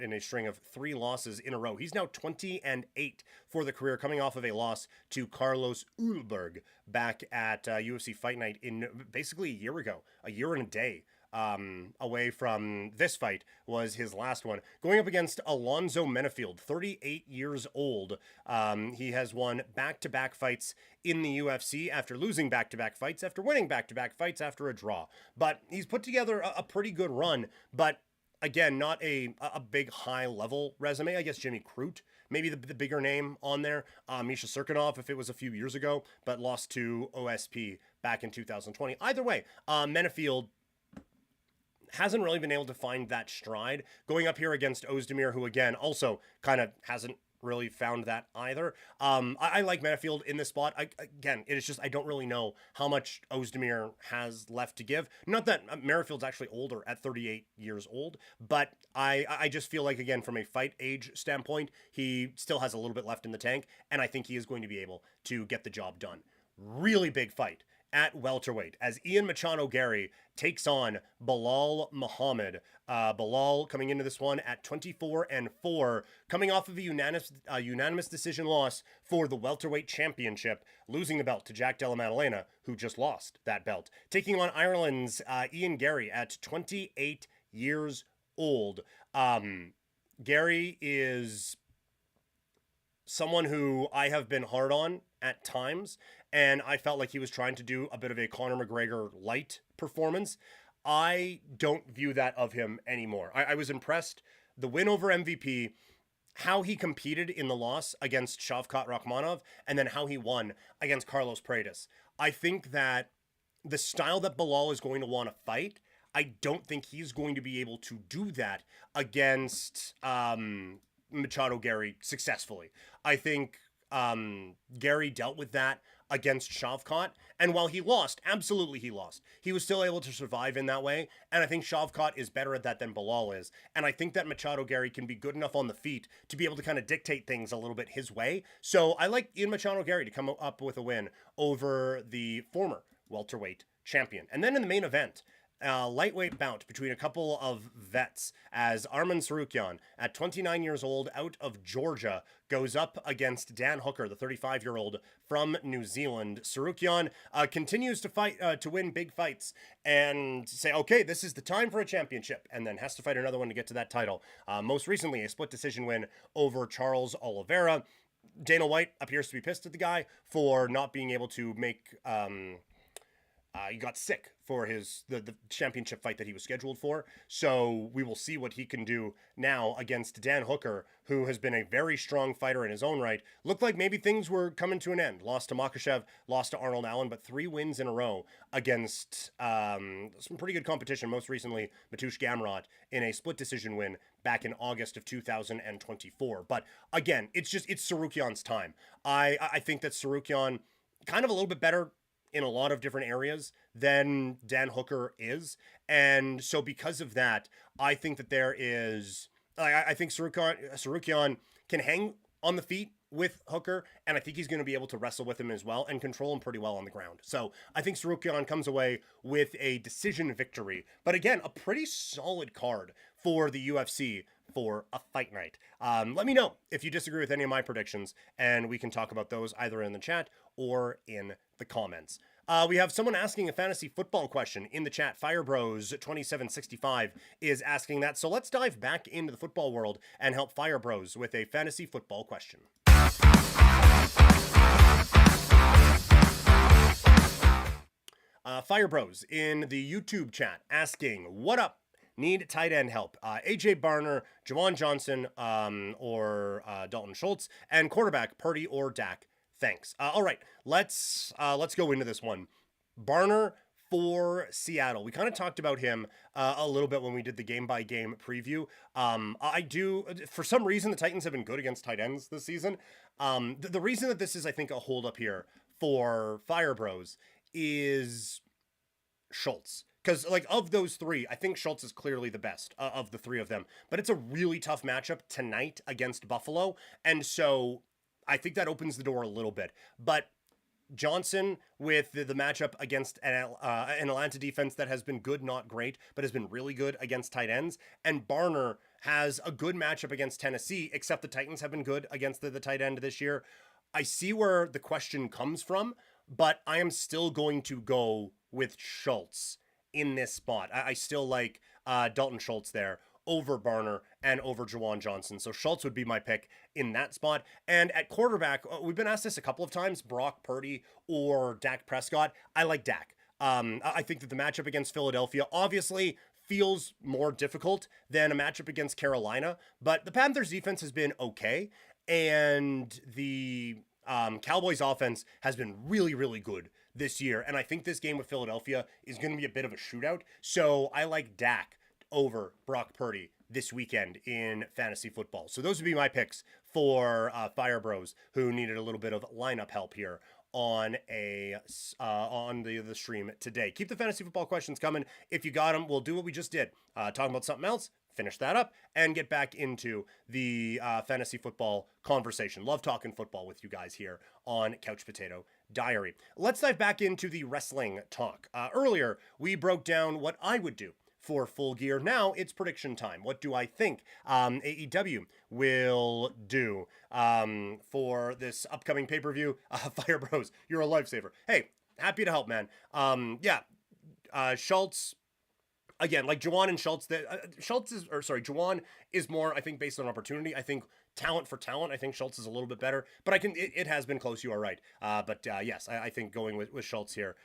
in a string of 3 losses in a row. He's now 20-8 for the career, coming off of a loss to Carlos Ulberg back at UFC Fight Night in basically a year ago, a year and a day. Away from this fight was his last one, going up against Alonzo Menefield, 38 years old. He has won back-to-back fights in the UFC after losing back-to-back fights, after winning back-to-back fights after a draw. But he's put together a pretty good run, but again, not a big high-level resume. I guess Jimmy Crute, maybe the bigger name on there. Misha Serkinov, if it was a few years ago, but lost to OSP back in 2020. Either way, Menefield hasn't really been able to find that stride. Going up here against Ozdemir, who again also kind of hasn't really found that either. I like Menefield in this spot. Again, it is just I don't really know how much Ozdemir has left to give. Not that Merrifield's actually older at 38 years old, but I just feel like, again, from a fight age standpoint, he still has a little bit left in the tank, and I think he is going to be able to get the job done. Really big fight at welterweight as Ian Machado Gary takes on Bilal Muhammad. Bilal coming into this one at 24-4, coming off of a unanimous decision loss for the welterweight championship, losing the belt to Jack Della Maddalena, who just lost that belt. Taking on Ireland's Ian Gary at 28 years old. Gary is someone who I have been hard on at times, and I felt like he was trying to do a bit of a Conor McGregor light performance. I don't view that of him anymore. I was impressed. The win over MVP, how he competed in the loss against Shavkat Rakhmonov, and then how he won against Carlos Paredes. I think that the style that Bilal is going to want to fight, I don't think he's going to be able to do that against Machado Gary successfully. I think Gary dealt with that against Shavkat, and while he lost, absolutely he lost, he was still able to survive in that way, and I think Shavkat is better at that than Bilal is, and I think that Machado Gary can be good enough on the feet to be able to kind of dictate things a little bit his way, so I like Ian Machado Gary to come up with a win over the former welterweight champion. And then in the main event, lightweight bout between a couple of vets as Arman Tsarukyan, at 29 years old, out of Georgia, goes up against Dan Hooker, the 35-year-old from New Zealand. Tsarukyan continues to fight to win big fights and say, okay, this is the time for a championship, and then has to fight another one to get to that title. Most recently, a split decision win over Charles Oliveira. Dana White appears to be pissed at the guy for not being able to make he got sick for the championship fight that he was scheduled for. So we will see what he can do now against Dan Hooker, who has been a very strong fighter in his own right. Looked like maybe things were coming to an end. Lost to Makhachev, lost to Arnold Allen, but 3 wins in a row against some pretty good competition. Most recently, Mateusz Gamrot in a split decision win back in August of 2024. But again, it's Sarukyan's time. I think that Sarukyan kind of a little bit better in a lot of different areas than Dan Hooker is. And so because of that, I think that there is, I think Sarukyan can hang on the feet with Hooker, and I think he's going to be able to wrestle with him as well and control him pretty well on the ground. So I think Sarukyan comes away with a decision victory. But again, a pretty solid card for the UFC for a fight night. Let me know if you disagree with any of my predictions, and we can talk about those either in the chat or in the comments. We have someone asking a fantasy football question in the chat. Firebros2765 is asking that. So let's dive back into the football world and help Firebros with a fantasy football question. Firebros in the YouTube chat asking, what up? Need tight end help. AJ Barner, Juwan Johnson, or Dalton Schultz, and quarterback Purdy or Dak. Thanks. All right, let's go into this one. Barner for Seattle. We kind of talked about him a little bit when we did the game-by-game preview. For some reason, the Titans have been good against tight ends this season. The reason that this is, I think, a hold-up here for Fire Bros is Schultz. Because, like, of those 3, I think Schultz is clearly the best of the 3 of them. But it's a really tough matchup tonight against Buffalo. And so I think that opens the door a little bit. But Johnson with the matchup against an Atlanta defense that has been good, not great, but has been really good against tight ends. And Barner has a good matchup against Tennessee, except the Titans have been good against the tight end this year. I see where the question comes from, but I am still going to go with Schultz in this spot. I still like Dalton Schultz there over Barner and over Juwan Johnson. So Schultz would be my pick in that spot. And at quarterback, we've been asked this a couple of times, Brock Purdy or Dak Prescott. I like Dak. I think that the matchup against Philadelphia obviously feels more difficult than a matchup against Carolina, but the Panthers defense has been okay. And the Cowboys offense has been really, really good this year. And I think this game with Philadelphia is going to be a bit of a shootout. So I like Dak over Brock Purdy this weekend in fantasy football. So those would be my picks for Fire Bros who needed a little bit of lineup help here on the stream today. Keep the fantasy football questions coming. If you got them, we'll do what we just did. Talking about something else, finish that up, and get back into the fantasy football conversation. Love talking football with you guys here on Couch Potato Diary. Let's dive back into the wrestling talk. Earlier, we broke down what I would do for Full Gear. Now it's prediction time. What do I think AEW will do for this upcoming pay-per-view? Fire Bros, you're a lifesaver. Hey, happy to help, man. Schultz, again, like Juwan and Schultz, Juwan is more, I think, based on opportunity. I think talent for talent, I think Schultz is a little bit better, but it has been close. You are right. Yes, I think going with Schultz here,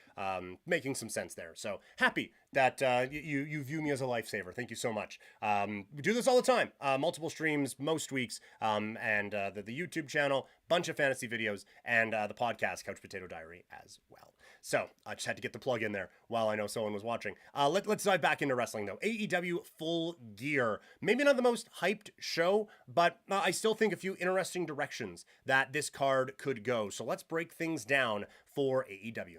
making some sense there. So happy that you view me as a lifesaver. Thank you so much. We do this all the time. Multiple streams most weeks, and the YouTube channel, bunch of fantasy videos, and the podcast, Couch Potato Diary, as well. So I just had to get the plug in there while I know someone was watching. Let's dive back into wrestling, though. AEW Full Gear. Maybe not the most hyped show, but I still think a few interesting directions that this card could go. So let's break things down for AEW.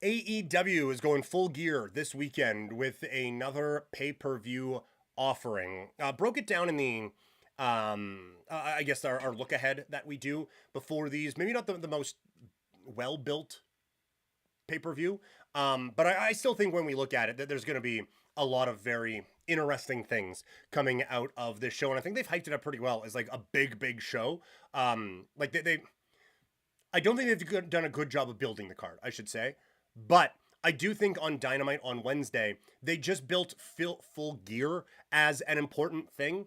AEW is going full gear this weekend with another pay-per-view offering. Broke it down in the, I guess our look ahead that we do before these. Maybe not the most well-built pay-per-view, but I still think when we look at it that there's going to be a lot of very interesting things coming out of this show. And I think they've hyped it up pretty well as like a big show. I don't think they've done a good job of building the card, I should say. But I do think on Dynamite on Wednesday, they just built Full Gear as an important thing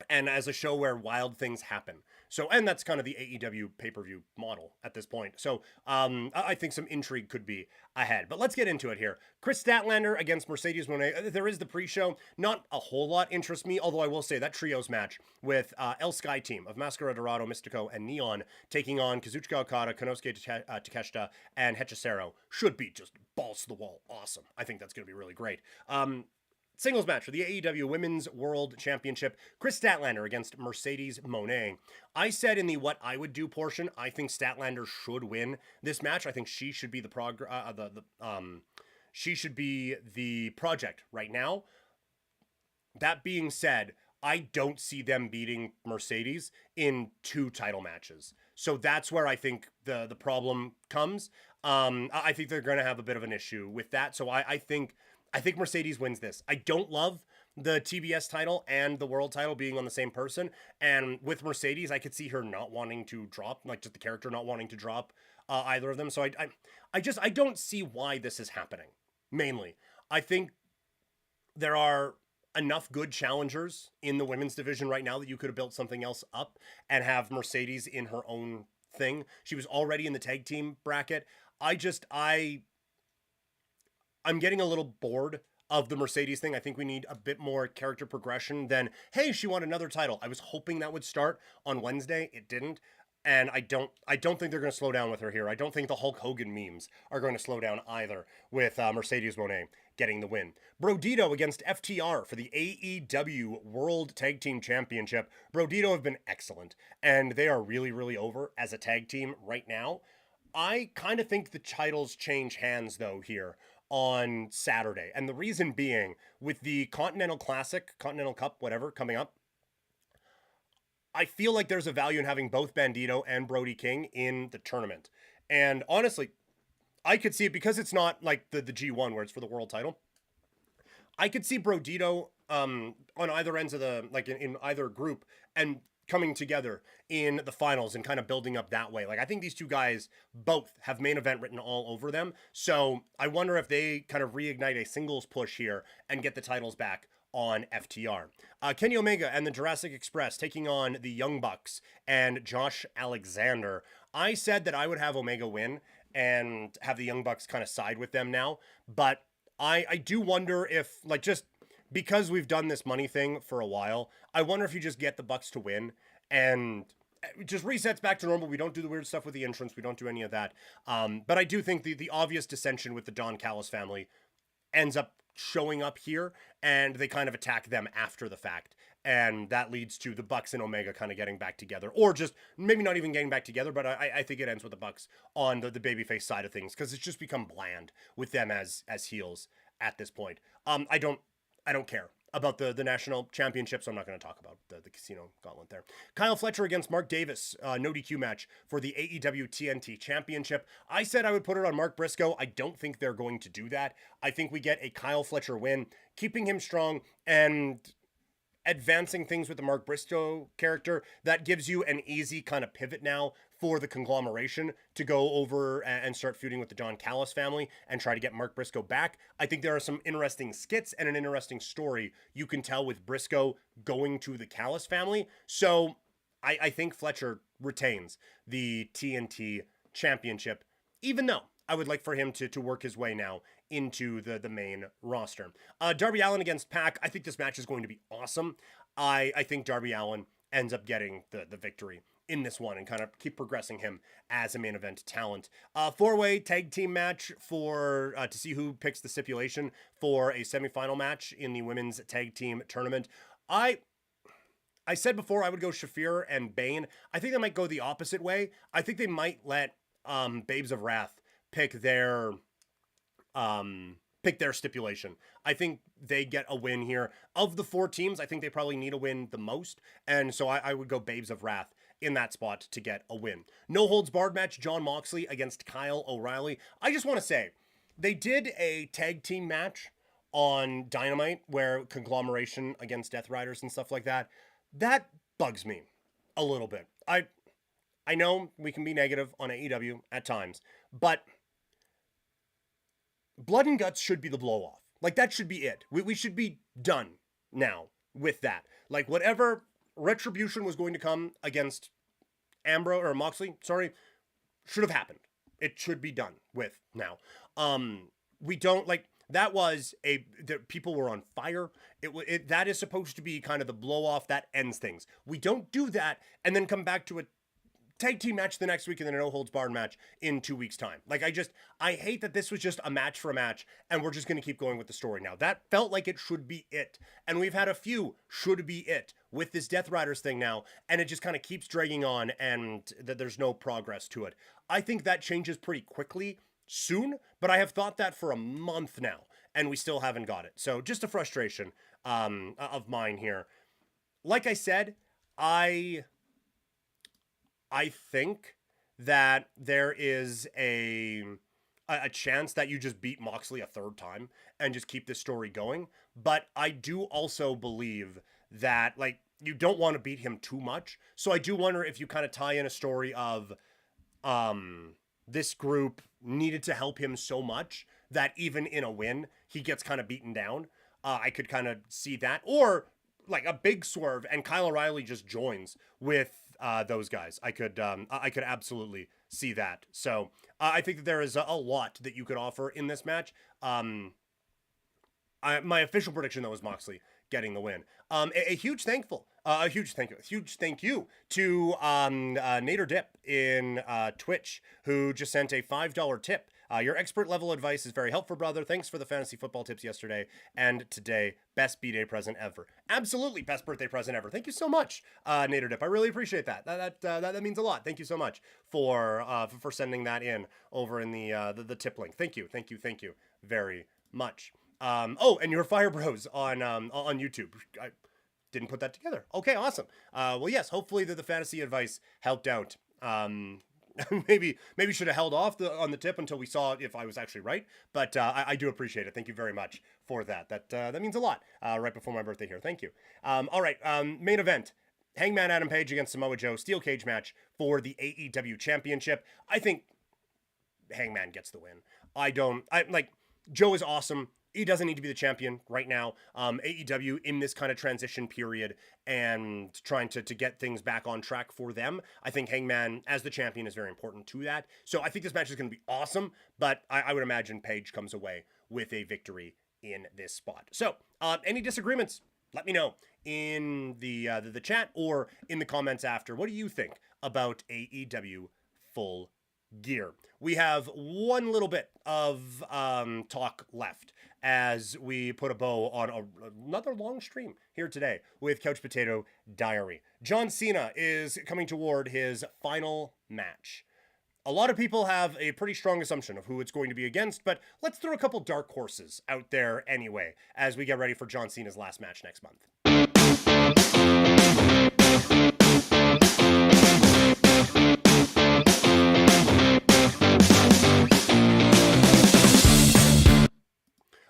and as a show where wild things happen. So, and that's kind of the AEW pay-per-view model at this point. So, I think some intrigue could be ahead. But let's get into it here. Chris Statlander against Mercedes Moné. There is the pre-show. Not a whole lot interests me, although I will say that trios match with El Sky team of Mascara Dorado, Mystico, and Neon taking on Kazuchika Okada, Konosuke Takeshita, and Hechicero should be just balls to the wall awesome. I think that's going to be really great. Singles match for the AEW Women's World Championship. Chris Statlander against Mercedes Moné. I said in the what I would do portion, I think Statlander should win this match. I think she should be she should be the project right now. That being said, I don't see them beating Mercedes in 2 title matches. So that's where I think the problem comes. I think they're going to have a bit of an issue with that. So I think Mercedes wins this. I don't love the TBS title and the world title being on the same person. And with Mercedes, I could see her not wanting to drop, like just the character not wanting to drop either of them. So I don't see why this is happening. Mainly, I think there are enough good challengers in the women's division right now that you could have built something else up and have Mercedes in her own thing. She was already in the tag team bracket. I'm getting a little bored of the Mercedes thing. I think we need a bit more character progression than, hey, she won another title. I was hoping that would start on Wednesday. It didn't. And I don't think they're going to slow down with her here. I don't think the Hulk Hogan memes are going to slow down either with Mercedes Moné getting the win. Brodito against FTR for the AEW World Tag Team Championship. Brodito have been excellent, and they are really, really over as a tag team right now. I kind of think the titles change hands, though, here on Saturday. And the reason being, with the Continental Classic, Continental Cup, whatever, coming up, I feel like there's a value in having both Bandito and Brody King in the tournament. And honestly, I could see it because it's not like the G1 where it's for the world title. I could see Brodito on either ends of the, like in either group and coming together in the finals and kind of building up that way. Like, I think these two guys both have main event written all over them. So I wonder if they kind of reignite a singles push here and get the titles back on FTR. Kenny Omega and the Jurassic Express taking on the Young Bucks and Josh Alexander. I said that I would have Omega win and have the Young Bucks kind of side with them now. But I do wonder if, like, just because we've done this money thing for a while, I wonder if you just get the Bucks to win and it just resets back to normal. We don't do the weird stuff with the entrance. We don't do any of that. But I do think the obvious dissension with the Don Callis family ends up showing up here, and they kind of attack them after the fact. And that leads to the Bucks and Omega kind of getting back together, or just maybe not even getting back together, but I think it ends with the Bucks on the babyface side of things, because it's just become bland with them as heels at this point. I don't care about the national championship, so I'm not going to talk about the casino gauntlet there. Kyle Fletcher against Mark Davis, no DQ match for the AEW TNT championship. I said I would put it on Mark Briscoe. I don't think they're going to do that. I think we get a Kyle Fletcher win, keeping him strong and advancing things with the Mark Briscoe character. That gives you an easy kind of pivot now for the conglomeration to go over and start feuding with the Don Callis family and try to get Mark Briscoe back. I think there are some interesting skits and an interesting story you can tell with Briscoe going to the Callis family. So I think Fletcher retains the TNT championship, even though I would like for him to work his way now into the main roster. Darby Allin against Pac. I think this match is going to be awesome. I think Darby Allin ends up getting the victory in this one and kind of keep progressing him as a main event talent. Four-way tag team match for to see who picks the stipulation for a semifinal match in the women's tag team tournament. I said before I would go Shafir and Bane. I think they might go the opposite way. I think they might let Babes of Wrath pick their stipulation. I think they get a win here. Of the 4 teams, I think they probably need a win the most, and so I would go Babes of Wrath in that spot to get a win. No holds barred match, Jon Moxley against Kyle O'Reilly. I just want to say, they did a tag team match on Dynamite where conglomeration against Death Riders and stuff like that. That bugs me a little bit. I know we can be negative on AEW at times, but Blood and Guts should be the blow off. Like, that should be it. We should be done now with that. Like, whatever retribution was going to come against Moxley, sorry, should have happened. It should be done with now. We don't like that was people were on fire. That is supposed to be kind of the blow off that ends things. We don't do that and then come back to a tag team match the next week and then a no holds barred match in 2 weeks time. Like, I hate that this was just a match for a match and we're just going to keep going with the story now. That felt like it should be it. And we've had a few should be it with this Death Riders thing now. And it just kind of keeps dragging on and that there's no progress to it. I think that changes pretty quickly soon, but I have thought that for a month now and we still haven't got it. So just a frustration of mine here. Like I said, I think that there is a chance that you just beat Moxley a third time and just keep this story going. But I do also believe that, like, you don't want to beat him too much. So I do wonder if you kind of tie in a story of this group needed to help him so much that even in a win, he gets kind of beaten down. I could kind of see that. Or like a big swerve and Kyle O'Reilly just joins with those guys. I could absolutely see that. So I think that there is a lot that you could offer in this match. My official prediction though is Moxley getting the win. A huge thank you to Nader Dip in Twitch, who just sent a $5 tip. Your expert level advice is very helpful, brother. Thanks for the fantasy football tips yesterday and today. Best B-Day present ever. Absolutely best birthday present ever. Thank you so much, Nader Dip. I really appreciate that. That means a lot. Thank you so much for sending that in over in the tip link. Thank you very much. And your Fire Bros on YouTube. I didn't put that together. Okay, awesome. Well, yes, hopefully the fantasy advice helped out. Maybe should have held off on the tip until we saw if I was actually right. But I do appreciate it. Thank you very much for that. That means a lot. Right before my birthday here. Thank you. All right. Main event. Hangman Adam Page against Samoa Joe. Steel cage match for the AEW Championship. I think Hangman gets the win. Joe is awesome. He doesn't need to be the champion right now. AEW in this kind of transition period and trying to get things back on track for them. I think Hangman as the champion is very important to that. So I think this match is going to be awesome, but I would imagine Page comes away with a victory in this spot. So any disagreements, let me know in the chat or in the comments after. What do you think about AEW Full Gear? We have one little bit of talk left as we put a bow on another long stream here today with Couch Potato Diary. John Cena is coming toward his final match. A lot of people have a pretty strong assumption of who it's going to be against, but let's throw a couple dark horses out there anyway as we get ready for John Cena's last match next month.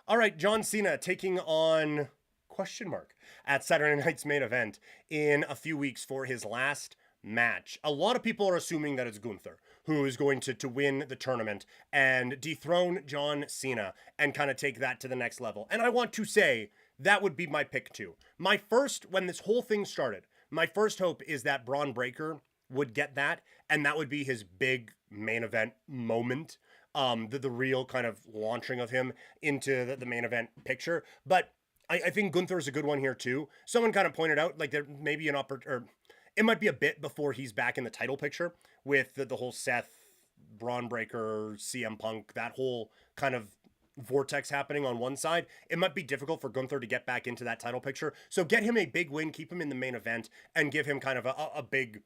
All right, John Cena taking on ? At Saturday Night's Main Event in a few weeks for his last match. A lot of people are assuming that it's Gunther who is going to win the tournament and dethrone John Cena and kind of take that to the next level. And I want to say that would be my pick too. When this whole thing started, my first hope is that Braun Breaker would get that, and that would be his big main event moment. The real kind of launching of him into the main event picture. But I think Gunther is a good one here too. Someone kind of pointed out, like, there may be it might be a bit before he's back in the title picture with the whole Seth, Braun Breaker, CM Punk, that whole kind of vortex happening on one side. It might be difficult for Gunther to get back into that title picture. So get him a big win, keep him in the main event, and give him kind of a big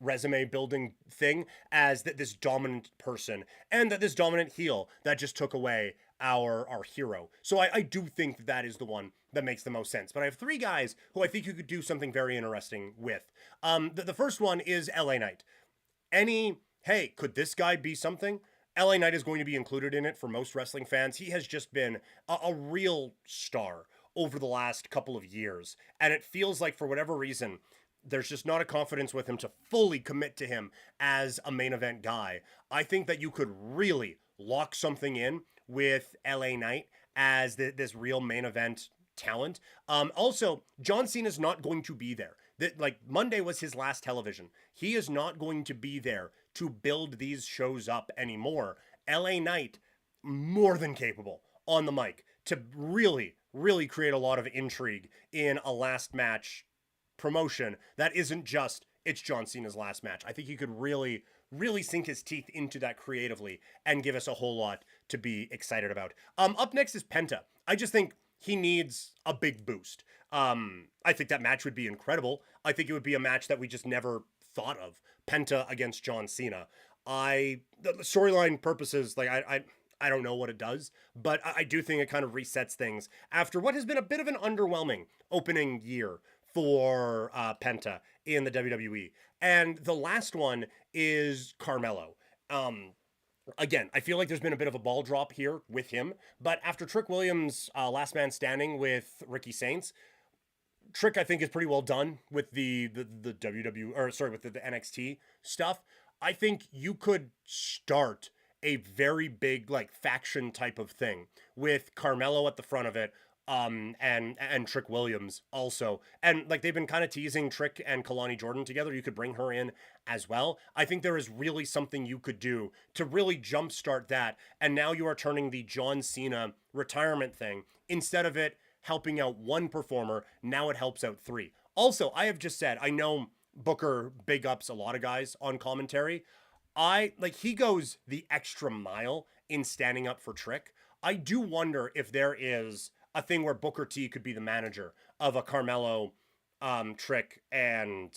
resume building thing as this dominant person and this dominant heel that just took away our hero. So I do think that is the one that makes the most sense. But I have three guys who I think you could do something very interesting with. The first one is LA Knight. Hey, could this guy be something? LA Knight is going to be included in it for most wrestling fans. He has just been a real star over the last couple of years. And it feels like for whatever reason, there's just not a confidence with him to fully commit to him as a main event guy. I think that you could really lock something in with LA Knight as this real main event talent. Also, John Cena's not going to be there. Like, Monday was his last television. He is not going to be there to build these shows up anymore. LA Knight, more than capable on the mic to really, really create a lot of intrigue in a last match promotion that isn't just, it's John Cena's last match. I think he could really, really sink his teeth into that creatively and give us a whole lot to be excited about. Up next is Penta. I just think he needs a big boost. I think that match would be incredible. I think it would be a match that we just never thought of. Penta against John Cena. The storyline purposes, like, I don't know what it does, but I do think it kind of resets things after what has been a bit of an underwhelming opening year for Penta in the WWE. And the last one is Carmelo. Again, I feel like there's been a bit of a ball drop here with him, but after Trick Williams' last man standing with Ricky Saints, Trick, I think, is pretty well done with the WWE, or sorry, with the NXT stuff. I think you could start a very big, like, faction type of thing with Carmelo at the front of it, and Trick Williams also. And, like, they've been kind of teasing Trick and Kalani Jordan together. You could bring her in as well. I think there is really something you could do to really jumpstart that. And now you are turning the John Cena retirement thing, instead of it helping out one performer, now it helps out three. Also, I have just said, I know Booker big ups a lot of guys on commentary. He goes the extra mile in standing up for Trick. I do wonder if there is a thing where Booker T could be the manager of a Carmelo, Trick, and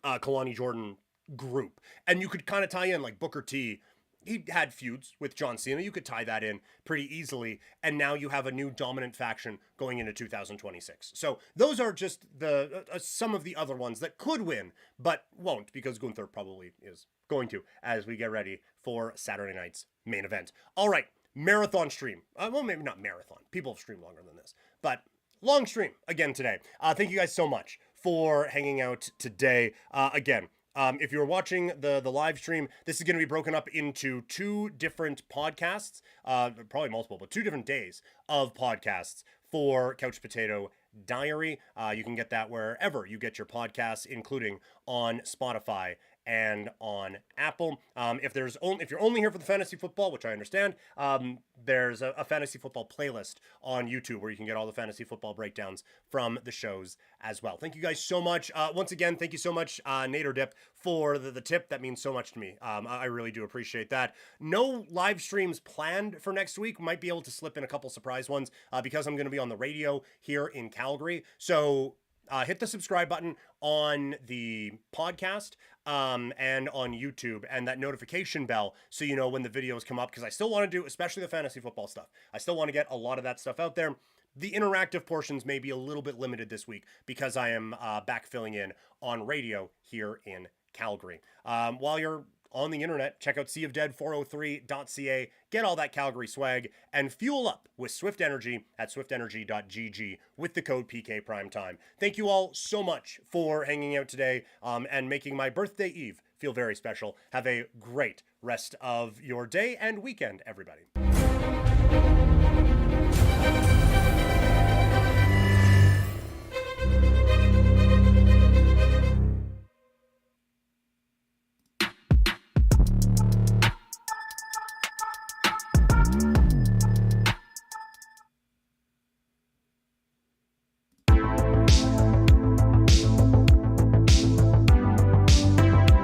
Kalani Jordan group. And you could kind of tie in, like, Booker T, he had feuds with John Cena. You could tie that in pretty easily. And now you have a new dominant faction going into 2026. So those are just the some of the other ones that could win, but won't, because Gunther probably is going to, as we get ready for Saturday night's main event. All right, marathon stream. Well, maybe not marathon. People have streamed longer than this, but long stream again today. Thank you guys so much for hanging out today. Again, if you're watching the live stream, this is going to be broken up into two different podcasts, probably multiple, but 2 different days of podcasts for Couch Potato Diary. You can get that wherever you get your podcasts, including on Spotify and on Apple. If you're only here for the fantasy football, which I understand, there's a fantasy football playlist on YouTube where you can get all the fantasy football breakdowns from the shows as well. Thank you guys so much. Once again, thank you so much, Nader Dip, for the tip. That means so much to me. I really do appreciate that. No live streams planned for next week. Might be able to slip in a couple surprise ones because I'm going to be on the radio here in Calgary. So hit the subscribe button on the podcast and on YouTube, and that notification bell so you know when the videos come up, because I still want to do, especially the fantasy football stuff, I still want to get a lot of that stuff out there. The interactive portions may be a little bit limited this week because I am back filling in on radio here in Calgary. While you're on the internet, check out seaofdead403.ca, get all that Calgary swag, and fuel up with Swift Energy at swiftenergy.gg with the code PKPrimetime. Thank you all so much for hanging out today and making my birthday eve feel very special. Have a great rest of your day and weekend, everybody.